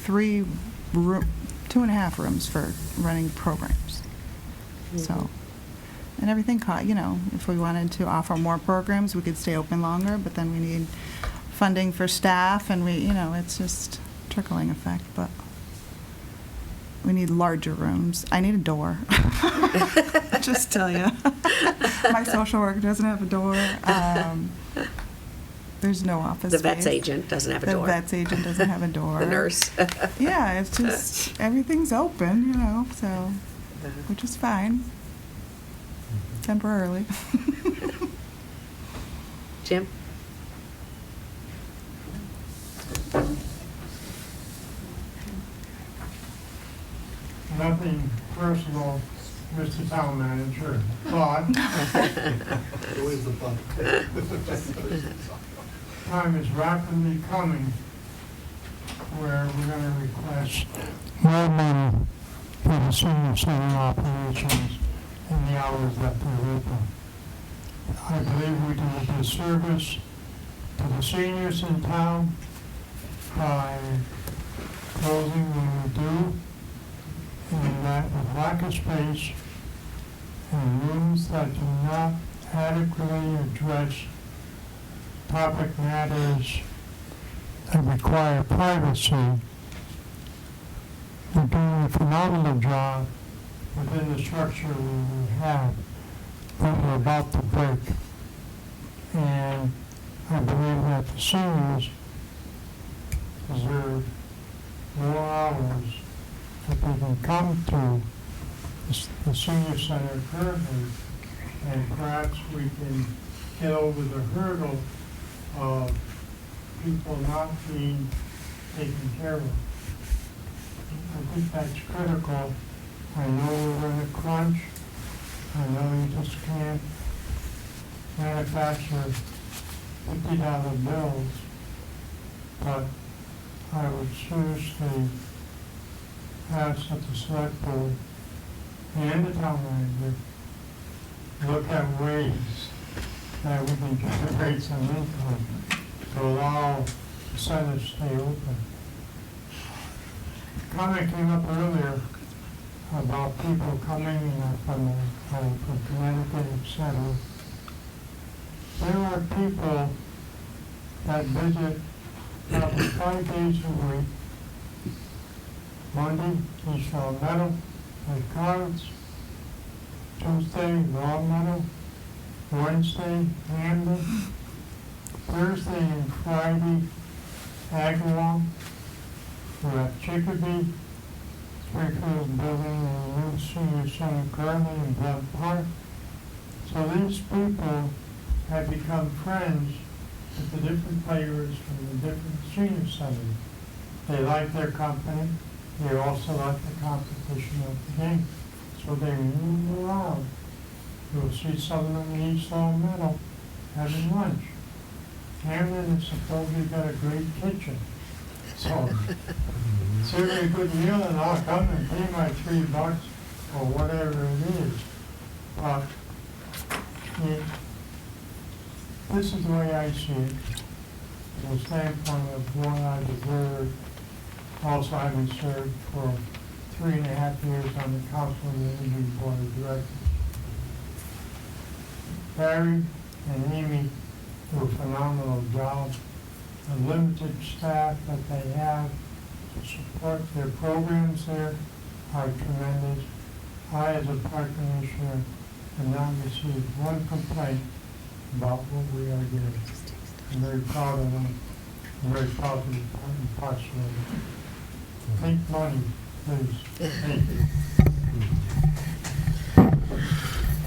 2.5 rooms for running programs. Mm-hmm. So, and everything, you know, if we wanted to offer more programs, we could stay open longer, but then we need funding for staff, and you know, it's just trickling effect, but we need larger rooms. I need a door. Just tell you. My social worker doesn't have a door. There's no office The space. vet's agent doesn't have a door. The vet's agent doesn't have a door. The nurse. Yeah, it's just, everything's open, you know, so, which is fine. Temporarily. Jim? Nothing personal, Mr. Town Manager, but time is rapidly coming where we're going to request more money for the senior center operations in the hours that they're open. I believe we do a disservice to the seniors in town by closing when we do, and that with lack of space and rooms that do not adequately address topic matters that require privacy. We're doing a phenomenal job within the structure we have, but we're about to break. And I believe that the seniors deserve more hours that they can come to the senior center currently, and perhaps we can get over the hurdle of people not being taken care of. I think that's critical. I know we're in a crunch. I know you just can't manufacture $50 bills, but I would seriously ask that the select board and the town manager look at ways that we can generate some income to allow the center to stay open. A comment came up earlier about people coming from Connecticut, etc. There are people that visit probably 5 days a week. Monday, East Long Meadow, with cards. Tuesday, Long Meadow. Wednesday, Hamden. Thursday and Friday, Agawam. We have Chicopee, Springfield building a new senior center currently in Blunt Park. So these people have become friends with the different players from the different senior centers. They like their company. They also like the competition of the game. So they move around. You'll see some of them in East Long Meadow having lunch. Hamden has supposedly got a great kitchen. So it's a really good meal, and I'll come and pay my $3 or whatever it is. But this is the way I see it, from the standpoint of what I deserve, also having served for 3.5 years on the council and the Indian Board of Directors. Barry and Amy do a phenomenal job. The limited staff that they have to support their programs there are tremendous. I, as a park commissioner, have not received one complaint about what we are doing. I'm very proud of them. I'm very proud to be part and parcel of it. Think money, please. Thank you.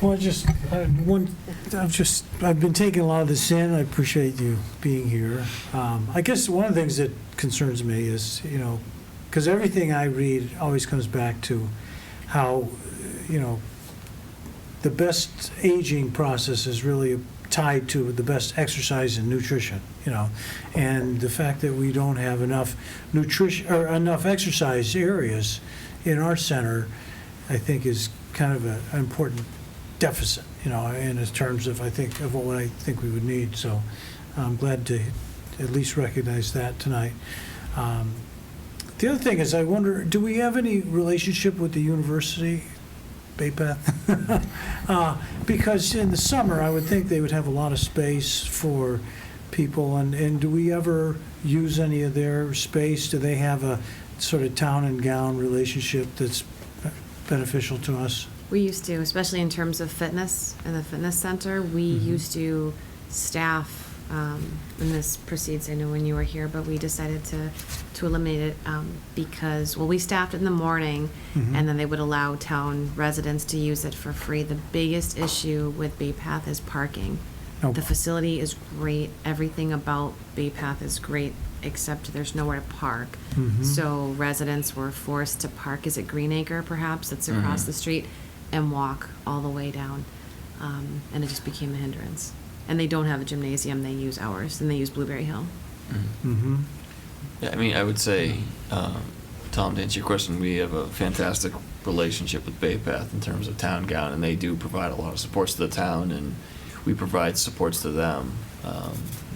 Well, I've been taking a lot of this in. I appreciate you being here. I guess one of the things that concerns me is, because everything I read always comes back to how, the best aging process is really tied to the best exercise and nutrition, and the fact that we don't have enough nutrition or enough exercise areas in our center, I think is kind of an important deficit, in terms of, of what I think we would need. So I'm glad to at least recognize that tonight. The other thing is, I wonder, do we have any relationship with the university, Bay Path? Because in the summer, I would think they would have a lot of space for people, and do we ever use any of their space? Do they have a sort of town and gown relationship that's beneficial to us? We used to, especially in terms of fitness in the fitness center. We used to staff, and this precedes, I know, when you were here, but we decided to eliminate it because, we staffed it in the morning, and then they would allow town residents to use it for free. The biggest issue with Bay Path is parking. Oh. The facility is great. Everything about Bay Path is great, except there's nowhere to park. So residents were forced to park, is it Greenacre perhaps, that's across the street, and walk all the way down. And it just became a hindrance. And they don't have a gymnasium, they use ours, and they use Blueberry Hill. Yeah, I mean, I would say, Tom, to answer your question, we have a fantastic relationship with Bay Path in terms of town gown, and they do provide a lot of supports to the town, and we provide supports to them.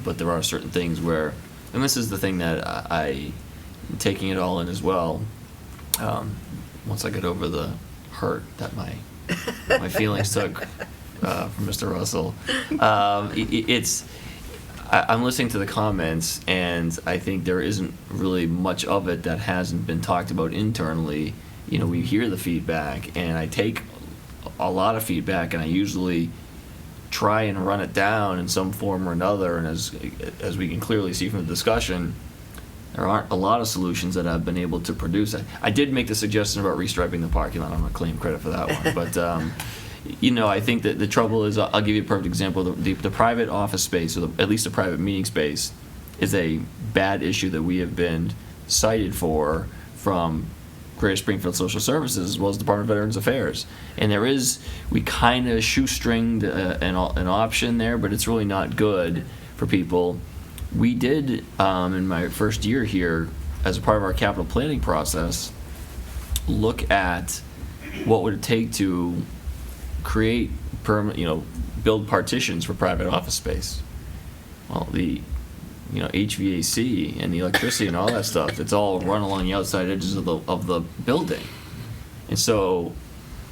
But there are certain things where, and this is the thing that I taking it all in as well. Once I get over the hurt that my feelings took from Mr. Russell, I'm listening to the comments, and I think there isn't really much of it that hasn't been talked about internally. You know, we hear the feedback, and I take a lot of feedback, and I usually try and run it down in some form or another. And as we can clearly see from the discussion, there aren't a lot of solutions that I've been able to produce. I did make the suggestion about restriping the parking lot. I'm going to claim credit for that one. But, you know, I think that the trouble is, I'll give you a perfect example. The private office space, or at least the private meeting space, is a bad issue that we have been cited for from Greater Springfield Social Services as well as Department of Veterans Affairs. And we kind of shoestringed an option there, but it's really not good for people. We did, in my first year here, as a part of our capital planning process, look at what would it take to create build partitions for private office space. Well, the HVAC and the electricity and all that stuff, it's all run along the outside edges of the building. And so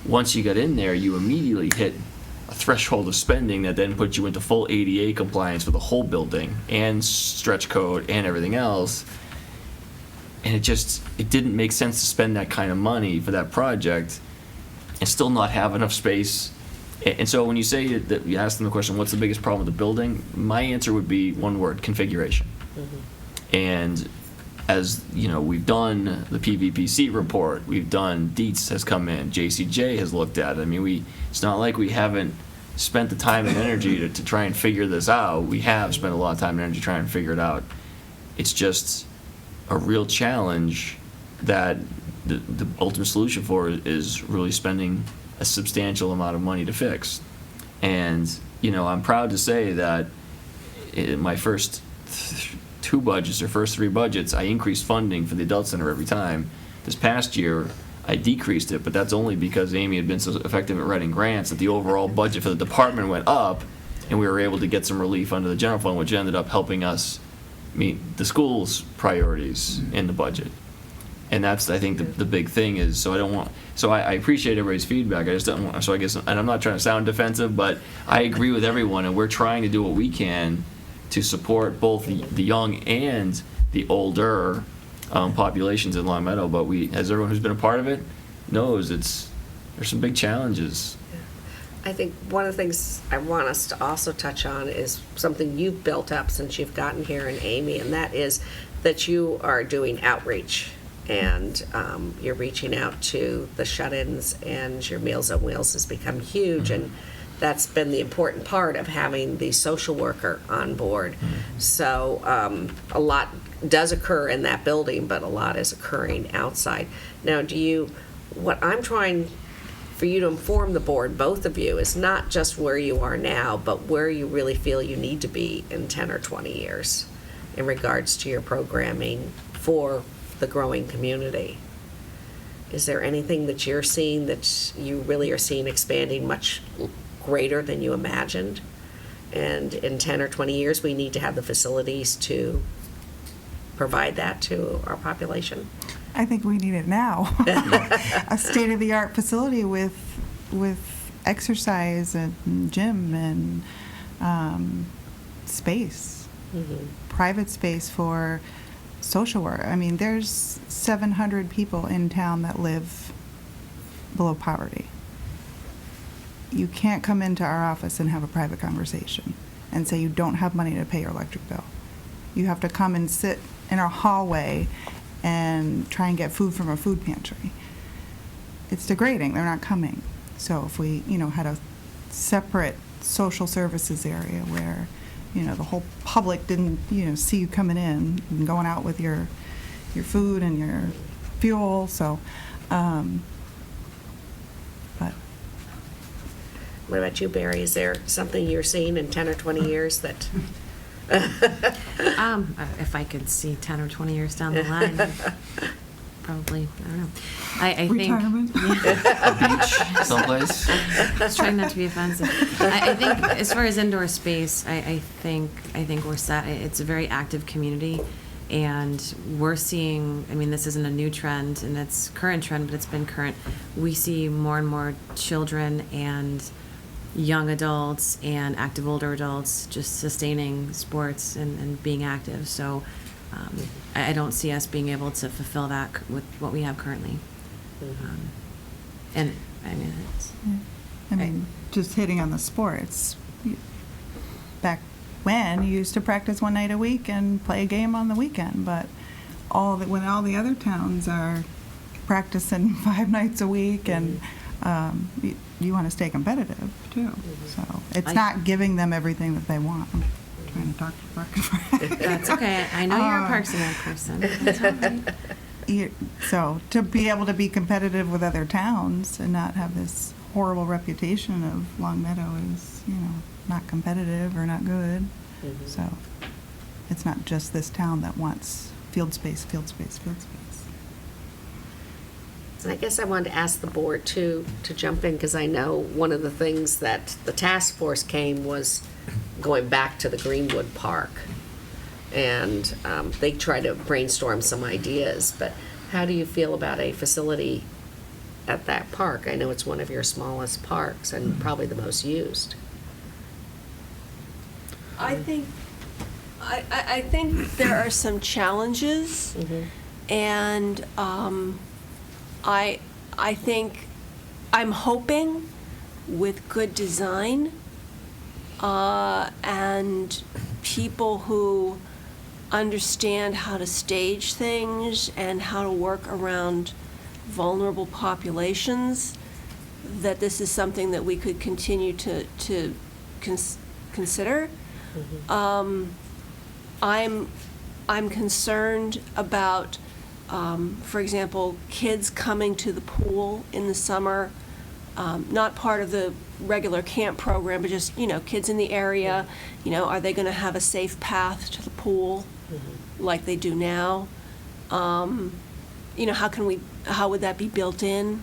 once you got in there, you immediately hit a threshold of spending that then puts you into full ADA compliance for the whole building and stretch code and everything else. And it didn't make sense to spend that kind of money for that project and still not have enough space. And so when you say that, you ask them the question, what's the biggest problem with the building? My answer would be one word: configuration. Mm-hmm. And as you know, we've done the PVPC report, we've done Dietz has come in, JCJ has looked at it. I mean, it's not like we haven't spent the time and energy to try and figure this out. We have spent a lot of time and energy trying to figure it out. It's just a real challenge that the ultimate solution for is really spending a substantial amount of money to fix. And I'm proud to say that in my first two budgets or first three budgets, I increased funding for the adult center every time. This past year, I decreased it, but that's only because Amy had been so effective at writing grants that the overall budget for the department went up, and we were able to get some relief under the general fund, which ended up helping us meet the school's priorities in the budget. And that's, I think, the big thing is, I appreciate everybody's feedback. I just don't want, so I guess, and I'm not trying to sound defensive, but I agree with everyone, and we're trying to do what we can to support both the young and the older populations in Long Meadow. But as everyone who's been a part of it knows, there's some big challenges. I think one of the things I want us to also touch on is something you've built up since you've gotten here, and Amy, and that is that you are doing outreach. And you're reaching out to the shut-ins, and your Meals on Wheels has become huge, and that's been the important part of having the social worker on board. So a lot does occur in that building, but a lot is occurring outside. Now, what I'm trying for you to inform the board, both of you, is not just where you are now, but where you really feel you need to be in 10 or 20 years in regards to your programming for the growing community. Is there anything that you're seeing that you really are seeing expanding much greater than you imagined? And in 10 or 20 years, we need to have the facilities to provide that to our population? I think we need it now. A state-of-the-art facility with exercise and gym and space, private space for social work. I mean, there's 700 people in town that live below poverty. You can't come into our office and have a private conversation and say you don't have money to pay your electric bill. You have to come and sit in our hallway and try and get food from a food pantry. It's degrading. They're not coming. So if we, had a separate social services area where the whole public didn't, see you coming in and going out with your food and your fuel. So, but. What about you, Barry? Is there something you're seeing in 10 or 20 years that? If I could see 10 or 20 years down the line, probably, I don't know. I think. Retirement? Beach someplace. Just trying not to be offensive. I think as far as indoor space, I think we're set. It's a very active community, and we're seeing, I mean, this isn't a new trend, and it's current trend, but it's been current. We see more and more children and young adults and active older adults just sustaining sports and being active. So I don't see us being able to fulfill that with what we have currently. And I mean, it's, I mean, just hitting on the sports. Back when, you used to practice one night a week and play a game on the weekend, but when all the other towns are practicing 5 nights a week, and you want to stay competitive too. So it's not giving them everything that they want. I'm trying to talk to Park and Rec. that's okay. I know you're a Parks and Rec person. That's all right. So to be able to be competitive with other towns and not have this horrible reputation of Long Meadow is, not competitive or not good. So it's not just this town that wants field space, field space, field space. And I guess I wanted to ask the board to jump in, because I know one of the things that the task force came was going back to the Greenwood Park. And they tried to brainstorm some ideas, but how do you feel about a facility at that park? I know it's one of your smallest parks and probably the most used. I think there are some challenges, and I think I'm hoping with good design and people who understand how to stage things and how to work around vulnerable populations, that this is something that we could continue to consider. I'm concerned about, for example, kids coming to the pool in the summer, not part of the regular camp program, but just, kids in the area, are they going to have a safe path to the pool like they do now? How would that be built in?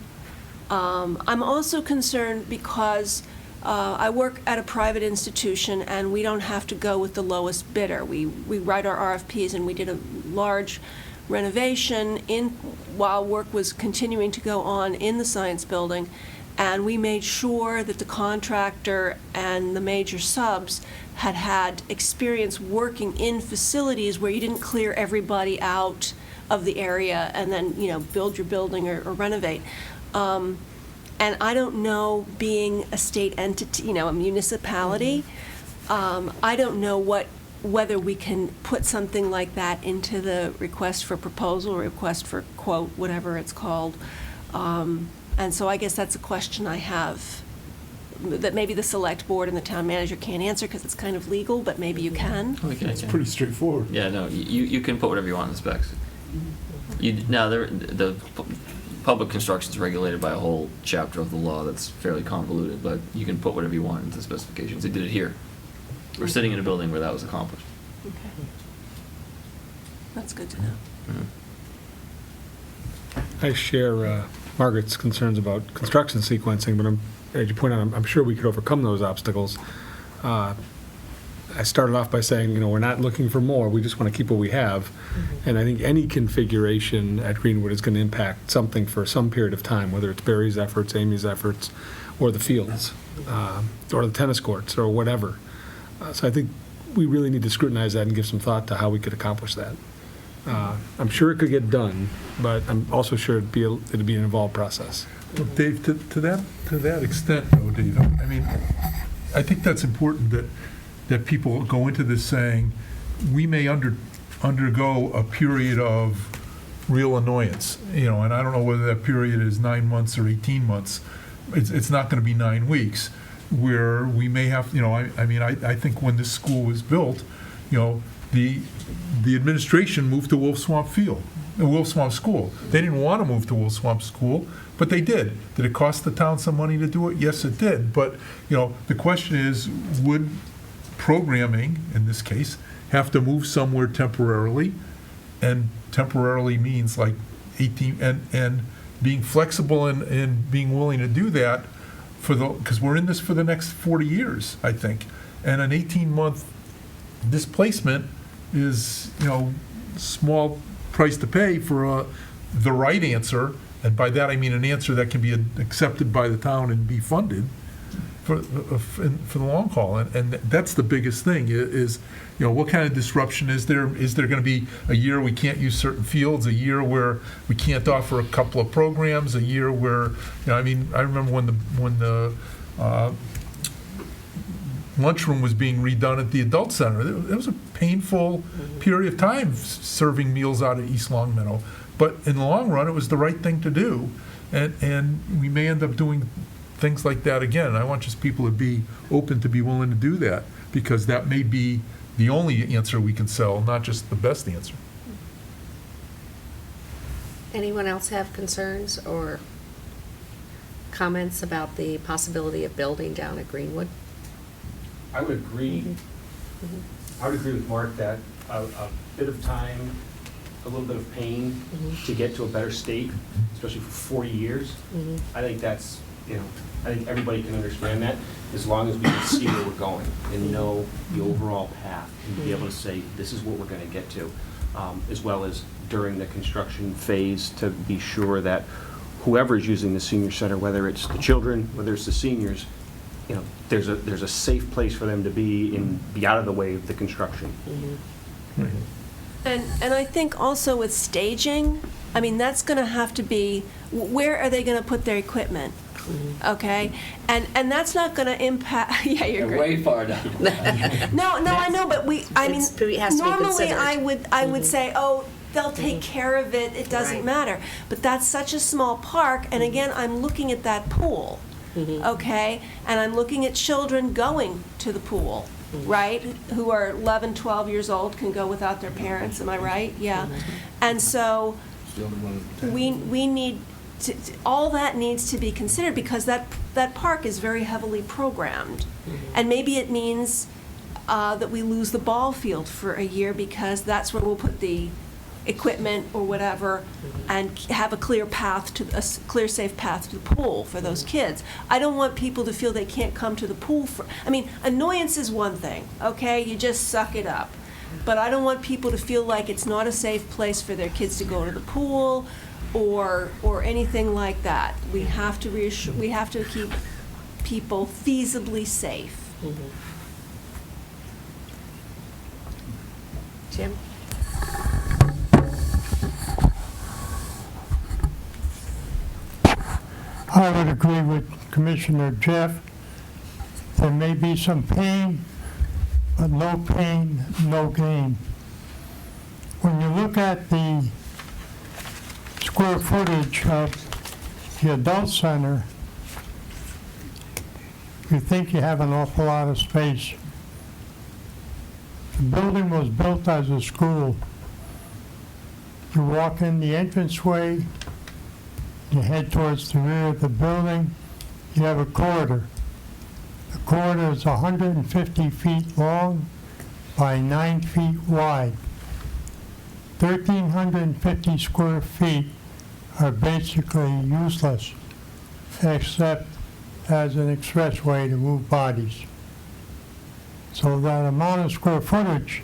I'm also concerned because I work at a private institution, and we don't have to go with the lowest bidder. We write our RFPs, and we did a large renovation while work was continuing to go on in the science building, and we made sure that the contractor and the major subs had experience working in facilities where you didn't clear everybody out of the area and then build your building or renovate. And I don't know, being a state entity, a municipality, I don't know whether we can put something like that into the request for proposal, or request for quote, whatever it's called. And so I guess that's a question I have that maybe the select board and the town manager can't answer because it's kind of legal, but maybe you can. It's pretty straightforward. Yeah, no, you can put whatever you want in the specs. The public construction is regulated by a whole chapter of the law that's fairly convoluted, but you can put whatever you want into the specifications. They did it here. We're sitting in a building where that was accomplished. Okay. That's good to know. I share Margaret's concerns about construction sequencing, but as you point out, I'm sure we could overcome those obstacles. I started off by saying, we're not looking for more, we just want to keep what we have. And I think any configuration at Greenwood is going to impact something for some period of time, whether it's Barry's efforts, Amy's efforts, or the fields, or the tennis courts, or whatever. So I think we really need to scrutinize that and give some thought to how we could accomplish that. I'm sure it could get done, but I'm also sure it'd be an involved process. Well, Dave, to that extent, though, Dave, I mean, I think that's important that people go into this saying, we may undergo a period of real annoyance, and I don't know whether that period is 9 months or 18 months. It's not going to be 9 weeks, where we may have, I think when this school was built, the administration moved to Wolf Swamp Field, Wolf Swamp School. They didn't want to move to Wolf Swamp School, but they did. Did it cost the town some money to do it? Yes, it did. But, the question is, would programming, in this case, have to move somewhere temporarily? And temporarily means like 18, and being flexible and being willing to do that because we're in this for the next 40 years, I think. And an 18-month displacement is, small price to pay for the right answer. And by that, I mean an answer that can be accepted by the town and be funded for the long haul. And that's the biggest thing is, what kind of disruption is there? Is there going to be a year we can't use certain fields, a year where we can't offer a couple of programs, a year where, I remember when the lunchroom was being redone at the adult center. It was a painful period of time serving meals out at East Longmeadow. But in the long run, it was the right thing to do. And we may end up doing things like that again. I want just people to be open to be willing to do that, because that may be the only answer we can sell, not just the best answer. Anyone else have concerns or comments about the possibility of building down at Greenwood? I would agree. I would agree with Mark that a bit of time, a little bit of pain to get to a better state, especially for 40 years. I think that's, I think everybody can understand that, as long as we can see where we're going and know the overall path and be able to say, this is what we're going to get to, as well as during the construction phase to be sure that whoever is using the senior center, whether it's the children, whether it's the seniors, there's a safe place for them to be and be out of the way of the construction. And I think also with staging, that's going to have to be, where are they going to put their equipment? Okay, and that's not going to impact. Yeah, you're They're way far down. No, I know, but it has to be normally considered. I would say, oh, they'll take care of it. It doesn't Right. matter. But that's such a small park, and again, I'm looking at that pool. Okay, and I'm looking at children going to the pool, right? Who are 11, 12 years old, can go without their parents. Am I right? Yeah, and so we need. All that needs to be considered, because that park is very heavily programmed. And maybe it means that we lose the ball field for a year, because that's where we'll put the equipment or whatever and have a clear path to a clear, safe path to the pool for those kids. I don't want people to feel they can't come to the pool annoyance is one thing, okay? You just suck it up. But I don't want people to feel like it's not a safe place for their kids to go to the pool or anything like that. We have to we have to keep people feasibly safe. Jim? I would agree with Commissioner Jeff. There may be some pain, but no pain, no gain. When you look at the square footage of the adult center, you think you have an awful lot of space. The building was built as a school. You walk in the entranceway, you head towards the rear of the building, you have a corridor. The corridor is 150 feet long by 9 feet wide. 1,350 square feet are basically useless, except as an expressway to move bodies. So that amount of square footage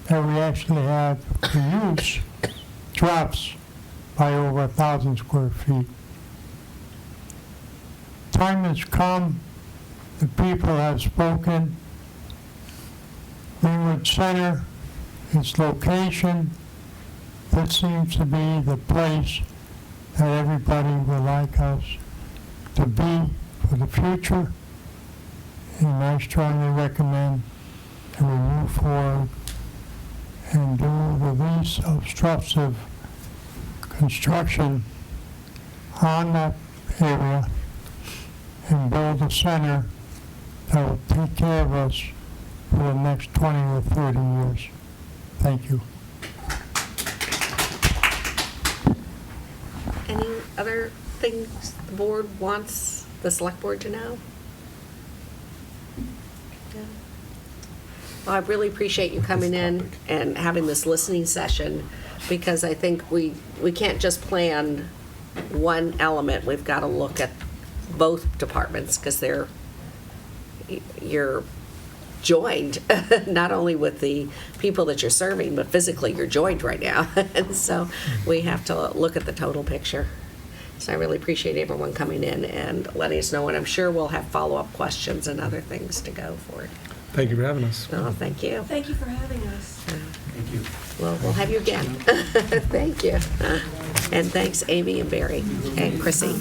that we actually have to use drops by over 1,000 square feet. Time has come, the people have spoken. Greenwood Center, its location, that seems to be the place that everybody would like us to be for the future. And I strongly recommend that we move forward and do the least obstructive construction on that area and build a center that will take care of us for the next 20 or 30 years. Thank you. Any other things the board wants the select board to know? Yeah. Well, I really appreciate you coming in and having this listening session, because I think we can't just plan one element. We've got to look at both departments, because you're joined, not only with the people that you're serving, but physically you're joined right now. And so we have to look at the total picture. So I really appreciate everyone coming in and letting us know, and I'm sure we'll have follow-up questions and other things to go for it. Thank you for having us. Oh, thank you. Thank you for having us. Thank you. Well, we'll have you again. Thank you. And thanks, Amy and Barry and Chrissy.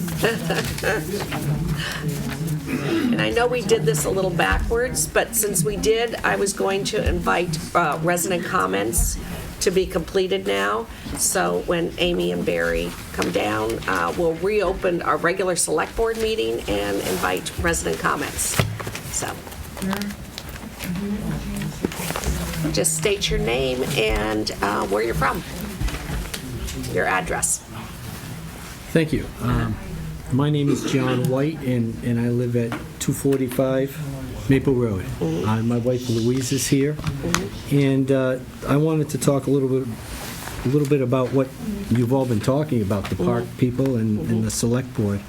And I know we did this a little backwards, but since we did, I was going to invite resident comments to be completed now. So when Amy and Barry come down, we'll reopen our regular select board meeting and invite resident comments. So just state your name and where you're from, your address. Thank you. My name is John White, and I live at 245 Maple Road. My wife Louise is here, and I wanted to talk a little bit about what you've all been talking about, the park people and the select board.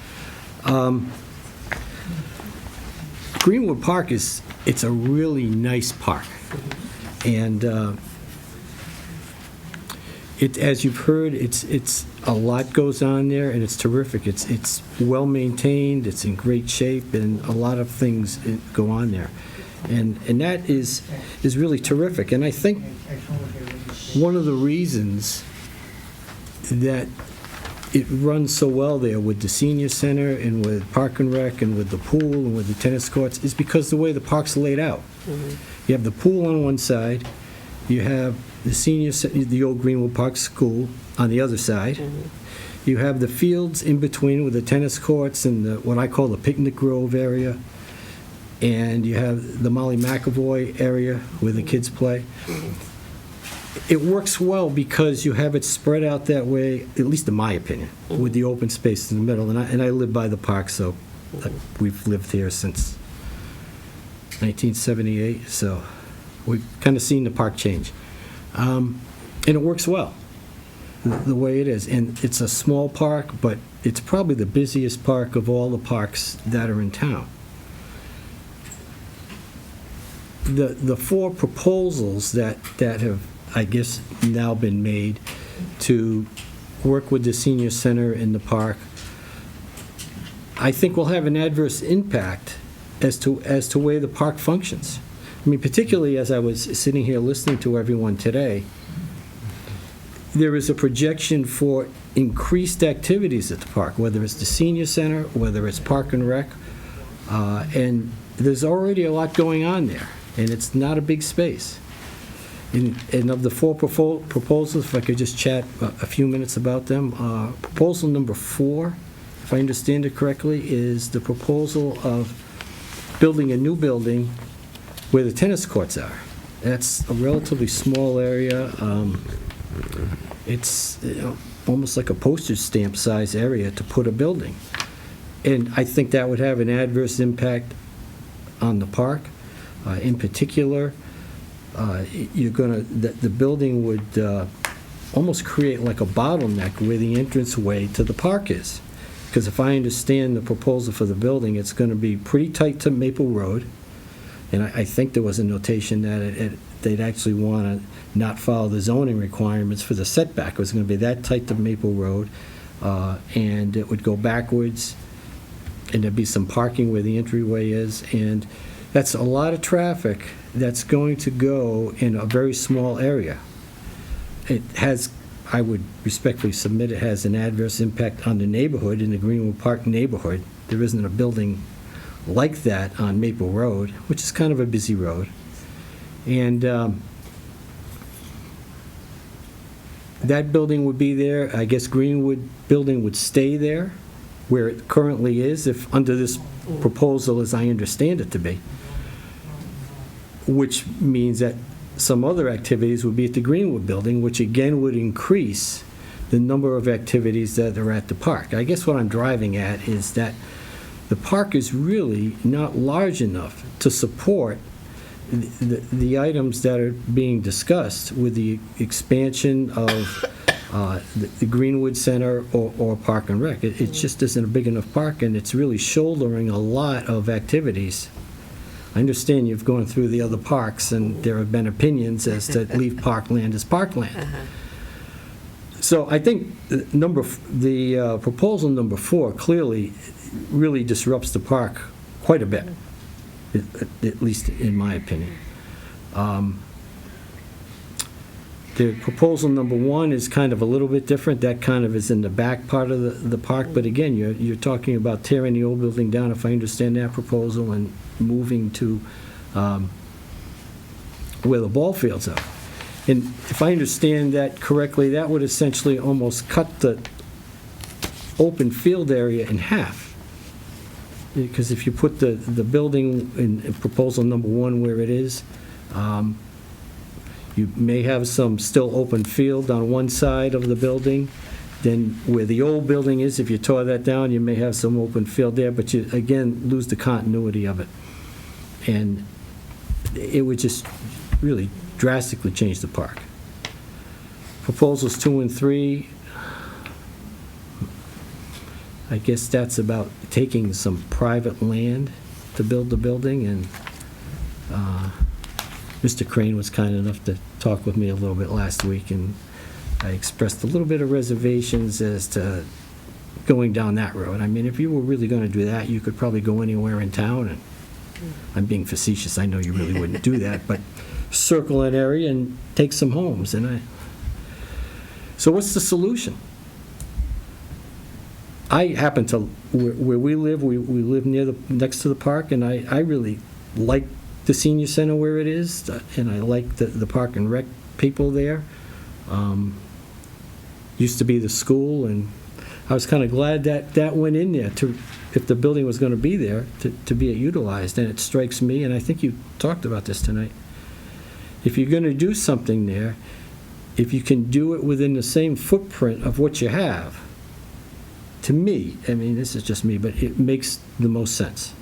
Greenwood Park it's a really nice park, and as you've heard, it's a lot goes on there, and it's terrific. It's well maintained, it's in great shape, and a lot of things go on there, and that is really terrific. And I think one of the reasons that it runs so well there with the senior center and with Park and Rec and with the pool and with the tennis courts is because the way the park's laid out. You have the pool on one side, you have the old Greenwood Park School on the other side. You have the fields in between with the tennis courts and what I call the picnic grove area. And you have the Molly McAvoy area where the kids play. It works well because you have it spread out that way, at least in my opinion, with the open space in the middle. And I live by the park, so we've lived here since 1978, so we've kind of seen the park change. And it works well, the way it is. And it's a small park, but it's probably the busiest park of all the parks that are in town. The four proposals that have, I guess, now been made to work with the senior center in the park, I think will have an adverse impact as to way the park functions. I mean, particularly as I was sitting here listening to everyone today, there is a projection for increased activities at the park, whether it's the senior center, whether it's Park and Rec, and there's already a lot going on there, and it's not a big space. And of the four proposals, if I could just chat a few minutes about them, proposal number 4, if I understand it correctly, is the proposal of building a new building where the tennis courts are. That's a relatively small area. It's almost like a postage stamp size area to put a building. And I think that would have an adverse impact on the park. In particular, the building would almost create like a bottleneck where the entranceway to the park is. Because if I understand the proposal for the building, it's going to be pretty tight to Maple Road. And I think there was a notation that they'd actually want to not follow the zoning requirements for the setback. It was going to be that tight to Maple Road, and it would go backwards, and there'd be some parking where the entryway is, and that's a lot of traffic that's going to go in a very small area. It has, I would respectfully submit, it has an adverse impact on the neighborhood, in the Greenwood Park neighborhood. There isn't a building like that on Maple Road, which is kind of a busy road. And that building would be there. I guess Greenwood building would stay there where it currently is, if under this proposal as I understand it to be, which means that some other activities would be at the Greenwood building, which again would increase the number of activities that are at the park. I guess what I'm driving at is that the park is really not large enough to support the items that are being discussed with the expansion of the Greenwood Center or Park and Rec, it just isn't a big enough park, and it's really shouldering a lot of activities. I understand you've gone through the other parks, and there have been opinions as to leave parkland as parkland. So I think the proposal number 4 clearly really disrupts the park quite a bit, at least in my opinion. The proposal number 1 is kind of a little bit different. That kind of is in the back part of the park, but again, you're talking about tearing the old building down, if I understand that proposal, and moving to where the ball fields are. And if I understand that correctly, that would essentially almost cut the open field area in half. Because if you put the building in proposal number 1 where it is, you may have some still open field on one side of the building. Then where the old building is, if you tore that down, you may have some open field there, but you, again, lose the continuity of it. And it would just really drastically change the park. Proposals 2 and 3, I guess that's about taking some private land to build the building, and Mr. Crane was kind enough to talk with me a little bit last week, and I expressed a little bit of reservations as to going down that road. I mean, if you were really going to do that, you could probably go anywhere in town, and I'm being facetious, I know you really wouldn't do that, but circle an area and take some homes. So what's the solution? I happen to, where we live next to the park, and I really like the senior center where it is, and I like the Park and Rec people there. Used to be the school, and I was kind of glad that went in there, if the building was going to be there, to be utilized. And it strikes me, and I think you talked about this tonight, if you're going to do something there, if you can do it within the same footprint of what you have, to me, I mean, this is just me, but it makes the most sense.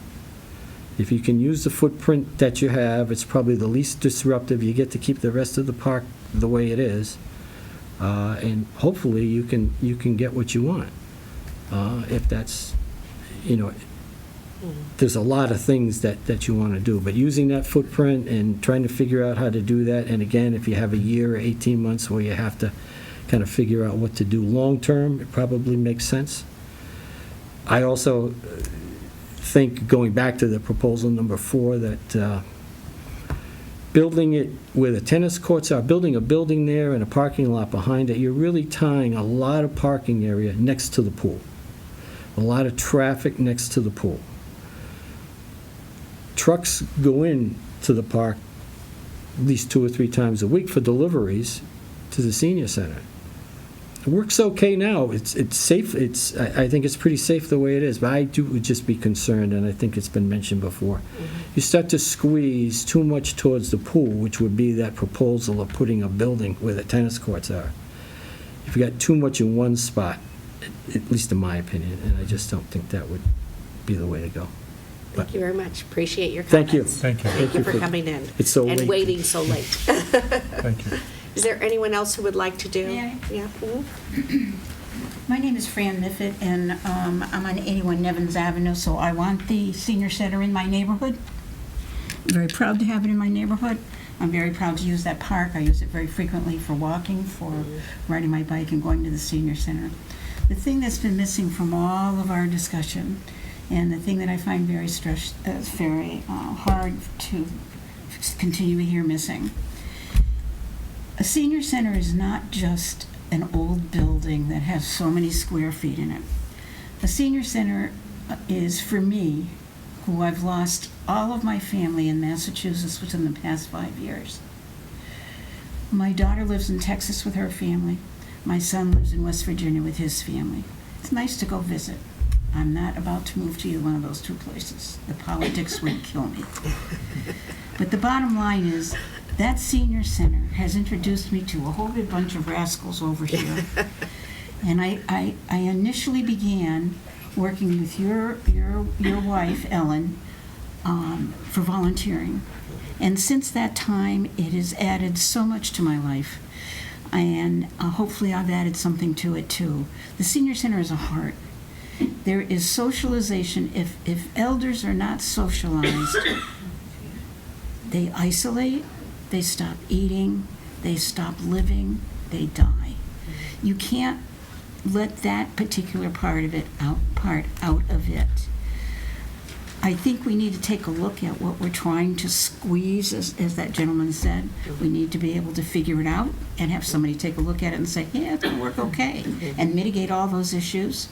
If you can use the footprint that you have, it's probably the least disruptive. You get to keep the rest of the park the way it is, and hopefully you can get what you want. If that's, there's a lot of things that you want to do, but using that footprint and trying to figure out how to do that, and again, if you have a year or 18 months where you have to kind of figure out what to do long-term, it probably makes sense. I also think, going back to the proposal number 4, that building it where the tennis courts are, building a building there and a parking lot behind it, you're really tying a lot of parking area next to the pool, a lot of traffic next to the pool. Trucks go in to the park at least 2 or 3 times a week for deliveries to the senior center. It works okay now. It's safe. I think it's pretty safe the way it is, but I would just be concerned, and I think it's been mentioned before. You start to squeeze too much towards the pool, which would be that proposal of putting a building where the tennis courts are. If you got too much in one spot, at least in my opinion, and I just don't think that would be the way to go. Thank you very much. Appreciate your Thank you. comments. Thank you. Thank you for coming in. It's so late. And waiting so late. Thank you. Is there anyone else who would like to do? May I? Yeah. My name is Fran Miffett, and I'm on 81 Nevins Avenue, so I want the senior center in my neighborhood. I'm very proud to have it in my neighborhood. I'm very proud to use that park. I use it very frequently for walking, for riding my bike, and going to the senior center. The thing that's been missing from all of our discussion, and the thing that I find very hard to continue to hear missing, a senior center is not just an old building that has so many square feet in it. A senior center is, for me, who I've lost all of my family in Massachusetts within the past 5 years. My daughter lives in Texas with her family. My son lives in West Virginia with his family. It's nice to go visit. I'm not about to move to either one of those 2 places. The politics would kill me. But the bottom line is, that senior center has introduced me to a whole big bunch of rascals over here. And I initially began working with your wife, Ellen, for volunteering. And since that time, it has added so much to my life. And hopefully I've added something to it too. The senior center is a heart. There is socialization. If elders are not socialized, they isolate, they stop eating, they stop living, they die. You can't let that particular part of it out of it. I think we need to take a look at what we're trying to squeeze, as that gentleman said. We need to be able to figure it out and have somebody take a look at it and say, yeah, it's going to work okay, and mitigate all those issues.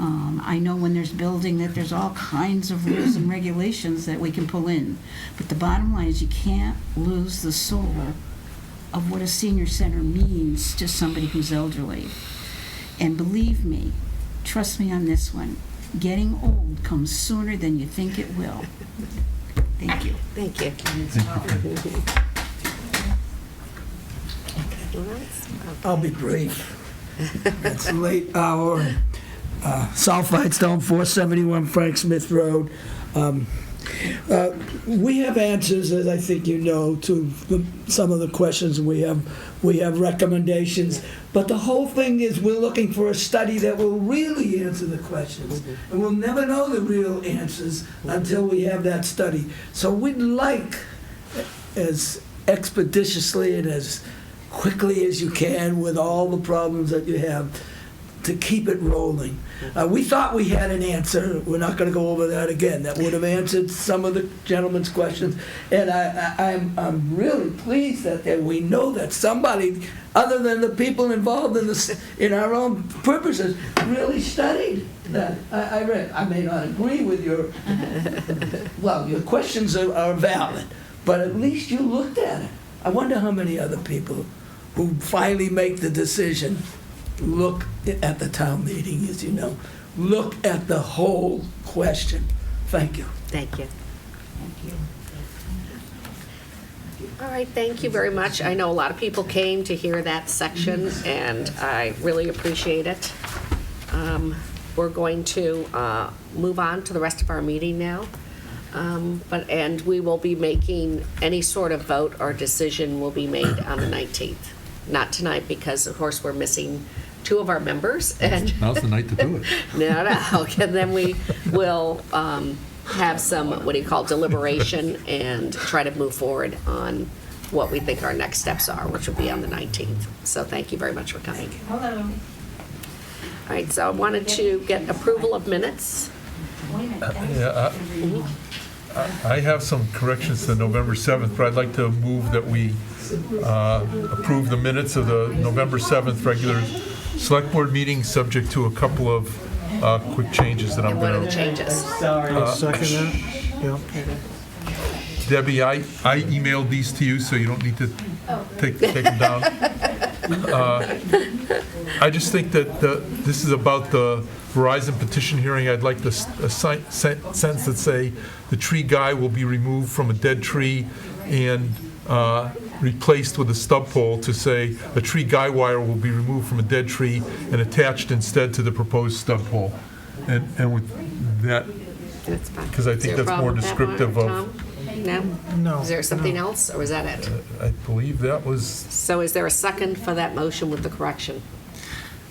I know when there's building that there's all kinds of rules and regulations that we can pull in. But the bottom line is you can't lose the soul of what a senior center means to somebody who's elderly. And believe me, trust me on this one, getting old comes sooner than you think it will. Thank you. Thank you. I'll be brief. It's a late hour. South Whitestone, 471 Frank Smith Road. We have answers, as I think you know, to some of the questions. We have recommendations, but the whole thing is we're looking for a study that will really answer the questions, and we'll never know the real answers until we have that study. So we'd like, as expeditiously and as quickly as you can with all the problems that you have, to keep it rolling. We thought we had an answer. We're not going to go over that again. That would have answered some of the gentleman's questions. And I'm really pleased that we know that somebody, other than the people involved in our own purposes, really studied that. I read. I may not agree with your, well, your questions are valid, but at least you looked at it. I wonder how many other people who finally make the decision look at the town meeting, as you know. Look at the whole question. Thank you. Thank you. All right, thank you very much. I know a lot of people came to hear that section, and I really appreciate it. We're going to move on to the rest of our meeting now. And we will be making any sort of vote or decision will be made on the 19th. Not tonight, because of course we're missing 2 of our members. And Now's the night to do it. No. And then we will have some, deliberation and try to move forward on what we think our next steps are, which will be on the 19th. So thank you very much for coming. Hello. All right, so I wanted to get approval of minutes. I have some corrections to November 7th, but I'd like to move that we approve the minutes of the November 7th regular Select Board meeting, subject to a couple of quick changes that I'm And what are going the to... changes? I'll second that. Yeah. Debbie, I emailed these to you, so you don't need to take them down. I just think that this is about the Verizon petition hearing. I'd like a sentence that say, the tree guy will be removed from a dead tree and replaced with a stub pole, to say a tree guy wire will be removed from a dead tree and attached instead to the proposed stub pole. And with that, That's fine. because I Is there think a that's more problem with that, descriptive of... Tom? No? No. Is there something else, or was that it? I believe that was... So is there a second for that motion with the correction?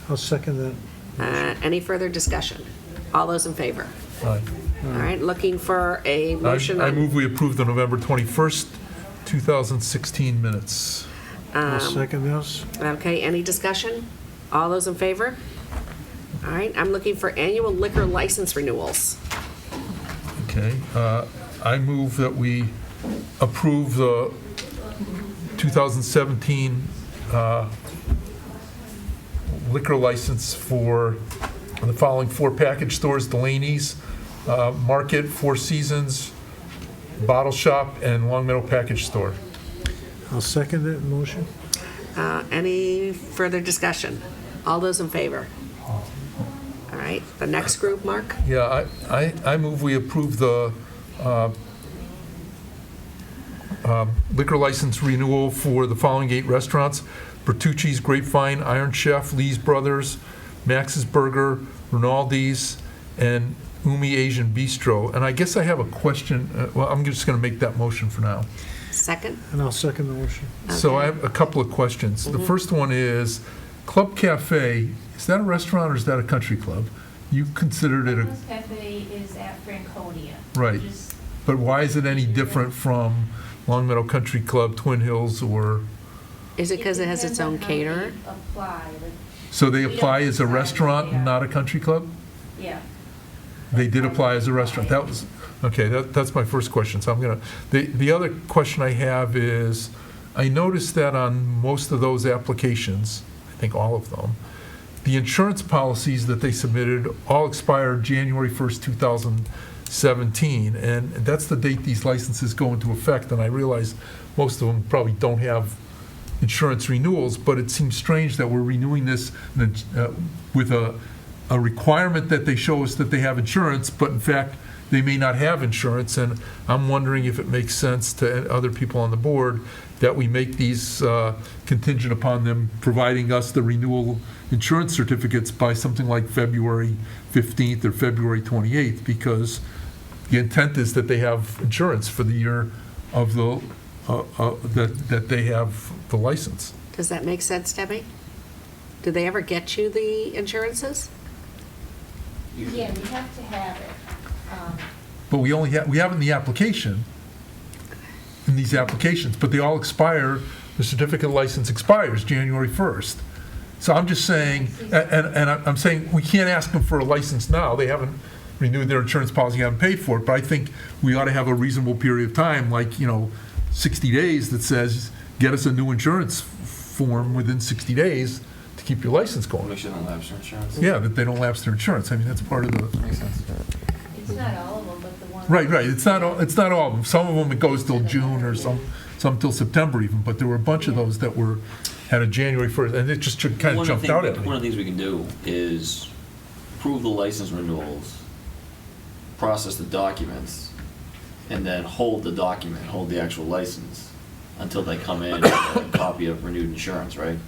I'll second that. Any further discussion? All those in favor? Aye. All right, looking for a motion I on... move we approve the November 21st, 2016 minutes. I'll second this. Okay, any discussion? All those in favor? All right, I'm looking for annual liquor license renewals. Okay, I move that we approve the 2017 liquor license for the following 4 package stores: Delaney's, Market, Four Seasons, Bottle Shop, and Long Meadow Package Store. I'll second that motion. Any further discussion? All those in favor? All right, the next group, Mark? Yeah, I move we approve the liquor license renewal for the following 8 restaurants: Bertucci's, Grapevine, Iron Chef, Lee's Brothers, Max's Burger, Rinaldi's, and Umi Asian Bistro. And I guess I have a question, well, I'm just going to make that motion for now. Second? And I'll second the motion. So I Okay. have a couple of questions. The Mhm. first one is, Club Cafe, is that a restaurant or is that a country club? You considered it a, Thomas Cafe is at Franconia. right. which is- But why is it any different from Long Meadow Country Club, Twin Hills, or, Is it because it has its depends own on how caterer? they apply, like, so they We apply don't as a decide restaurant what they and are. not a country club? yeah. They did apply as a restaurant. That was, okay, that's my first question. So I'm gonna, the other question I have is, I noticed that on most of those applications, I think all of them, the insurance policies that they submitted all expired January 1st, 2017, and that's the date these licenses go into effect, and I realize most of them probably don't have insurance renewals, but it seems strange that we're renewing this with a requirement that they show us that they have insurance, but in fact, they may not have insurance, and I'm wondering if it makes sense to other people on the board that we make these contingent upon them providing us the renewal insurance certificates by something like February 15th or February 28th, because the intent is that they have insurance for the year of the, that they have the license. Does that make sense, Debbie? Do they ever get you the insurances? Yeah, we have to have it. But we have it in the application, in these applications, but they all expire, the certificate of license expires January 1st. So I'm just saying, and I'm saying, we can't ask them for a license now, they haven't renewed their insurance policy, haven't paid for it, but I think we ought to have a reasonable period of time, like, 60 days that says, get us a new insurance form within 60 days to keep your license going. Make sure they don't lapse their insurance. Yeah, that they don't lapse their insurance, I mean, that's part of the. Makes sense. It's not all of them, but the ones. Right, it's not all of them. Some of them it goes till June or some till September even, but there were a bunch of those that had a January 1st, and it just kind of jumped out at One of me. the things we can do is approve the license renewals, process the documents, and then hold the actual license until they come in with a copy of renewed insurance, right?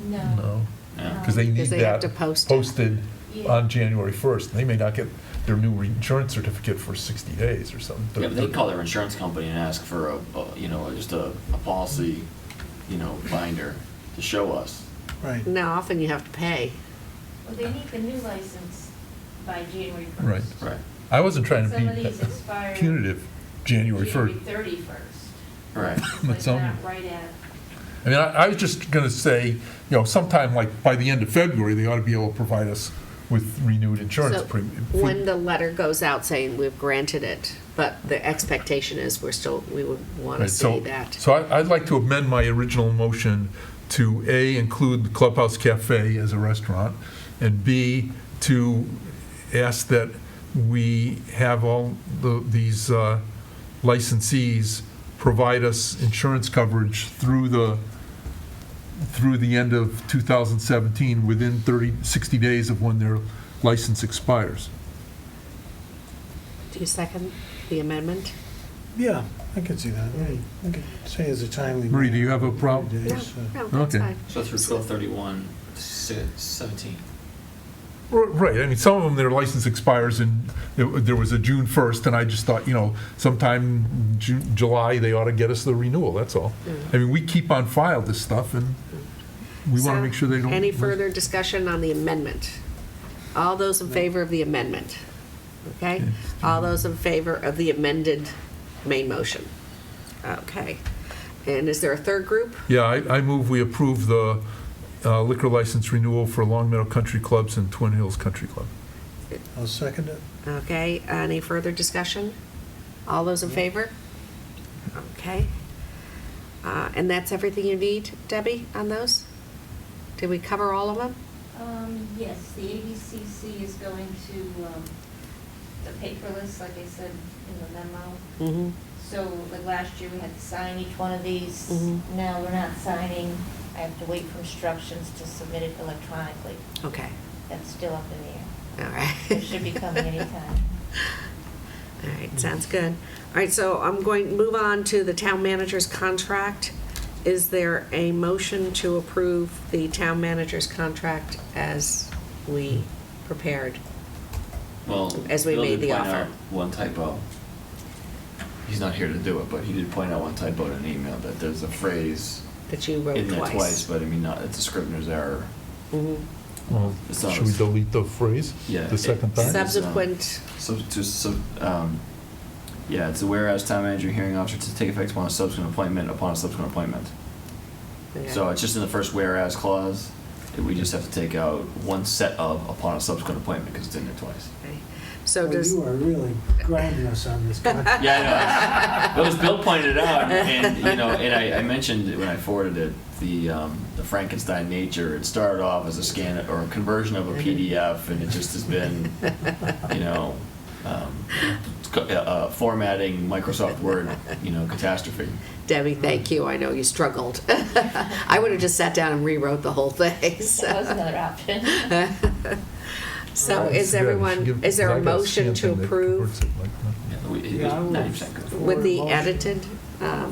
No. No, Yeah. because they need Because they have that to post it. posted Yeah. on January 1st. They may not get their new insurance certificate for 60 days or something. Yeah, but they can call their insurance company and ask for just a policy, binder to show us. Right. No, often you have to pay. Well, they need the new license by January 1st. Right. Right. I wasn't trying to Some of be these expire punitive, January 1st. 31st. Right. But It's some- not right at. I mean, I was just going to say, sometime like by the end of February, they ought to be able to provide us with renewed insurance So premium. when the letter goes out saying we've granted it, but the expectation is we would want to Right, see that. So I'd like to amend my original motion to A, include the Clubhouse Cafe as a restaurant, and B, to ask that we have all these licensees provide us insurance coverage through the end of 2017, within 60 days of when their license expires. Do you second the amendment? Yeah, I could see that. I could say as a timely. Marie, do you have a problem? No, Days, no, that's Okay. fine. So through 12/31/17. Right, I mean, some of them, their license expires and there was a June 1st, and I just thought, sometime July, they ought to get us the renewal, that's all. I mean, we keep on file this stuff, and we want to So, make sure they don't. Any further discussion on the amendment? All those in favor of the amendment? Okay? All those in favor of the amended main motion? Okay. And is there a third group? Yeah, I move we approve the liquor license renewal for Long Meadow Country Clubs and Twin Hills Country Club. I'll second it. Okay, any further discussion? All those in favor? Okay. And that's everything you need, Debbie, on those? Did we cover all of them? Yes, the ABCC is going to, the paperless, like I said in the memo. Mm-hmm. So, like last year, we had to sign each one of these. Mhm. Now, we're not signing. I have to wait for instructions to submit it electronically. Okay, That's still up in the air. all right. It should be coming anytime. All right, sounds good. All right, so I'm going to move on to the town manager's contract. Is there a motion to approve the town manager's contract as we prepared? Well, as we Bill made did the point offer. out one typo. He's not here to do it, but he did point out one typo in an email, that there's a phrase That you wrote in there twice. twice, but I mean, not, it's a Scrivener's error. Mhm. Well, It's not- should we delete the phrase? Yeah. The second time? Subsequent, Yeah, it's a whereas town manager hearing officer to take effect upon a subsequent appointment, yeah. So it's just in the first whereas clause, we just have to take out one set of upon a subsequent appointment, because it's in there twice. Okay. So Well, does, you are really grinding us on this. Yeah, I know. Well, as Bill pointed out, and I mentioned when I forwarded it, the Frankenstein nature. It started off as a scan or a conversion of a PDF, and it just has been, formatting Microsoft Word, catastrophe. Debbie, thank you. I know you struggled. I would have just sat down and rewrote the whole thing. So. That was another option. So Right. is Yeah, everyone, give- is there I a got motion to stamping that approve converts it like that. It Yeah, I was will 90% good. with the forward a motion- edited?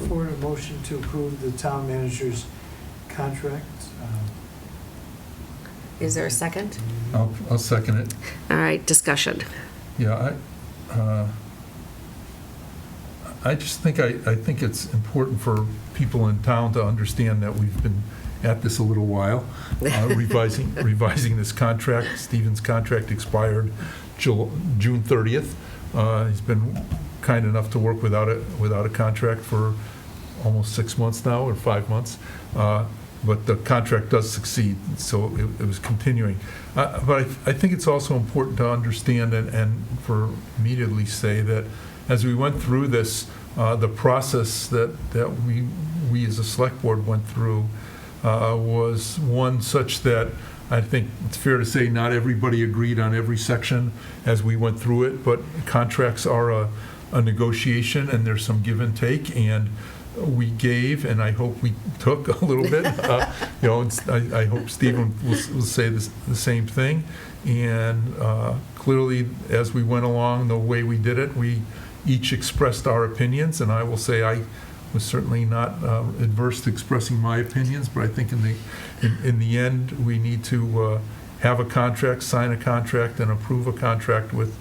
Forward a motion to approve the town manager's contract. Is there a second? I'll second it. All right, discussion. Yeah, I just think, I think it's important for people in town to understand that we've been at this a little while, revising this contract. Stephen's contract expired June 30th. He's been kind enough to work without a contract for almost 6 months now, or 5 months. But the contract does succeed, so it was continuing. But I think it's also important to understand, and for me to at least say, that as we went through this, the process that we as a select board went through was one such that I think it's fair to say not everybody agreed on every section as we went through it, but contracts are a negotiation, and there's some give and take, and we gave, and I hope we took a little bit. And I hope Stephen will say the same thing. And clearly, as we went along, the way we did it, we each expressed our opinions. And I will say I was certainly not adverse to expressing my opinions, but I think in the end, we need to have a contract, sign a contract, and approve a contract with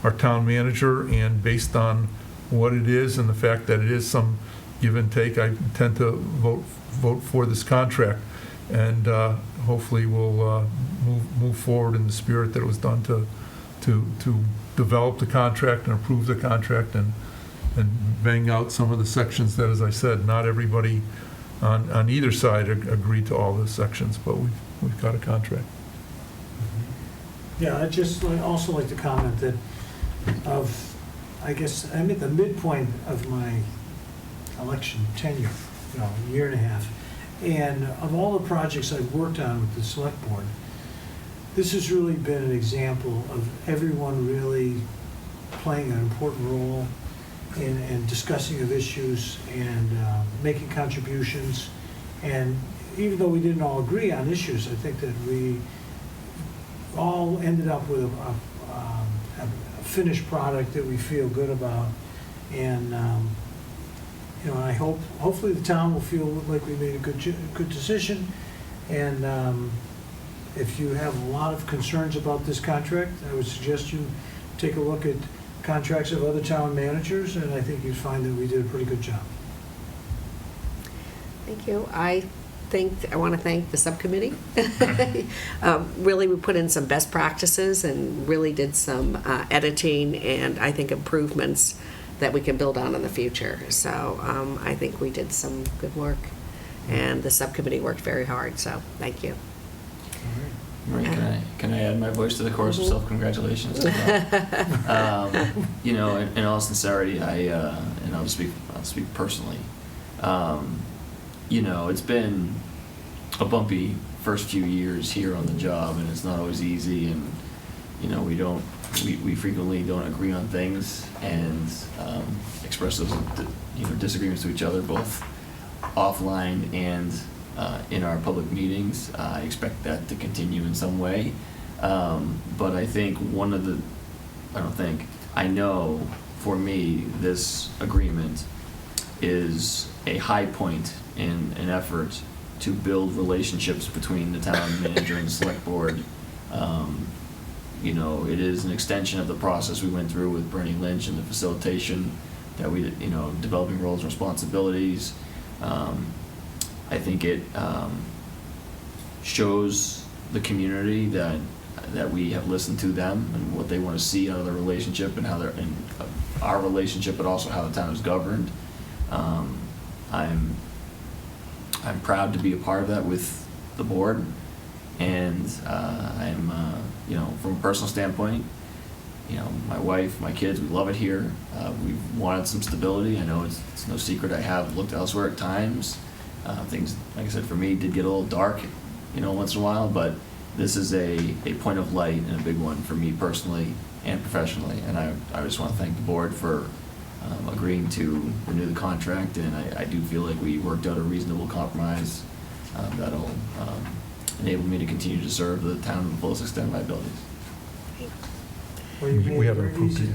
our town manager. And based on what it is and the fact that it is some give and take, I tend to vote for this contract, and hopefully we'll move forward in the spirit that it was done to develop the contract and approve the contract and bang out some of the sections that, as I said, not everybody on either side agreed to all the sections, but we've got a contract. Yeah, I'd just also like to comment that I guess I'm at the midpoint of my election tenure, a year and a half. And of all the projects I've worked on with the select board, this has really been an example of everyone really playing an important role in discussing of issues and making contributions. And even though we didn't all agree on issues, I think that we all ended up with a finished product that we feel good about. And I hopefully the town will feel like we made a good decision. And if you have a lot of concerns about this contract, I would suggest you take a look at contracts of other town managers, and I think you'd find that we did a pretty good job. Thank you. I want to thank the subcommittee. Really, we put in some best practices and really did some editing and I think improvements that we can build on in the future. So I think we did some good work, and the subcommittee worked very hard, so thank you. Marie, can I add my voice to the chorus of self-congratulations as well? In all sincerity, and I'll speak personally. It's been a bumpy first few years here on the job, and it's not always easy, and we frequently don't agree on things and express those disagreements to each other, both offline and in our public meetings. I expect that to continue in some way, but I know for me this agreement is a high point in an effort to build relationships between the town manager and the select board, you know, it is an extension of the process we went through with Bernie Lynch and the facilitation that we, you know, developing roles and responsibilities. I think it shows the community that we have listened to them and what they want to see out of the relationship and how they're in our relationship, but also how the town is governed. I'm proud to be a part of that with the board, and I'm you know, from a personal standpoint, you know, my wife, my kids, we love it here. We've wanted some stability. I know it's no secret I have looked elsewhere at times. Things, like I said, for me, did get a little dark, you know, once in a while, but this is a point of light and a big one for me personally and professionally. And I just want to thank the board for agreeing to renew the contract, and I do feel like we worked out a reasonable compromise that'll enable me to continue to serve the town to the fullest extent of my abilities. We haven't approved it.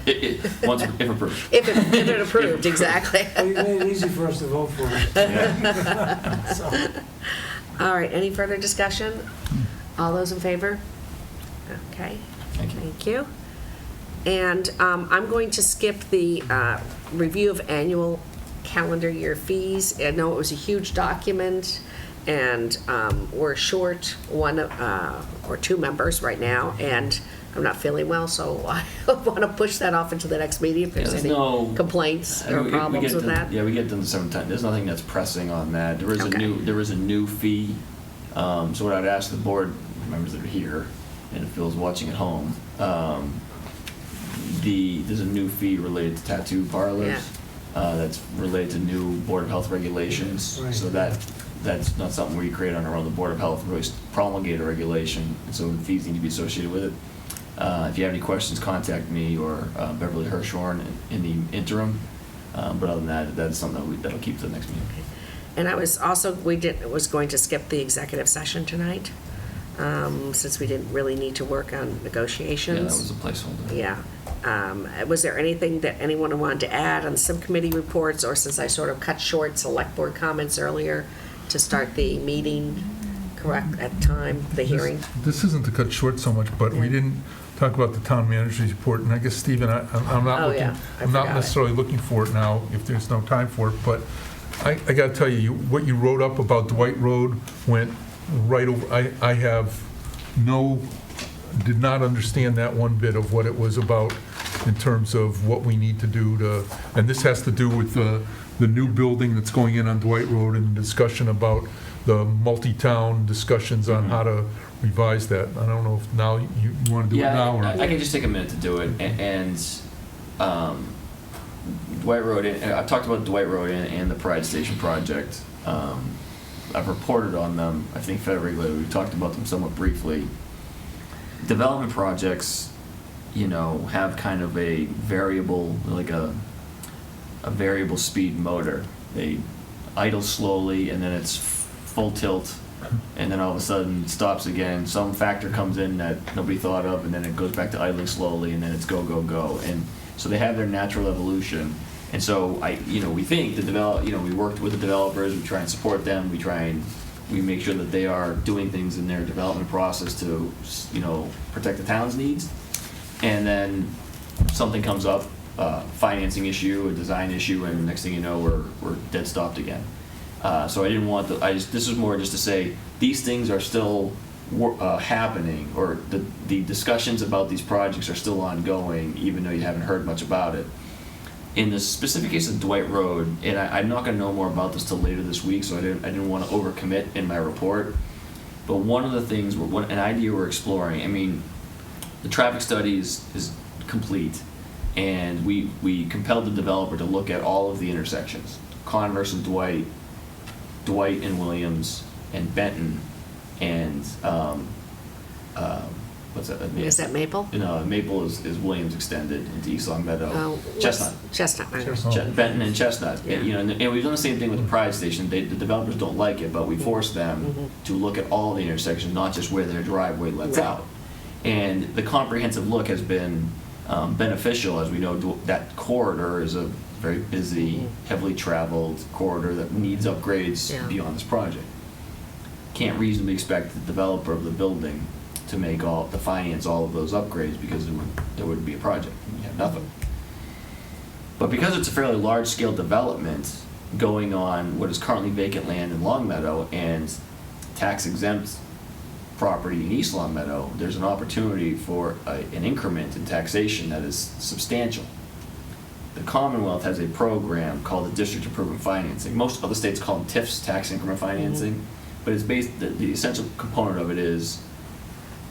If approved. If it approved, exactly. Well, you made it easy for us to vote for it. So, All right, any further discussion? All those in favor? Okay. Thank you. Thank you. And I'm going to skip the review of annual calendar year fees. I know it was a huge document, and we're short one or two members right now, and I'm not feeling well, so I want to push that off into the next meeting if there's any complaints or problems with that. Yeah, we get to the same time. There's nothing that's pressing on that. There is a new fee. So what I'd ask the board members that are here, and if Phil's watching at home, there's a new fee related to tattoo parlors. That's related to new Board of Health regulations. Right. So that's not something we create on our own. The Board of Health really promulgate a regulation, and so the fees need to be associated with it. If you have any questions, contact me or Beverly Hirschhorn in the interim. But other than that, that's something that'll keep to the next meeting. Okay. And I was also, was going to skip the executive session tonight, since we didn't really need to work on negotiations. Yeah, that was a placeholder. Yeah. Was there anything that anyone wanted to add on subcommittee reports, or since I sort of cut short select board comments earlier to start the meeting, correct, at the time, the hearing? This isn't to cut short so much, but we didn't talk about the town manager's report, and I guess, Stephen, I'm not looking, I'm not necessarily looking for it now if there's no time for it, but I got to tell you, what you wrote up about Dwight Road went right over. I did not understand that one bit of what it was about in terms of what we need to do to, and this has to do with the new building that's going in on Dwight Road and discussion about the multi-town discussions on how to revise that. I don't know if now you want to do it now or. I can just take a minute to do it, and Dwight Road, I've talked about Dwight Road and the Pride Station project. I've reported on them, I think, federally. We've talked about them somewhat briefly. Development projects, you know, have kind of a variable, like a variable speed motor. They idle slowly, and then it's full tilt, and then all of a sudden it stops again. Some factor comes in that nobody thought of, and then it goes back to idling slowly, and then it's go, go, go. And so they have their natural evolution. And so we think we worked with the developers, we try and support them, we make sure that they are doing things in their development process to, protect the town's needs. And then something comes up, financing issue, a design issue, and next thing you know, we're dead stopped again. So I didn't want this is more just to say, these things are still happening, or the discussions about these projects are still ongoing, even though you haven't heard much about it. In the specific case of Dwight Road, and I'm not going to know more about this till later this week, so I didn't want to overcommit in my report. But one of the things, an idea we're exploring, I mean, the traffic study is complete, and we compelled the developer to look at all of the intersections, Converse and Dwight and Williams, and Benton, and what's that? Is that Maple? No, Maple is Williams extended into East Long Meadow. Oh, Chestnut. Benton and Chestnut. Yeah. And we've done the same thing with the Pride Station. The developers don't like it, but we force them to look at all the intersections, not just where their driveway lets out. And the comprehensive look has been beneficial, as we know that corridor is a very busy, heavily traveled corridor that needs upgrades beyond this project. Can't reasonably expect the developer of the building to finance all of those upgrades because there wouldn't be a project. You have nothing. But because it's a fairly large-scale development going on what is currently vacant land in Longmeadow and tax-exempt property in East Longmeadow, there's an opportunity for an increment in taxation that is substantial. The Commonwealth has a program called the District Improvement Financing. Most other states call them TIFs, tax increment financing, but it's the essential component of it is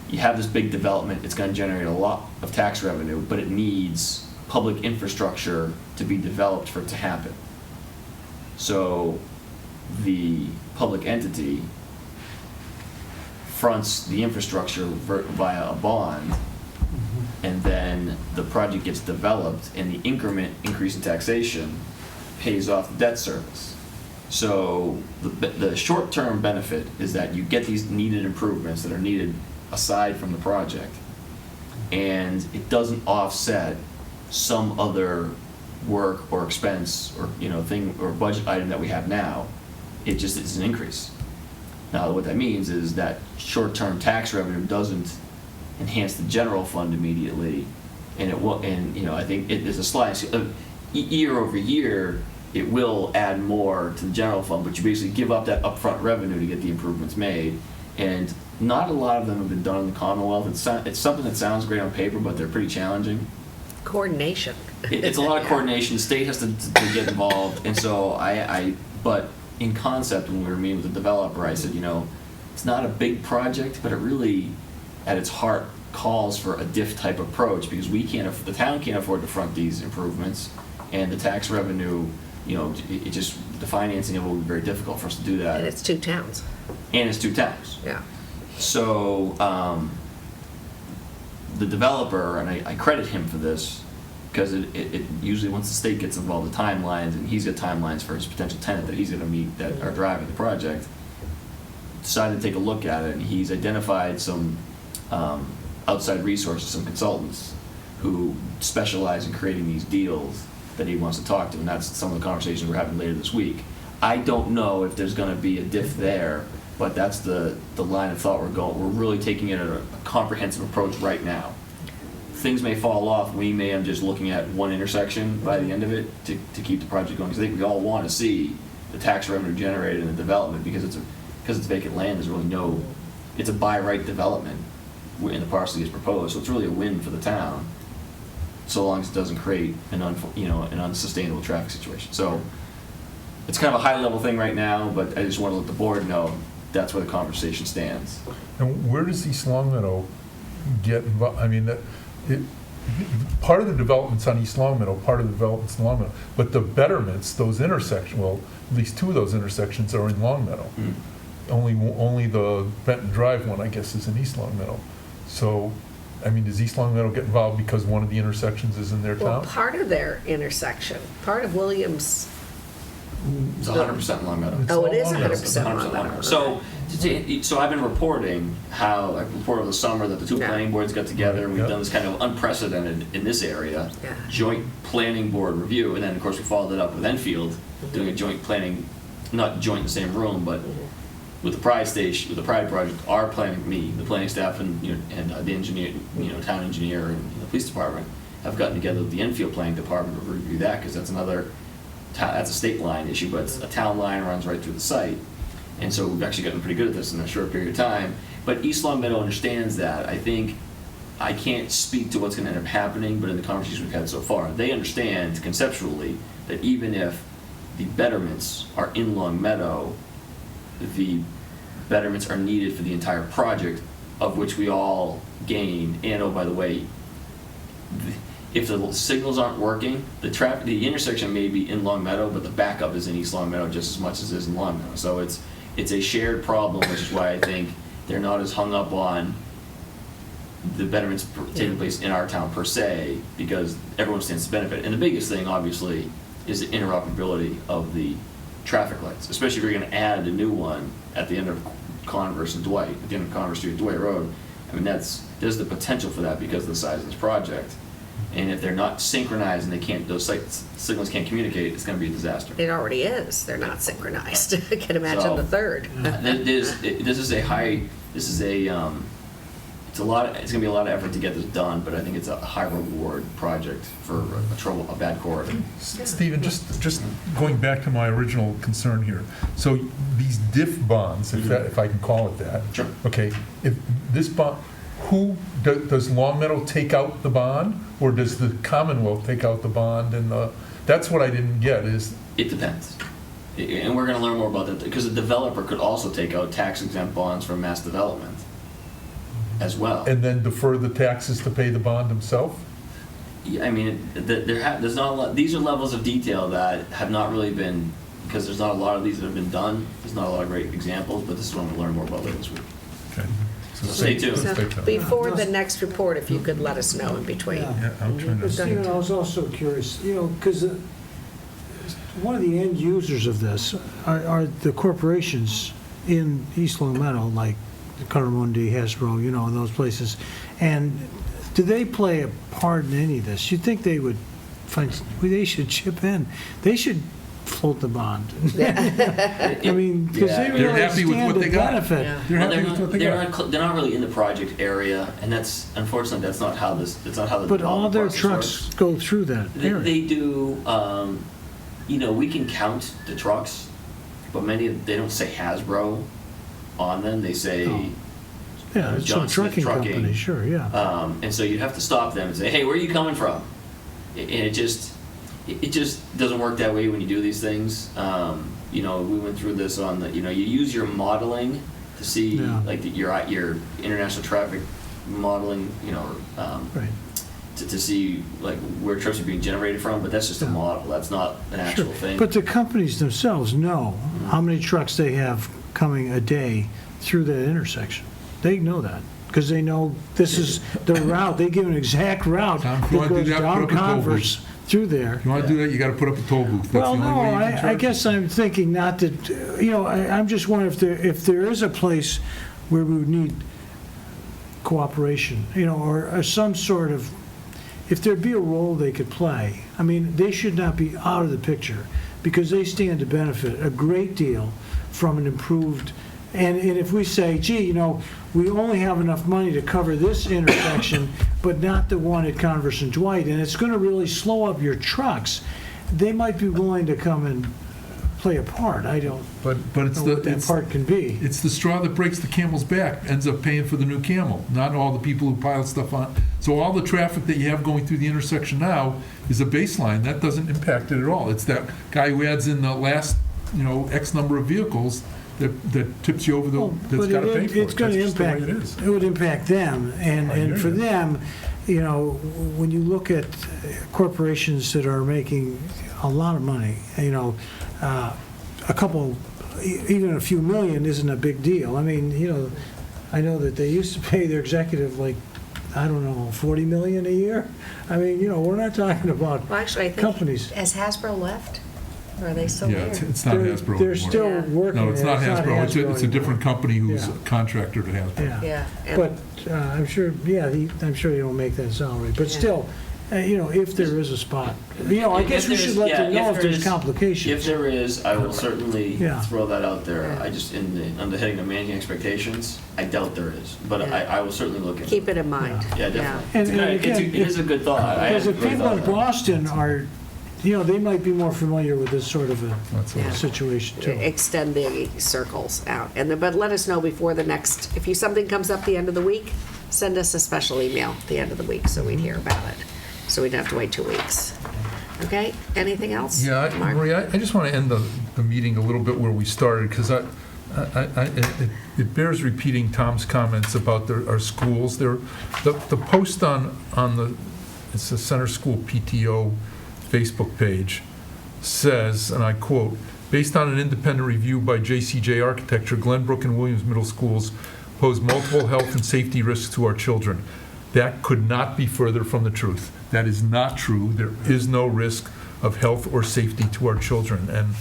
you have this big development, it's going to generate a lot of tax revenue, but it needs public infrastructure to be developed for it to happen. So the public entity fronts the infrastructure via a bond, and then the project gets developed, and the increase in taxation pays off the debt service. So the short-term benefit is that you get these needed improvements that are needed aside from the project, and it doesn't offset some other work or expense or thing or budget item that we have now. It just is an increase. Now what that means is that short-term tax revenue doesn't enhance the general fund immediately, and it will. And I think it is a slide. Year over year, it will add more to the general fund, but you basically give up that upfront revenue to get the improvements made. And not a lot of them have been done in the Commonwealth. It's something that sounds great on paper, but they're pretty challenging. Coordination. It's a lot of coordination. The state has to get involved, and so but in concept, when we were meeting with the developer, I said, it's not a big project, but it really, at its heart, calls for a DIF type approach because the town can't afford to front these improvements, and the tax revenue, the financing of it will be very difficult for us to do that. And it's two towns. Yeah. So the developer, and I credit him for this, because it usually, once the state gets involved, the timelines, and he's got timelines for his potential tenant that he's going to meet that are driving the project, decided to take a look at it, and he's identified some outside resources, some consultants who specialize in creating these deals that he wants to talk to, and that's some of the conversations we're having later this week. I don't know if there's going to be a DIF there, but that's the line of thought we're going. We're really taking it a comprehensive approach right now. Things may fall off. We may end just looking at one intersection by the end of it to keep the project going, because I think we all want to see the tax revenue generated in the development, because it's vacant land. There's really it's a by right development in the parcel is proposed, so it's really a win for the town, so long as it doesn't create an unsustainable traffic situation. So it's kind of a high level thing right now, but I just want to let the board know that's where the conversation stands. And where does East Longmeadow get involved? I mean, part of the development's on East Longmeadow, part of the development's in Longmeadow, but the betterments, those intersections, well, at least two of those intersections are in Longmeadow. Only the Benton Drive one, I guess, is in East Longmeadow. So, I mean, does East Longmeadow get involved because one of the intersections is in their Well, town? part of their intersection, part of Williams. It's 100% Longmeadow. Oh, it is all 100% Longmeadow. Longmeadow. So I've been reporting how I reported over the summer that the two planning boards got together, and we've done this kind of unprecedented in this area joint planning board review, and then of course we followed it up with Enfield doing a joint planning, not joint in the same room, but with the Pride station, with the Pride project, our planning, the planning staff, and the engineer, town engineer, and the police department have gotten together with the Enfield planning department to review that, because that's that's a state line issue, but a town line runs right through the site. And so we've actually gotten pretty good at this in a short period of time. But East Longmeadow understands that. I think I can't speak to what's going to end up happening, but in the conversations we've had so far, they understand conceptually that even if the betterments are in Longmeadow, the betterments are needed for the entire project, of which we all gain. And oh, by the way, if the signals aren't working, the intersection may be in Longmeadow, but the backup is in East Longmeadow just as much as it is in Longmeadow. So it's a shared problem, which is why I think they're not as hung up on the betterments taking place in our town per se, because everyone stands to benefit. And the biggest thing, obviously, is the interoperability of the traffic lights, especially if you're going to add a new one at the end of Converse and Dwight, at the end of Converse Street, Dwight Road. I mean, there's the potential for that because of the size of this project. And if they're not synchronized and those signals can't communicate, it's going to be a disaster. It already is. They're not synchronized. I can imagine the third. This is it's gonna be a lot of effort to get this done, but I think it's a high reward project for a bad corridor. Stephen, just going back to my original concern here. So these DIF bonds, if I can call it that. Sure. Okay, if this bond, does Long Meadow take out the bond, or does the Commonwealth take out the bond? And that's what I didn't get is. It depends. And we're gonna learn more about that, because the developer could also take out tax-exempt bonds from mass development as well. And then defer the taxes to pay the bond himself? Yeah, I mean, there's not a lot, these are levels of detail that have not really been, because there's not a lot of these that have been done. There's not a lot of great examples, but this is what I'm gonna learn more about later this week. Okay. So stay tuned. So before the next report, if you could let us know in between. Yeah, I'm trying to. Stephen, I was also curious, because one of the end users of this are the corporations in East Long Meadow, like Carramundi, Hasbro, and those places. And do they play a part in any of this? You'd think they would they should chip in. They should float the bond. I mean, because they They're really happy with stand what to they got. benefit. Yeah. They're Well, happy with what they got. they're not really in the project area, and that's, unfortunately, that's not how the But all development their process trucks works. go through that They area. do, we can count the trucks, but they don't say Hasbro on them, they say Yeah, it's John some Smith trucking company, sure, yeah. And so you'd have to stop them and say, hey, where are you coming from? And it just doesn't work that way when you do these things. We went through this on you use your modeling to see, Yeah. like, your international traffic modeling, Right. to see, like, where trips are being generated from, but that's just a model, that's not an actual Sure. thing. But the companies themselves know how many trucks they have coming a day through that intersection. They know that, because they know this is the route. They give an exact route Tom, if that you wanna do goes that, put down up a toll Converse through there. If you want to do that, you got to put up a toll booth. That's Well, the no, only way you can I charge. guess I'm thinking not that, I'm just wondering if there is a place where we would need cooperation, or some sort of, if there'd be a role they could play. I mean, they should not be out of the picture, because they stand to benefit a great deal from an improved, and if we say, gee, we only have enough money to cover this intersection, but not the one at Converse and Dwight, and it's going to really slow up your trucks, they might be willing to come and play a part. I don't But it's know what that part can be. It's the straw that breaks the camel's back, ends up paying for the new camel, not all the people who pile stuff on. So all the traffic that you have going through the intersection now is a baseline. That doesn't impact it at all. It's that guy who adds in the last, X number of vehicles that tips you over that's But got to pay for it. it's going to That's just the way impact, it is. it would impact them, I hear and for you. them, when you look at corporations that are making a lot of money, a couple, even a few million isn't a big deal. I mean, I know that they used to pay their executive like, I don't know, 40 million a year. I mean, we're not talking about Well, actually, I think, companies. has Hasbro left? Or are they still Yeah, there? it's not They're- Hasbro They're anymore. still Yeah. working. No, it's not Hasbro. It's a anymore. different company who's Yeah. a contractor to Hasbro. Yeah. and- But I'm sure, I'm sure you don't make that salary, but Yeah. still, if there is a spot, I guess we should let them know if there's complications. If there is, I will certainly Yeah. throw that out there. Yeah. I just, under heading of managing expectations, I doubt there is, but Yeah. I will certainly look into it. Keep it in mind. Yeah, definitely. And- It's a good- and again, it is a good thought. I Because hadn't if really people thought in of that. Boston are, they might be more familiar with this sort of Yeah. a situation too. Extend the circles out. But let us know before the next, if something comes up the end of the week, send us a special email at the end of the week so we'd hear about it. So we'd have to wait 2 weeks. Okay, anything else? Yeah, Mark? Marie, I just want to end the meeting a little bit where we started, because it bears repeating Tom's comments about our schools. The post on it's the Center School PTO Facebook page says, and I quote, "Based on an independent review by JCJ Architecture, Glenbrook and Williams Middle Schools pose multiple health and safety risks to our children." That could not be further from the truth. That is not true. There is no risk of health or safety to our children. And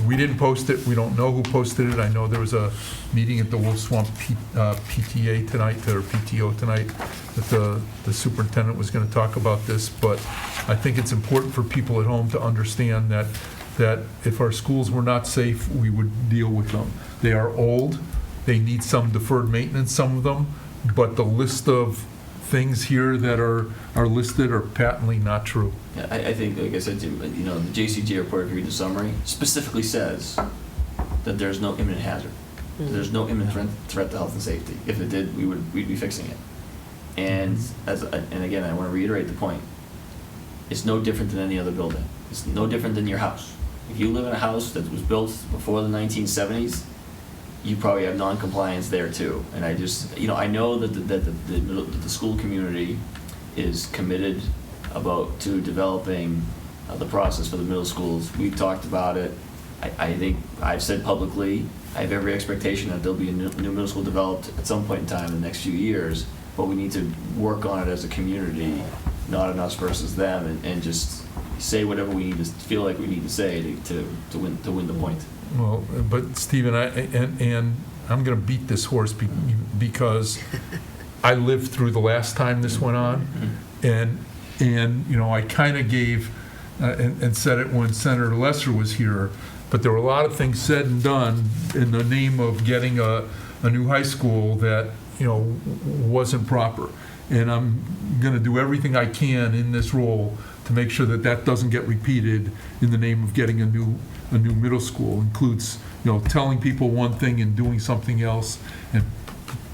we didn't post it. We don't know who posted it. I know there was a meeting at the Wolf Swamp PTA tonight, or PTO tonight, that the superintendent was going to talk about this. But I think it's important for people at home to understand that if our schools were not safe, we would deal with them. They are old. They need some deferred maintenance, some of them. but the list of things here that are listed are patently not true. Yeah, I think, like I said, the JCJ report, if you read the summary, specifically says that there's no imminent hazard. There's no imminent threat to health and safety. If it did, we'd be fixing it. And again, I want to reiterate the point. It's no different than any other building. It's no different than your house. If you live in a house that was built before the 1970s, you probably have non-compliance there too. And I just, I know that the school community is committed to developing the process for the middle schools. We've talked about it. I think I've said publicly, I have every expectation that there'll be a new middle school developed at some point in time in the next few years, but we need to work on it as a community, not an us versus them, and just say whatever we need to feel like we need to say to win the point. Well, but Stephen, and I'm going to beat this horse because I lived through the last time this went on, and I kind of gave and said it when Senator Lesser was here, but there were a lot of things said and done in the name of getting a new high school that wasn't proper, and I'm going to do everything I can in this role to make sure that doesn't get repeated in the name of getting a new middle school. Includes telling people one thing and doing something else, and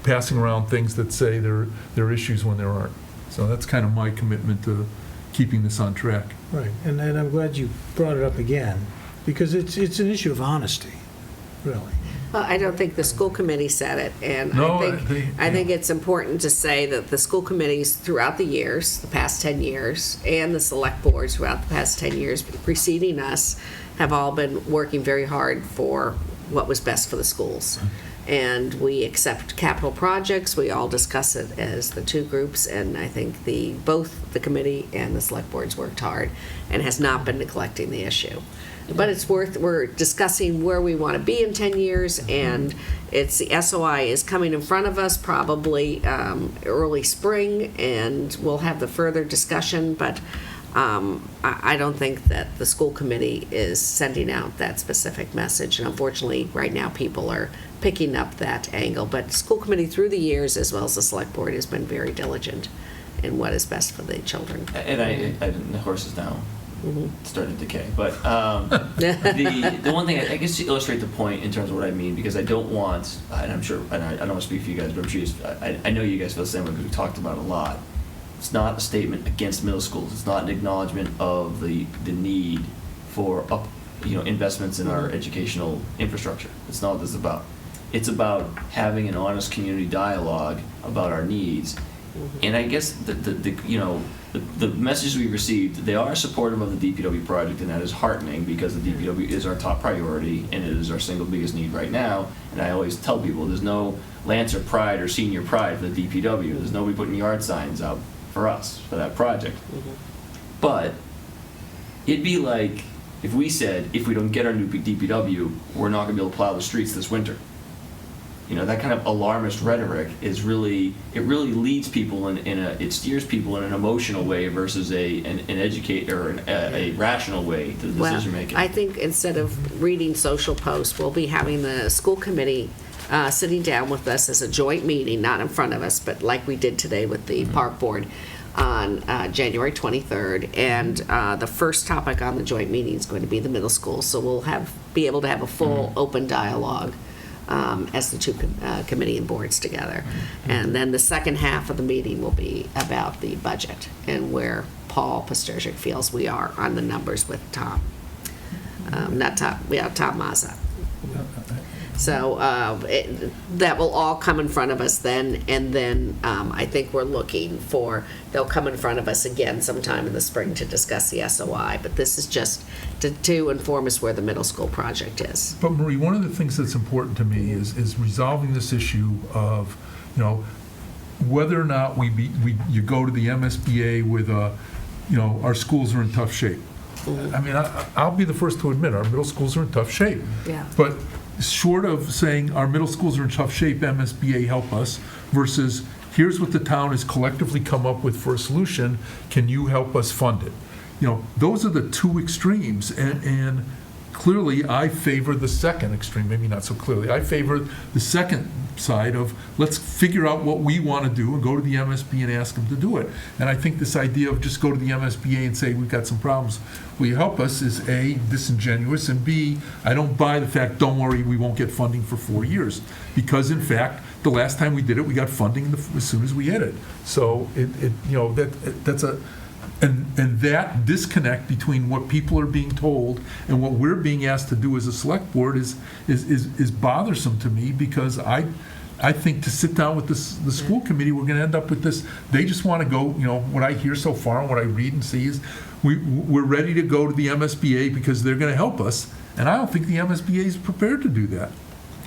passing around things that say there are issues when there aren't. So that's kind of my commitment to keeping this on track. Right, and I'm glad you brought it up again, because it's an issue of honesty, really. Well, I don't think the school committee said it, and No, I think it's important to say that the school committees throughout the years, the past 10 years, and the select boards throughout the past 10 years preceding us have all been working very hard for what was best for the schools. And we accept capital projects, we all discuss it as the two groups, and I think both the committee and the select boards worked hard and has not been neglecting the issue. But we're discussing where we want to be in 10 years, and the SOI is coming in front of us probably early spring, and we'll have the further discussion, but I don't think that the school committee is sending out that specific message, and unfortunately, right now, people are picking up that angle. But the school committee through the years, as well as the select board, has been very diligent in what is best for the children. And the horse is now starting to decay. But the one thing, I guess, to illustrate the point in terms of what I mean, because I don't want, and I'm sure, and I don't want to speak for you guys, but I'm sure I know you guys feel the same way because we talked about it a lot. It's not a statement against middle schools. It's not an acknowledgement of the need for investments in our educational infrastructure. It's not what this is about. It's about having an honest community dialogue about our needs. And I guess the messages we received, they are supportive of the DPW project, and that is heartening because the DPW is our top priority and it is our single biggest need right now. And I always tell people there's no Lancer pride or senior pride for the DPW. There's nobody putting yard signs up for us for that project. But it'd be like if we said, if we don't get our new DPW, we're not going to be able to plow the streets this winter. That kind of alarmist rhetoric it really leads people it steers people in an emotional way versus an a rational way to the decision making. I think instead of reading social posts, we'll be having the school committee sitting down with us as a joint meeting, not in front of us, but like we did today with the park board on January 23rd. And the first topic on the joint meeting is going to be the middle school. So we'll be able to have a full open dialogue as the two committee and boards together. And then the second half of the meeting will be about the budget and where Paul Pasterczyk feels we are on the numbers with Tom. Tom Mazza. So that will all come in front of us then, and then I think we're looking they'll come in front of us again sometime in the spring to discuss the SOI, but this is just to inform us where the middle school project is. But Marie, one of the things that's important to me is resolving this issue of, whether or not you go to the MSBA with our schools are in tough shape. I mean, I'll be the first to admit our middle schools are in tough shape. Yeah. But short of saying our middle schools are in tough shape, MSBA help us, versus here's what the town has collectively come up with for a solution, can you help us fund it? Those are the two extremes, and clearly, I favor the second extreme, maybe not so clearly. I favor the second side of, let's figure out what we want to do and go to the MSBA and ask them to do it. And I think this idea of just go to the MSBA and say, we've got some problems, will you help us, is A, disingenuous, and B, I don't buy the fact, don't worry, we won't get funding for 4 years. Because in fact, the last time we did it, we got funding as soon as we hit it. So that's a, and that disconnect between what people are being told and what we're being asked to do as a select board is bothersome to me, because I think to sit down with the school committee, we're going to end up with this. They just want to go, what I hear so far and what I read and see is we're ready to go to the MSBA because they're going to help us. And I don't think the MSBA is prepared to do that.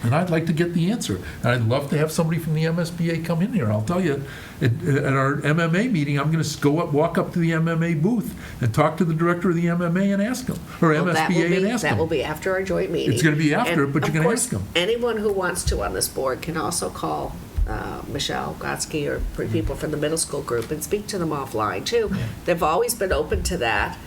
And I'd like to get the answer. And I'd love to have somebody from the MSBA come in here. I'll tell you, at our MMA meeting, I'm going to walk up to the MMA booth and talk to the director of the MMA and ask him, or Well, MSBA and ask him. That will be after our joint meeting. It's going to be after, And but you're going to ask them. Of course, anyone who wants to on this board can also call Michelle Gotsky or people from the middle school group and speak to them offline, too. They've always been open to that.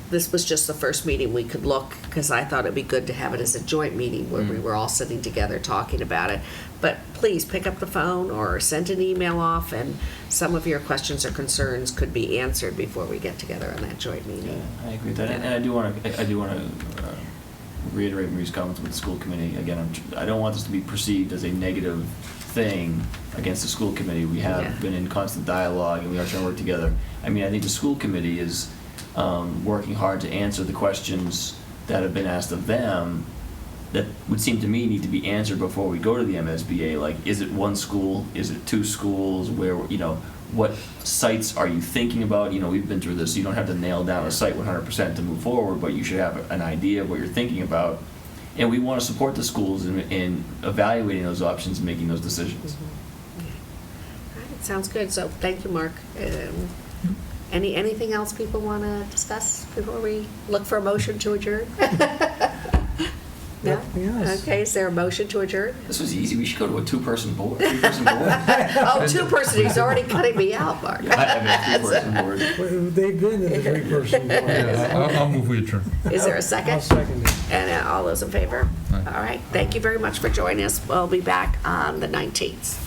This was just the first meeting we could look, because I thought it'd be good to have it as a joint meeting where we were all sitting together talking about it. But please pick up the phone or send an email off, and some of your questions or concerns could be answered before we get together on that joint meeting. I agree with that, and I do want to reiterate Marie's comments with the school committee. Again, I don't want this to be perceived as a negative thing against the school committee. We have been in constant dialogue, and we are trying to work together. I mean, I think the school committee is working hard to answer the questions that have been asked of them that would seem to me need to be answered before we go to the MSBA. Like, is it one school? Is it two schools? Where, what sites are you thinking about? We've been through this. You don't have to nail down a site 100% to move forward, but you should have an idea of what you're thinking about. And we want to support the schools in evaluating those options and making those decisions. All right, sounds good. So thank you, Mark. Anything else people want to discuss before we look for a motion to adjourn? No? Yes. Okay, is there a motion to adjourn? This was easy. We should go to a two-person board. Three-person board. Oh, two-person, he's already cutting me out, Mark. I mean, three-person board. They've been in the three-person board. I'll move we adjourn. Is there a second? I'll second it. And all those in favor? Aye. All right, thank you very much for joining us. We'll be back on the 19th.